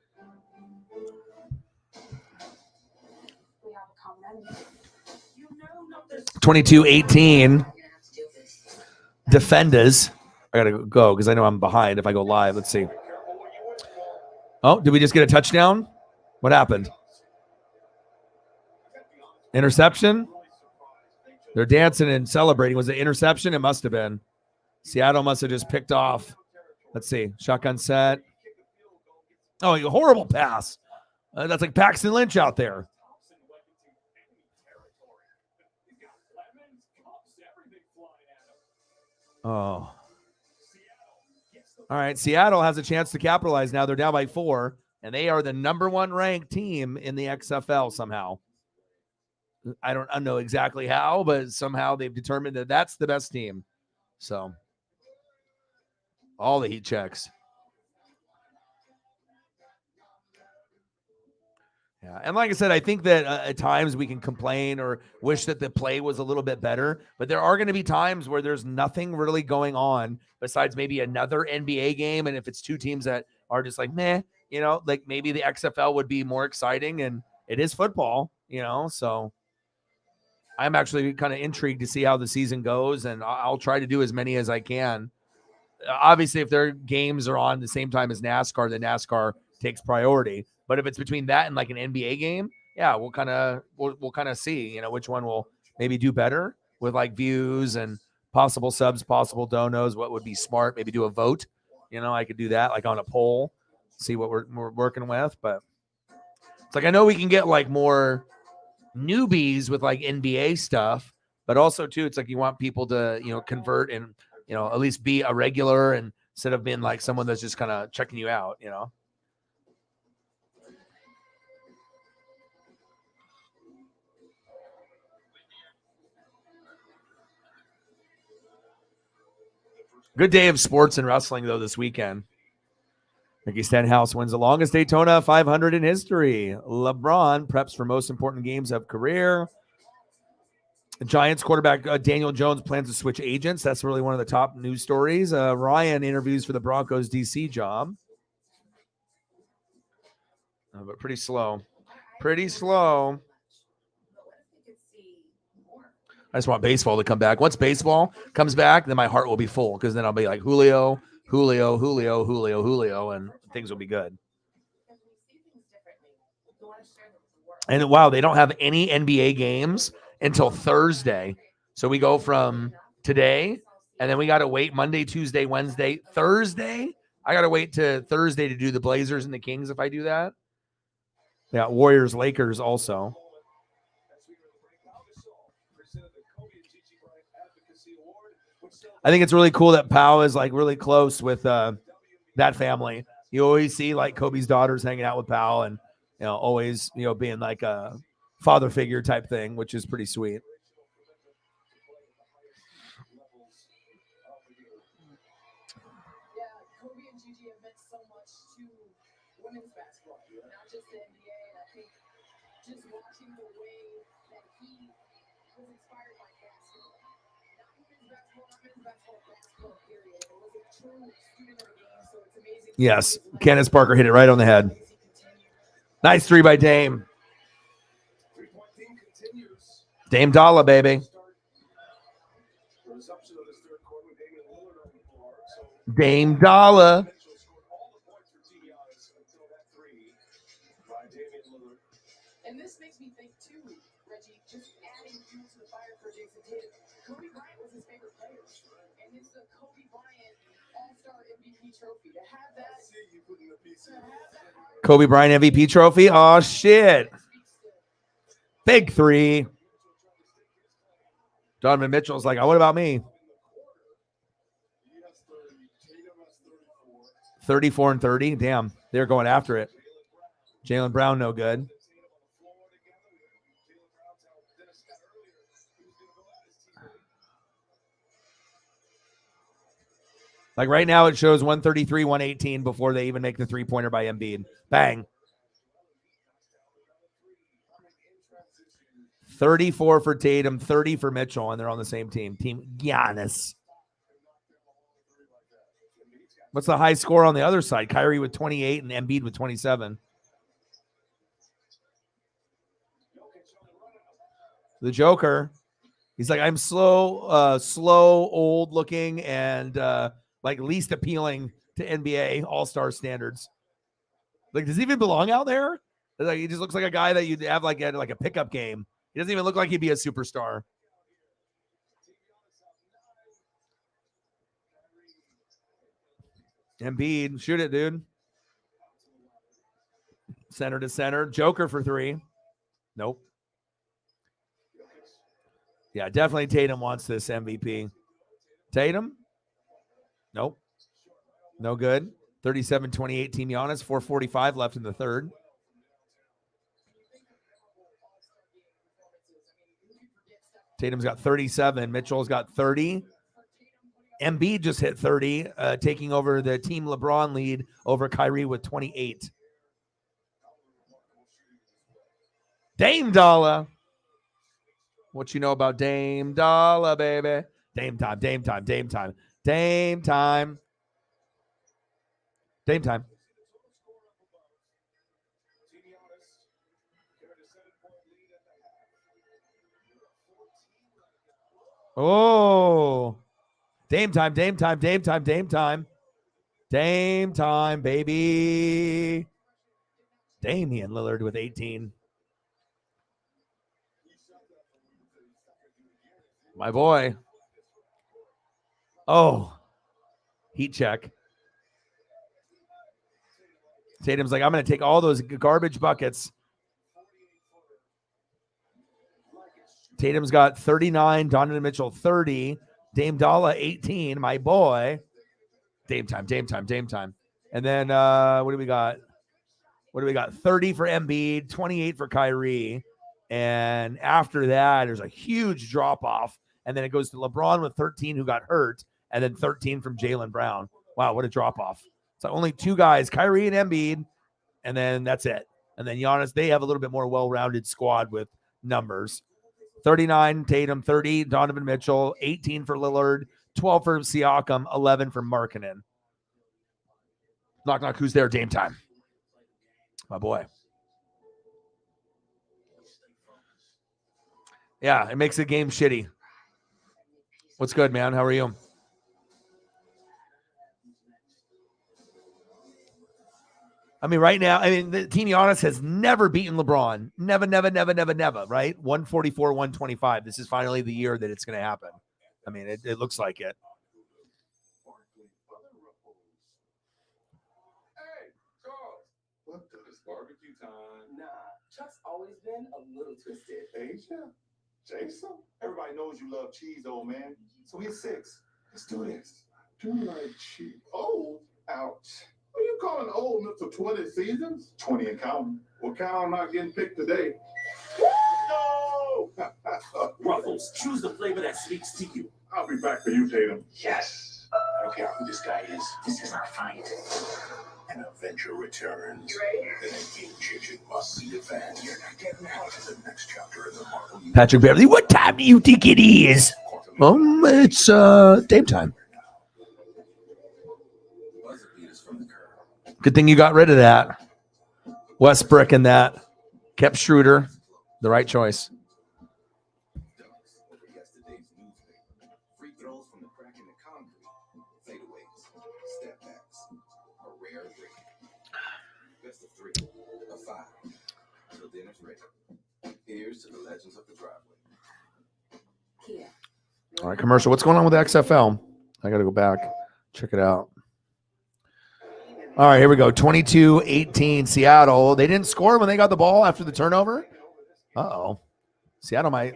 We have a common enemy. 22-18. Defenders. I gotta go because I know I'm behind if I go live. Let's see. Oh, did we just get a touchdown? What happened? Interception? They're dancing and celebrating. Was it interception? It must have been. Seattle must have just picked off. Let's see. Shotgun set. Oh, a horrible pass. That's like Paxton Lynch out there. Oh. All right. Seattle has a chance to capitalize now. They're down by 4, and they are the number 1 ranked team in the XFL somehow. I don't know exactly how, but somehow they've determined that that's the best team. So all the heat checks. Yeah, and like I said, I think that at times we can complain or wish that the play was a little bit better, but there are going to be times where there's nothing really going on besides maybe another NBA game, and if it's two teams that are just like, meh, like maybe the XFL would be more exciting, and it is football, so I'm actually kind of intrigued to see how the season goes, and I'll try to do as many as I can. Obviously, if their games are on the same time as NASCAR, then NASCAR takes priority. But if it's between that and like an NBA game, yeah, we'll kind of see, which one will maybe do better with like views and possible subs, possible donos. What would be smart? Maybe do a vote. I could do that like on a poll, see what we're working with. But it's like I know we can get like more newbies with like NBA stuff, but also too, it's like you want people to convert and at least be a regular, and instead of being like someone that's just kind of checking you out. Good day of sports and wrestling though this weekend. Ricky Stenhouse wins the longest Daytona 500 in history. LeBron preps for most important games of career. Giants quarterback Daniel Jones plans to switch agents. That's really one of the top news stories. Ryan interviews for the Broncos DC job. But pretty slow. Pretty slow. I just want baseball to come back. Once baseball comes back, then my heart will be full, because then I'll be like Julio, and things will be good. And wow, they don't have any NBA games until Thursday. So we go from today, and then we got to wait Monday, Tuesday, Wednesday, Thursday. I got to wait to Thursday to do the Blazers and the Kings if I do that. Yeah, Warriors, Lakers also. I think it's really cool that Pau is like really close with that family. You always see like Kobe's daughters hanging out with Pau, and always being like a father figure type thing, which is pretty sweet. Yeah, Kobe and Gigi have meant so much to women's basketball, not just the NBA. And I think just watching the way that he was inspired by basketball, not women's basketball, not men's basketball, basketball period. It was a true student of the game, so it's amazing. Yes, Candace Parker hit it right on the head. Nice three by Dame. Dame Dalla, baby. Dame Dalla. And this makes me think too, Reggie, just adding fuel to the fire for Jason Tatum. Kobe Bryant was his favorite player, and it's the Kobe Bryant All-Star MVP trophy. To have that, Kobe Bryant MVP trophy. Oh shit! Big three. Donovan Mitchell's like, oh, what about me? 34 and 30. Damn, they're going after it. Jaylen Brown, no good. Like right now, it shows 133, 118 before they even make the three-pointer by Embiid. Bang. 34 for Tatum, 30 for Mitchell, and they're on the same team. Team Giannis. What's the high score on the other side? Kyrie with 28 and Embiid with 27. The Joker. He's like, I'm slow, old looking, and like least appealing to NBA All-Star standards. Like, does he even belong out there? Like, he just looks like a guy that you'd have like at like a pickup game. He doesn't even look like he'd be a superstar. Embiid, shoot it, dude. Center to center. Joker for three. Nope. Yeah, definitely Tatum wants this MVP. Tatum? Nope. No good. 37-28 Team Giannis. 4:45 left in the third. Tatum's got 37. Mitchell's got 30. Embiid just hit 30, taking over the Team LeBron lead over Kyrie with 28. Dame Dalla. What you know about Dame Dalla, baby? Dame time, Dame time, Dame time, Dame time. Dame time. Oh, Dame time, Dame time, Dame time, Dame time. Dame time, baby. Damian Lillard with 18. My boy. Oh, heat check. Tatum's like, I'm going to take all those garbage buckets. Tatum's got 39. Donovan Mitchell, 30. Dame Dalla, 18. My boy. Dame time, Dame time, Dame time. And then what do we got? 30 for Embiid, 28 for Kyrie. And after that, there's a huge drop-off. And then it goes to LeBron with 13, who got hurt, and then 13 from Jaylen Brown. Wow, what a drop-off. So only two guys, Kyrie and Embiid, and then that's it. And then Giannis, they have a little bit more well-rounded squad with numbers. 39, Tatum, 30, Donovan Mitchell, 18 for Lillard, 12 for Siakam, 11 for Markkanen. Knock, knock, who's there? Dame time. My boy. Yeah, it makes the game shitty. What's good, man? How are you? I mean, right now, the Team Giannis has never beaten LeBron. Never, right? 144, 125. This is finally the year that it's going to happen. I mean, it looks like it. Hey, Charles. What does barbecue time? Nah, Chuck's always been a little twisted. Asia? Jason? Everybody knows you love cheese, old man. So here's 6. Let's do this. Do like cheese. Old? Ouch. Are you calling old Mr. 20 seasons? 20 and counting. Well, count on not getting picked today. No! Ruffles, choose the flavor that speaks to you. I'll be back for you, Tatum. Yes. I don't care who this guy is. This is our fight. An Avenger returns. An game-changing must-see event. You're not getting out of the next chapter in the Marvel. Patrick Beverly, what time do you think it is? It's Dame time. Good thing you got rid of that. Westbrook and that. Kept Schroeder. The right choice. Yesterday's newspaper. Free throws from the crack in the concrete. Fadeaways. Step backs. A rare break. Best of 3. A 5. Till dinner's ready. Here's to the legends of the driveway. All right, commercial. What's going on with the XFL? I got to go back. Check it out. All right, here we go. 22-18 Seattle. They didn't score when they got the ball after the turnover. Uh-oh. Seattle might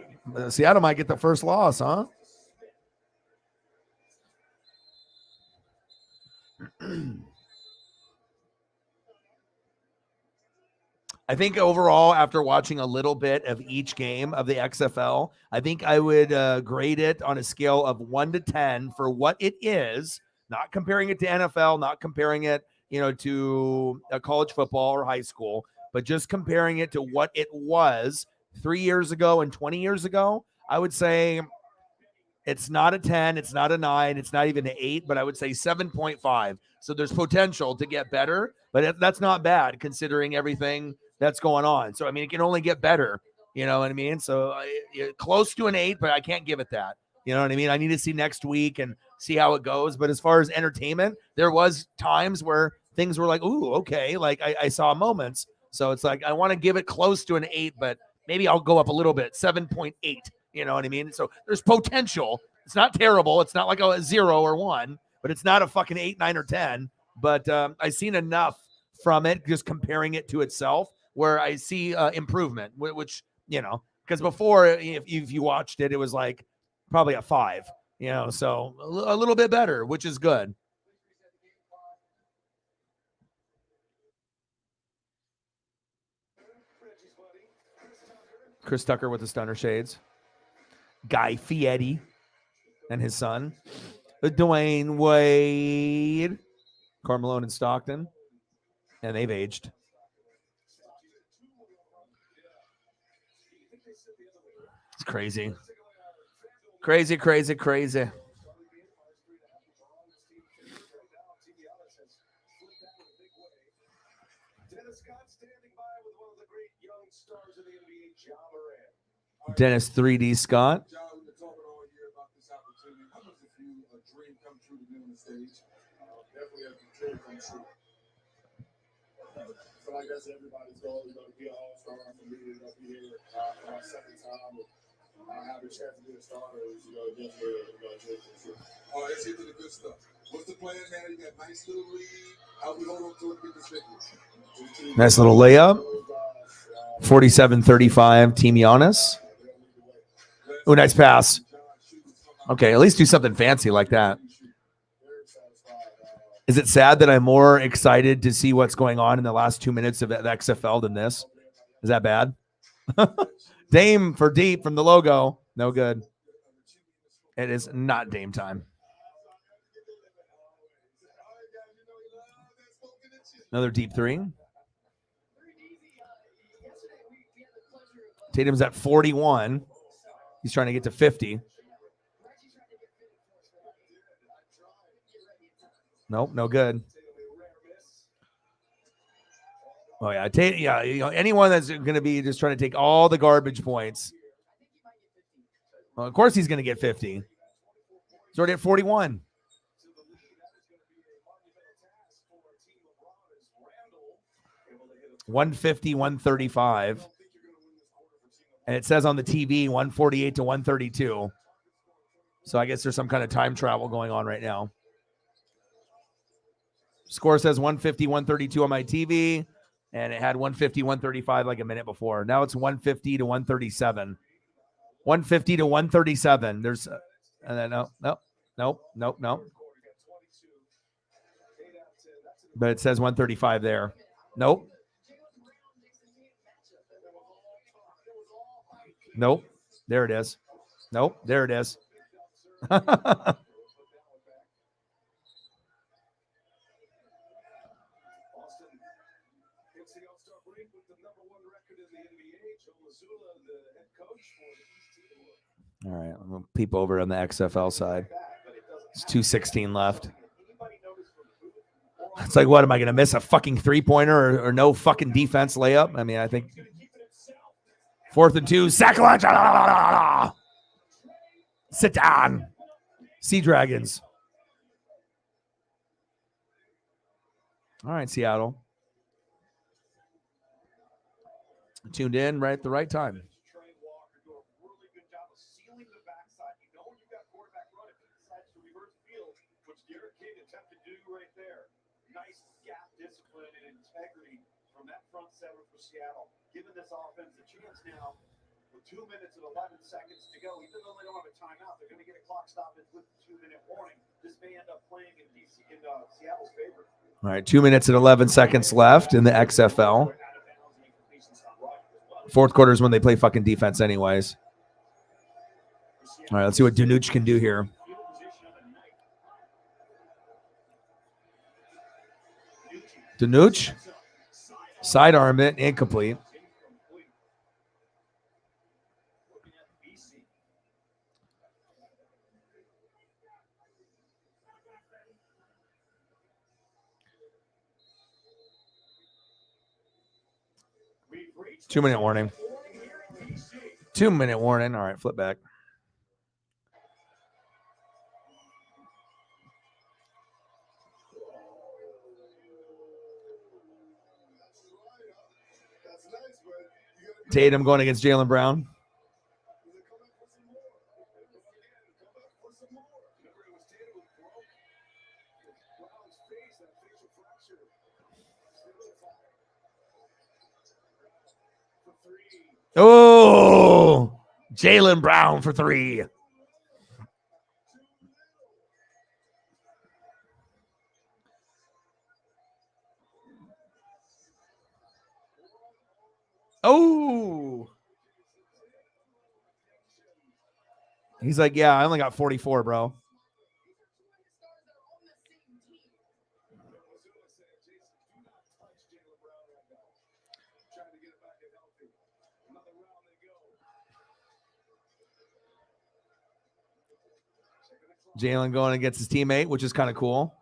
get the first loss, huh? I think overall, after watching a little bit of each game of the XFL, I think I would grade it on a scale of 1 to 10 for what it is, not comparing it to NFL, not comparing it, to college football or high school, but just comparing it to what it was 3 years ago and 20 years ago. I would say it's not a 10, it's not a 9, it's not even an 8, but I would say 7.5. So there's potential to get better, but that's not bad considering everything that's going on. So, I mean, it can only get better, you know what I mean? So close to an 8, but I can't give it that. You know what I mean? I need to see next week and see how it goes. But as far as entertainment, there was times where things were like, ooh, okay. Like I saw moments. So it's like, I want to give it close to an 8, but maybe I'll go up a little bit, 7.8. You know what I mean? So there's potential. It's not terrible. It's not like a 0 or 1, but it's not a fucking 8, 9, or 10. But I've seen enough from it, just comparing it to itself, where I see improvement, which, because before, if you watched it, it was like probably a 5, so a little bit better, which is good. Chris Tucker with the stunner shades. Guy Fieri and his son. Dwayne Wade. Carmelo and Stockton. And they've aged. It's crazy. Crazy. Dennis 3D Scott. come true to me on the stage. Definitely has been clearly come true. I feel like that's everybody's goal. We're going to be an all-star. For me, we're going to be here for our second time. I have a chance to be a starter. Definitely a dream come true. All right, let's get to the good stuff. What's the plan now? You got a nice little lead. How we hold on to it to get this victory? Nice little layup. 47-35, Team Giannis. Oh, nice pass. Okay, at least do something fancy like that. Is it sad that I'm more excited to see what's going on in the last 2 minutes of the XFL than this? Is that bad? Dame for deep from the logo. No good. It is not Dame time. Another deep three. Tatum's at 41. He's trying to get to 50. Nope, no good. Oh yeah, anyone that's going to be just trying to take all the garbage points. Well, of course he's going to get 50. He's already at 41. $150, $135. And it says on the TV 148 to 132. So I guess there's some kind of time travel going on right now. Score says 150, 132 on my TV. And it had 150, 135 like a minute before. Now it's 150 to 137. 150 to 137. There's, and then no. But it says 135 there. Nope. Nope. There it is. Nope. There it is. All right, I'm going to peep over on the XFL side. It's 2:16 left. It's like, what, am I going to miss a fucking three-pointer or no fucking defense layup? I mean, I think 4th and 2, sack lunch. Sit down. Sea Dragons. All right, Seattle. Tuned in right at the right time. Seven for Seattle, giving this offense a chance now with 2 minutes and 11 seconds to go. Even though they don't have a timeout, they're going to get a clock stop with a 2-minute warning. This may end up playing in Seattle's favor. All right, 2 minutes and 11 seconds left in the XFL. Fourth quarter is when they play fucking defense anyways. All right, let's see what Danuch can do here. Danuch. Sidearm it, incomplete. Two-minute warning. 2-minute warning. All right, flip back. Tatum going against Jaylen Brown. Oh, Jaylen Brown for 3. Oh. He's like, yeah, I only got 44, bro. Jaylen going against his teammate, which is kind of cool.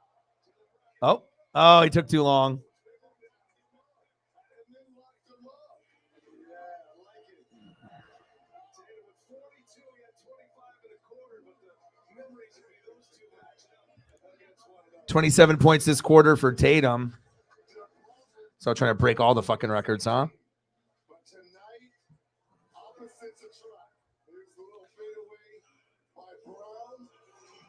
Oh, he took too long. 27 points this quarter for Tatum. So trying to break all the fucking records, huh? But tonight, opposites attract. Here's the little fadeaway by Brown.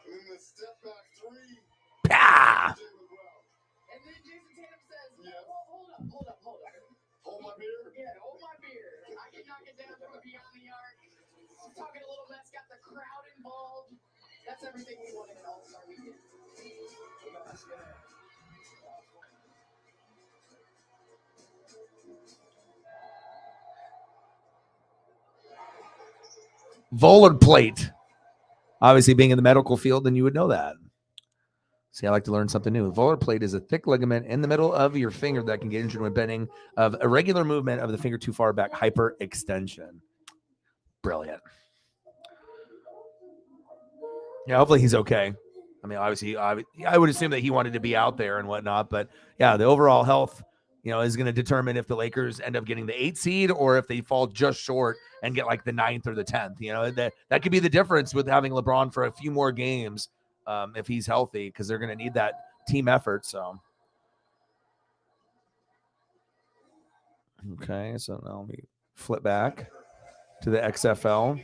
And then the step back three. Pah! Jaylen Brown. And then Jason Tatum says, Yeah. hold up. Hold my beer. Yeah, hold my beer. I can knock it down from beyond the arc. Talking a little mess, got the crowd involved. That's everything we wanted in an All-Star weekend. Volar plate. Obviously, being in the medical field, then you would know that. See, I like to learn something new. Volar plate is a thick ligament in the middle of your finger that can get injured when bending of irregular movement of the finger too far back, hyperextension. Brilliant. Yeah, hopefully he's okay. I mean, obviously, I would assume that he wanted to be out there and whatnot, but yeah, the overall health, is going to determine if the Lakers end up getting the 8th seed or if they fall just short and get like the 9th or the 10th. That could be the difference with having LeBron for a few more games if he's healthy, because they're going to need that team effort. So, okay, so now let me flip back to the XFL.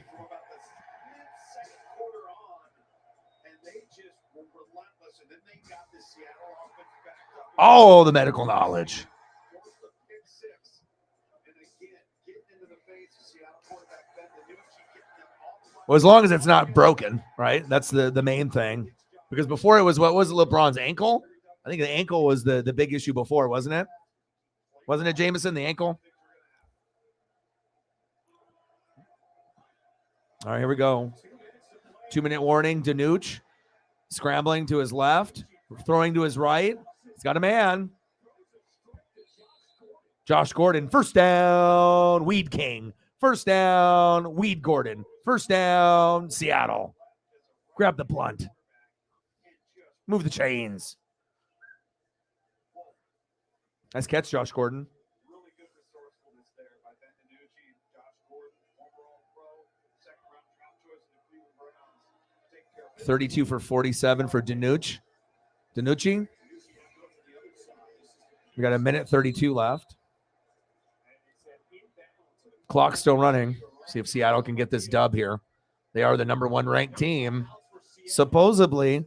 Oh, the medical knowledge. Well, as long as it's not broken, right? That's the main thing. Because before it was, what was it, LeBron's ankle? I think the ankle was the big issue before, wasn't it? Wasn't it, Jameson, the ankle? All right, here we go. 2-minute warning. Danuch scrambling to his left, throwing to his right. He's got a man. Josh Gordon, first down, Weed King. First down, Weed Gordon. First down, Seattle. Grab the blunt. Move the chains. Nice catch, Josh Gordon. 32 for 47 for Danucci. We got a minute 32 left. Clock's still running. See if Seattle can get this dub here. They are the number 1 ranked team. Supposedly.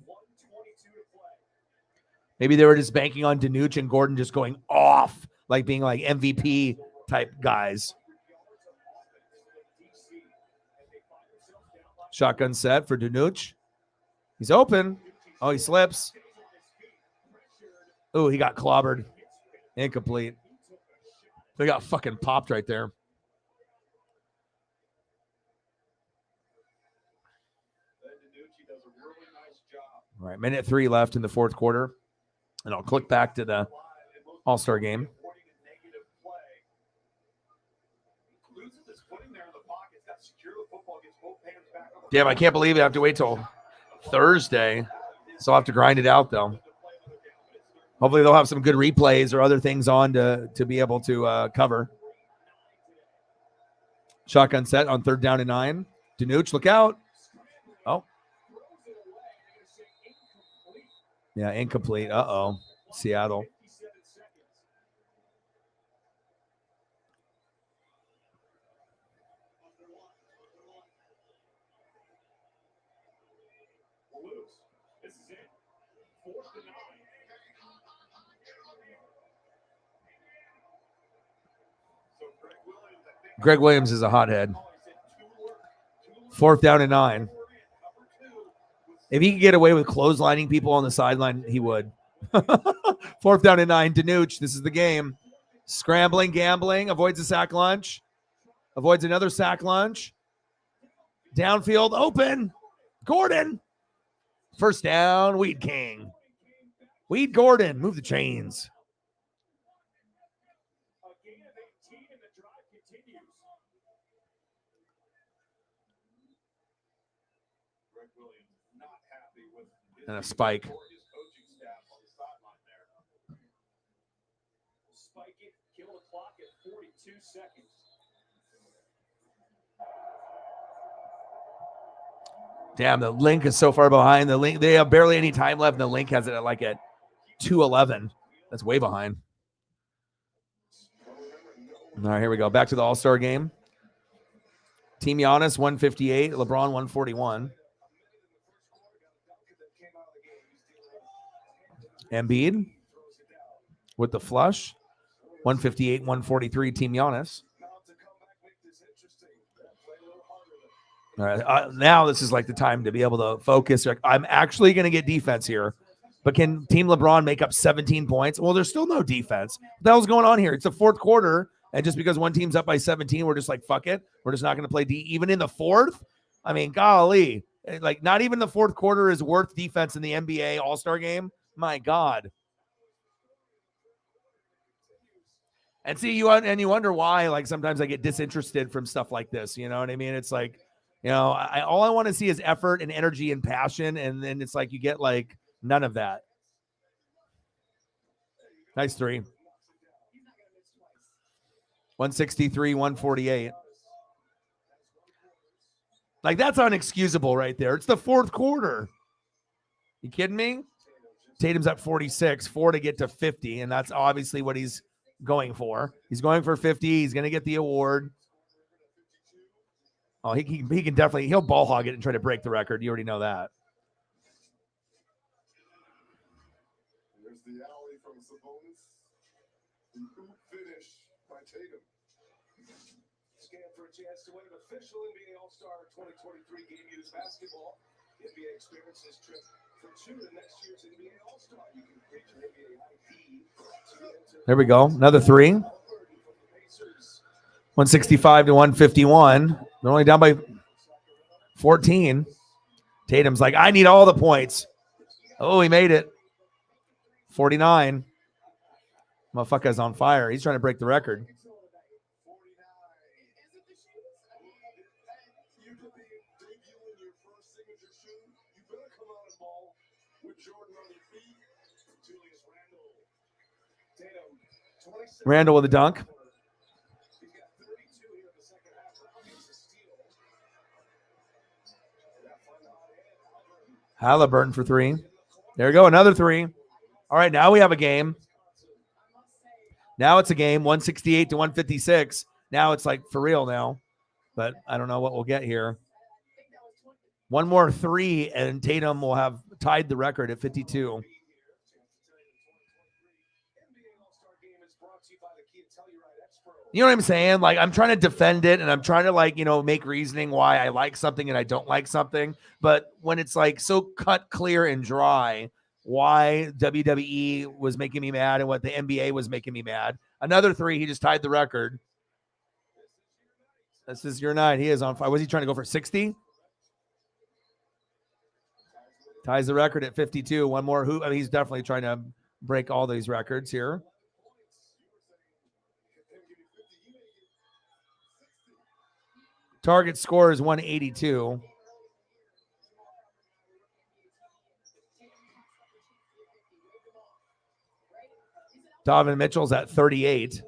Maybe they were just banking on Danucci and Gordon just going off, like being like MVP type guys. Shotgun set for Danucci. He's open. Oh, he slips. Oh, he got clobbered. Incomplete. They got fucking popped right there. All right, minute 3 left in the fourth quarter. And I'll click back to the All-Star game. Damn, I can't believe I have to wait till Thursday. So I'll have to grind it out, though. Hopefully they'll have some good replays or other things on to be able to cover. Shotgun set on 3rd down and 9. Danucci, look out. Oh. Yeah, incomplete. Uh-oh. Seattle. Greg Williams is a hothead. 4th down and 9. If he could get away with clotheslining people on the sideline, he would. 4th down and 9. Danucci, this is the game. Scrambling, gambling, avoids a sack lunch. Avoids another sack lunch. Downfield, open. Gordon. First down, Weed King. Weed Gordon, move the chains. And a spike. Spike it, kill the clock at 42 seconds. Damn, the link is so far behind. The link, they have barely any time left, and the link has it at 2:11. That's way behind. All right, here we go. Back to the All-Star game. Team Giannis 158, LeBron 141. Embiid with the flush. 158, 143, Team Giannis. All right, now this is like the time to be able to focus. I'm actually going to get defense here. But can Team LeBron make up 17 points? Well, there's still no defense. What the hell's going on here? It's the fourth quarter, and just because one team's up by 17, we're just like, fuck it. We're just not going to play D. Even in the fourth? I mean, golly. Like, not even the fourth quarter is worth defense in the NBA All-Star game. My God. And see, you wonder why, like, sometimes I get disinterested from stuff like this. You know what I mean? It's like, you know, all I want to see is effort and energy and passion, and then it's like you get, like, none of that. Nice three. 163, 148. Like, that's unexcusable right there. It's the fourth quarter. You kidding me? Tatum's at 46, 4 to get to 50, and that's obviously what he's going for. He's going for 50. He's going to get the award. Oh, he can definitely, he'll ball hog it and try to break the record. You already know that. There's the alley from Sabonis. The oop finish by Tatum. Scan for a chance to win an official NBA All-Star 2023 game used basketball. The NBA experiences trip for 2 to next year's NBA All-Star. You can create your NBA ID. There we go. Another three. 165 to 151. They're only down by 14. Tatum's like, I need all the points. Oh, he made it. 49. Motherfucker's on fire. He's trying to break the record. Randall with a dunk. Halliburton for three. There we go. Another three. All right, now we have a game. Now it's a game, 168 to 156. Now it's like for real now. But I don't know what we'll get here. One more three, and Tatum will have tied the record at 52. You know what I'm saying? Like, I'm trying to defend it, and I'm trying to, like, you know, make reasoning why I like something and I don't like something. But when it's like so cut clear and dry, why WWE was making me mad and what the NBA was making me mad. Another three, he just tied the record. This is your night. He is on fire. Was he trying to go for 60? Ties the record at 52. One more hoop. I mean, he's definitely trying to break all these records here. Target score is 182. Donovan Mitchell's at 38.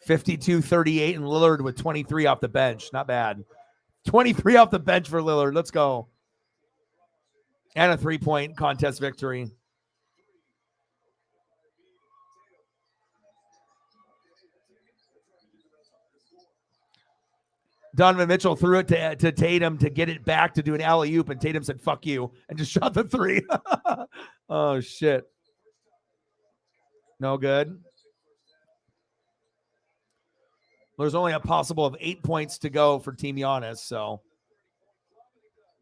52-38, and Lillard with 23 off the bench. Not bad. 23 off the bench for Lillard. Let's go. And a three-point contest victory. Donovan Mitchell threw it to Tatum to get it back to do an alley-oop, and Tatum said, fuck you, and just shot the three. Oh, shit. No good. There's only a possible of 8 points to go for Team Giannis, so.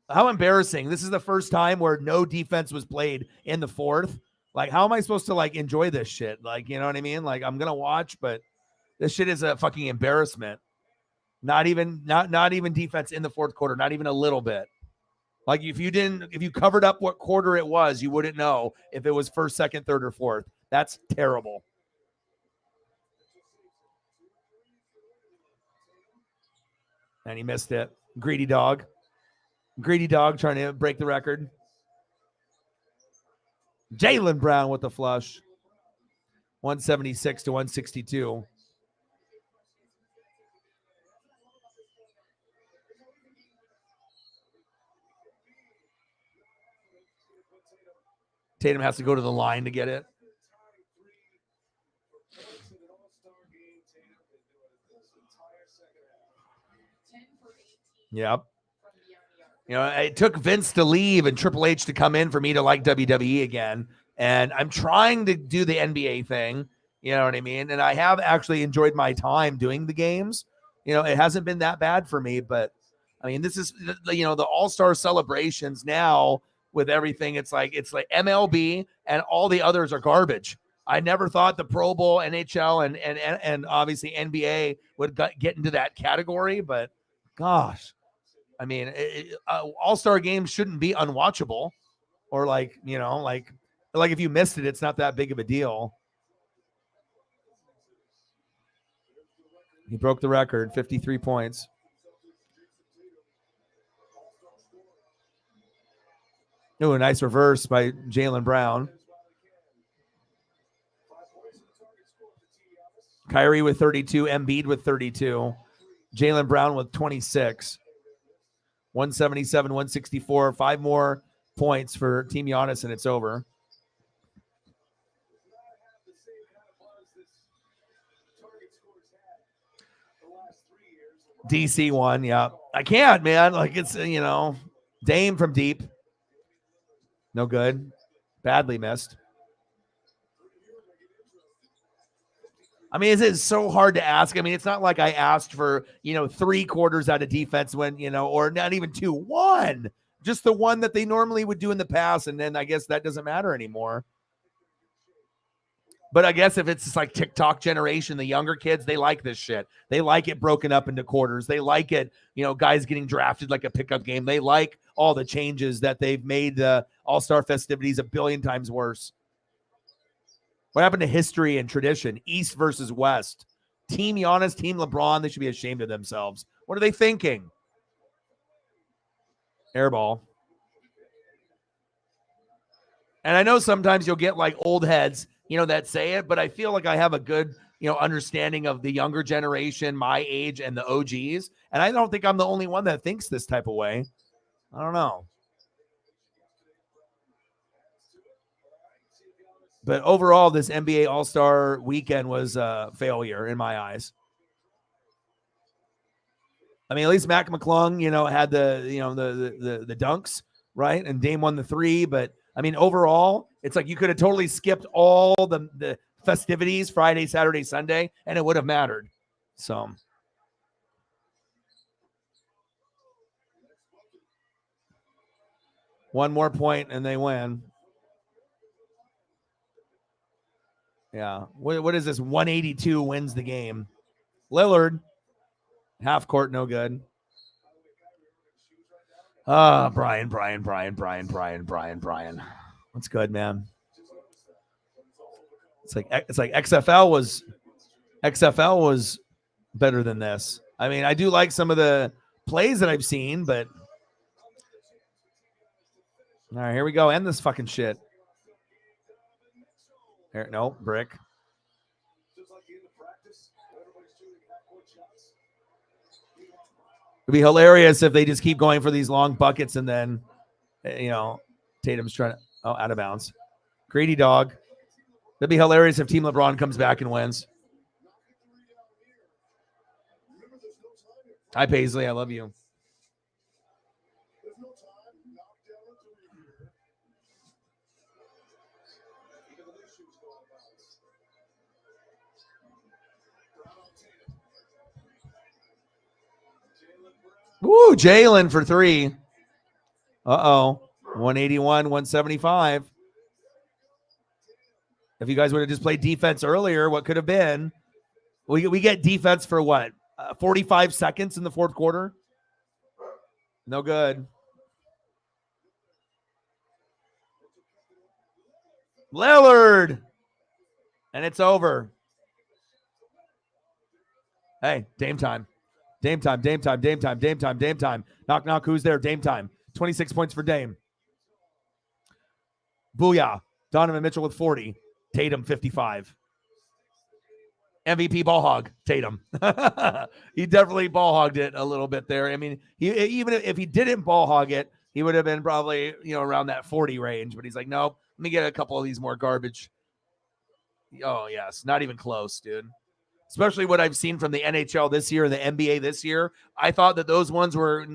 How embarrassing. This is the first time where no defense was played in the fourth. Like, how am I supposed to, like, enjoy this shit? Like, you know what I mean? Like, I'm going to watch, but this shit is a fucking embarrassment. Not even defense in the fourth quarter, not even a little bit. Like, if you covered up what quarter it was, you wouldn't know if it was first, second, third, or fourth. That's terrible. And he missed it. Greedy dog. Greedy dog trying to break the record. Jaylen Brown with the flush. 176 to 162. Tatum has to go to the line to get it. Yep. You know, it took Vince to leave and Triple H to come in for me to like WWE again. And I'm trying to do the NBA thing. You know what I mean? And I have actually enjoyed my time doing the games. You know, it hasn't been that bad for me, but I mean, this is, you know, the All-Star celebrations now with everything. It's like MLB and all the others are garbage. I never thought the Pro Bowl, NHL, and obviously NBA would get into that category, but gosh, I mean, All-Star games shouldn't be unwatchable, or like, you know, like if you missed it, it's not that big of a deal. He broke the record, 53 points. Oh, a nice reverse by Jaylen Brown. Kyrie with 32, Embiid with 32, Jaylen Brown with 26. 177, 164, 5 more points for Team Giannis, and it's over. DC won, yeah. I can't, man. Like, it's, you know, Dame from deep. No good. Badly missed. I mean, it's so hard to ask. I mean, it's not like I asked for, you know, 3 quarters out of defense when, you know, or not even 2, 1. Just the one that they normally would do in the past, and then I guess that doesn't matter anymore. But I guess if it's just like TikTok generation, the younger kids, they like this shit. They like it broken up into quarters. They like it, you know, guys getting drafted like a pickup game. They like all the changes that they've made the All-Star festivities a billion times worse. What happened to history and tradition? East versus West. Team Giannis, Team LeBron, they should be ashamed of themselves. What are they thinking? Airball. And I know sometimes you'll get like old heads, you know, that say it, but I feel like I have a good, you know, understanding of the younger generation, my age, and the OGs. And I don't think I'm the only one that thinks this type of way. I don't know. But overall, this NBA All-Star weekend was a failure in my eyes. I mean, at least Mac McClung, you know, had the, you know, the dunks, right? And Dame won the 3. But I mean, overall, it's like you could have totally skipped all the festivities, Friday, Saturday, Sunday, and it would have mattered. So. One more point and they win. Yeah. What is this? 182 wins the game. Lillard, half court, no good. Brian. What's good, man? It's like XFL was better than this. I mean, I do like some of the plays that I've seen, but all right, here we go. End this fucking shit. Here, no, brick. It'd be hilarious if they just keep going for these long buckets and then, you know, Tatum's trying to, out of bounds. Greedy dog. That'd be hilarious if Team LeBron comes back and wins. Hi, Paisley. I love you. Woo, Jaylen for 3. 181, 175. If you guys would have just played defense earlier, what could have been? We get defense for what? 45 seconds in the fourth quarter? No good. Lillard. And it's over. Hey, Dame time. Dame time. Knock, knock. Who's there? Dame time. 26 points for Dame. Booyah. Donovan Mitchell with 40. Tatum, 55. MVP ball hog, Tatum. He definitely ball hogged it a little bit there. I mean, even if he didn't ball hog it, he would have been probably, you know, around that 40 range. But he's like, nope, me get a couple of these more garbage. Oh, yes. Not even close, dude. Especially what I've seen from the NHL this year and the NBA this year. I thought that those ones were,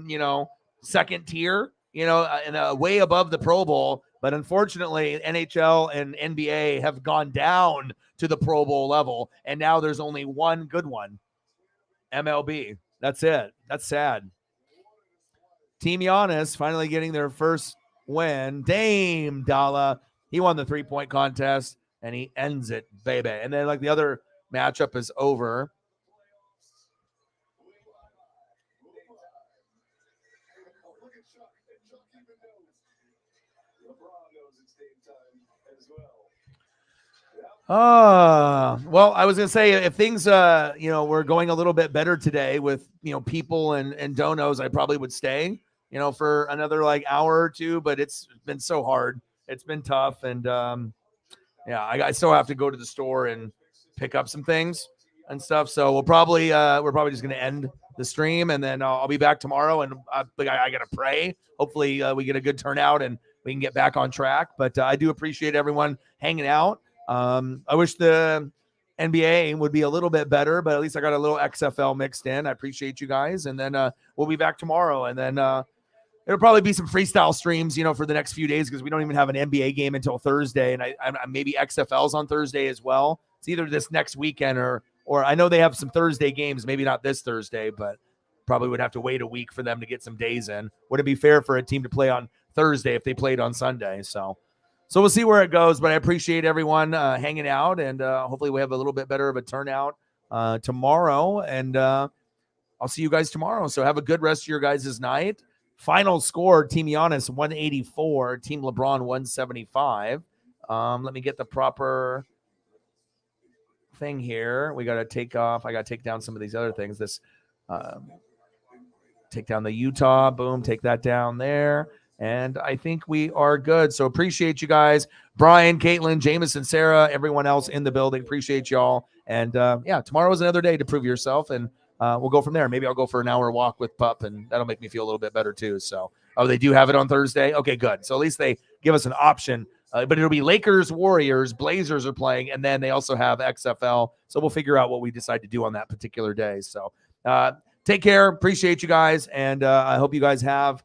second tier, and way above the Pro Bowl. But unfortunately, NHL and NBA have gone down to the Pro Bowl level. And now there's only one good one. MLB. That's it. That's sad. Team Giannis finally getting their first win. Dame Dalla. He won the 3-point contest, and he ends it, baby. And then, the other matchup is over. Look at Chuck. And Chuck even knows. LeBron knows it's game time as well. Well, I was going to say, if things, were going a little bit better today with, people and donos, I probably would stay, for another hour or two, but it's been so hard. It's been tough. And, I still have to go to the store and pick up some things and stuff. So we're probably just going to end the stream, and then I'll be back tomorrow. And I got to pray. Hopefully we get a good turnout and we can get back on track. But I do appreciate everyone hanging out. I wish the NBA would be a little bit better, but at least I got a little XFL mixed in. I appreciate you guys. And then we'll be back tomorrow. And then there'll probably be some freestyle streams, for the next few days, because we don't even have an NBA game until Thursday. And I maybe XFL's on Thursday as well. It's either this next weekend or I know they have some Thursday games, maybe not this Thursday, but probably would have to wait a week for them to get some days in. Would it be fair for a team to play on Thursday if they played on Sunday? So we'll see where it goes, but I appreciate everyone hanging out, and hopefully we have a little bit better of a turnout tomorrow, and I'll see you guys tomorrow. So have a good rest of your guys' night. Final score, Team Giannis 184, Team LeBron 175. Let me get the proper thing here. We got to take off. I got to take down some of these other things. This take down the Utah. Boom, take that down there. And I think we are good. So appreciate you guys. Brian, Caitlin, Jameson, Sarah, everyone else in the building. Appreciate y'all. And tomorrow is another day to prove yourself. And we'll go from there. Maybe I'll go for an hour walk with Pup, and that'll make me feel a little bit better too. So, they do have it on Thursday. Okay, good. So at least they give us an option. But it'll be Lakers, Warriors, Blazers are playing, and then they also have XFL. So we'll figure out what we decide to do on that particular day. So take care. Appreciate you guys. And I hope you guys have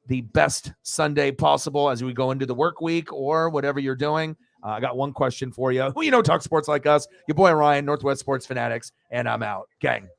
the best Sunday possible as we go into the work week or whatever you're doing. I got one question for you. Who talk sports like us? Your boy Ryan, Northwest Sports Fanatics, and I'm out. Gang.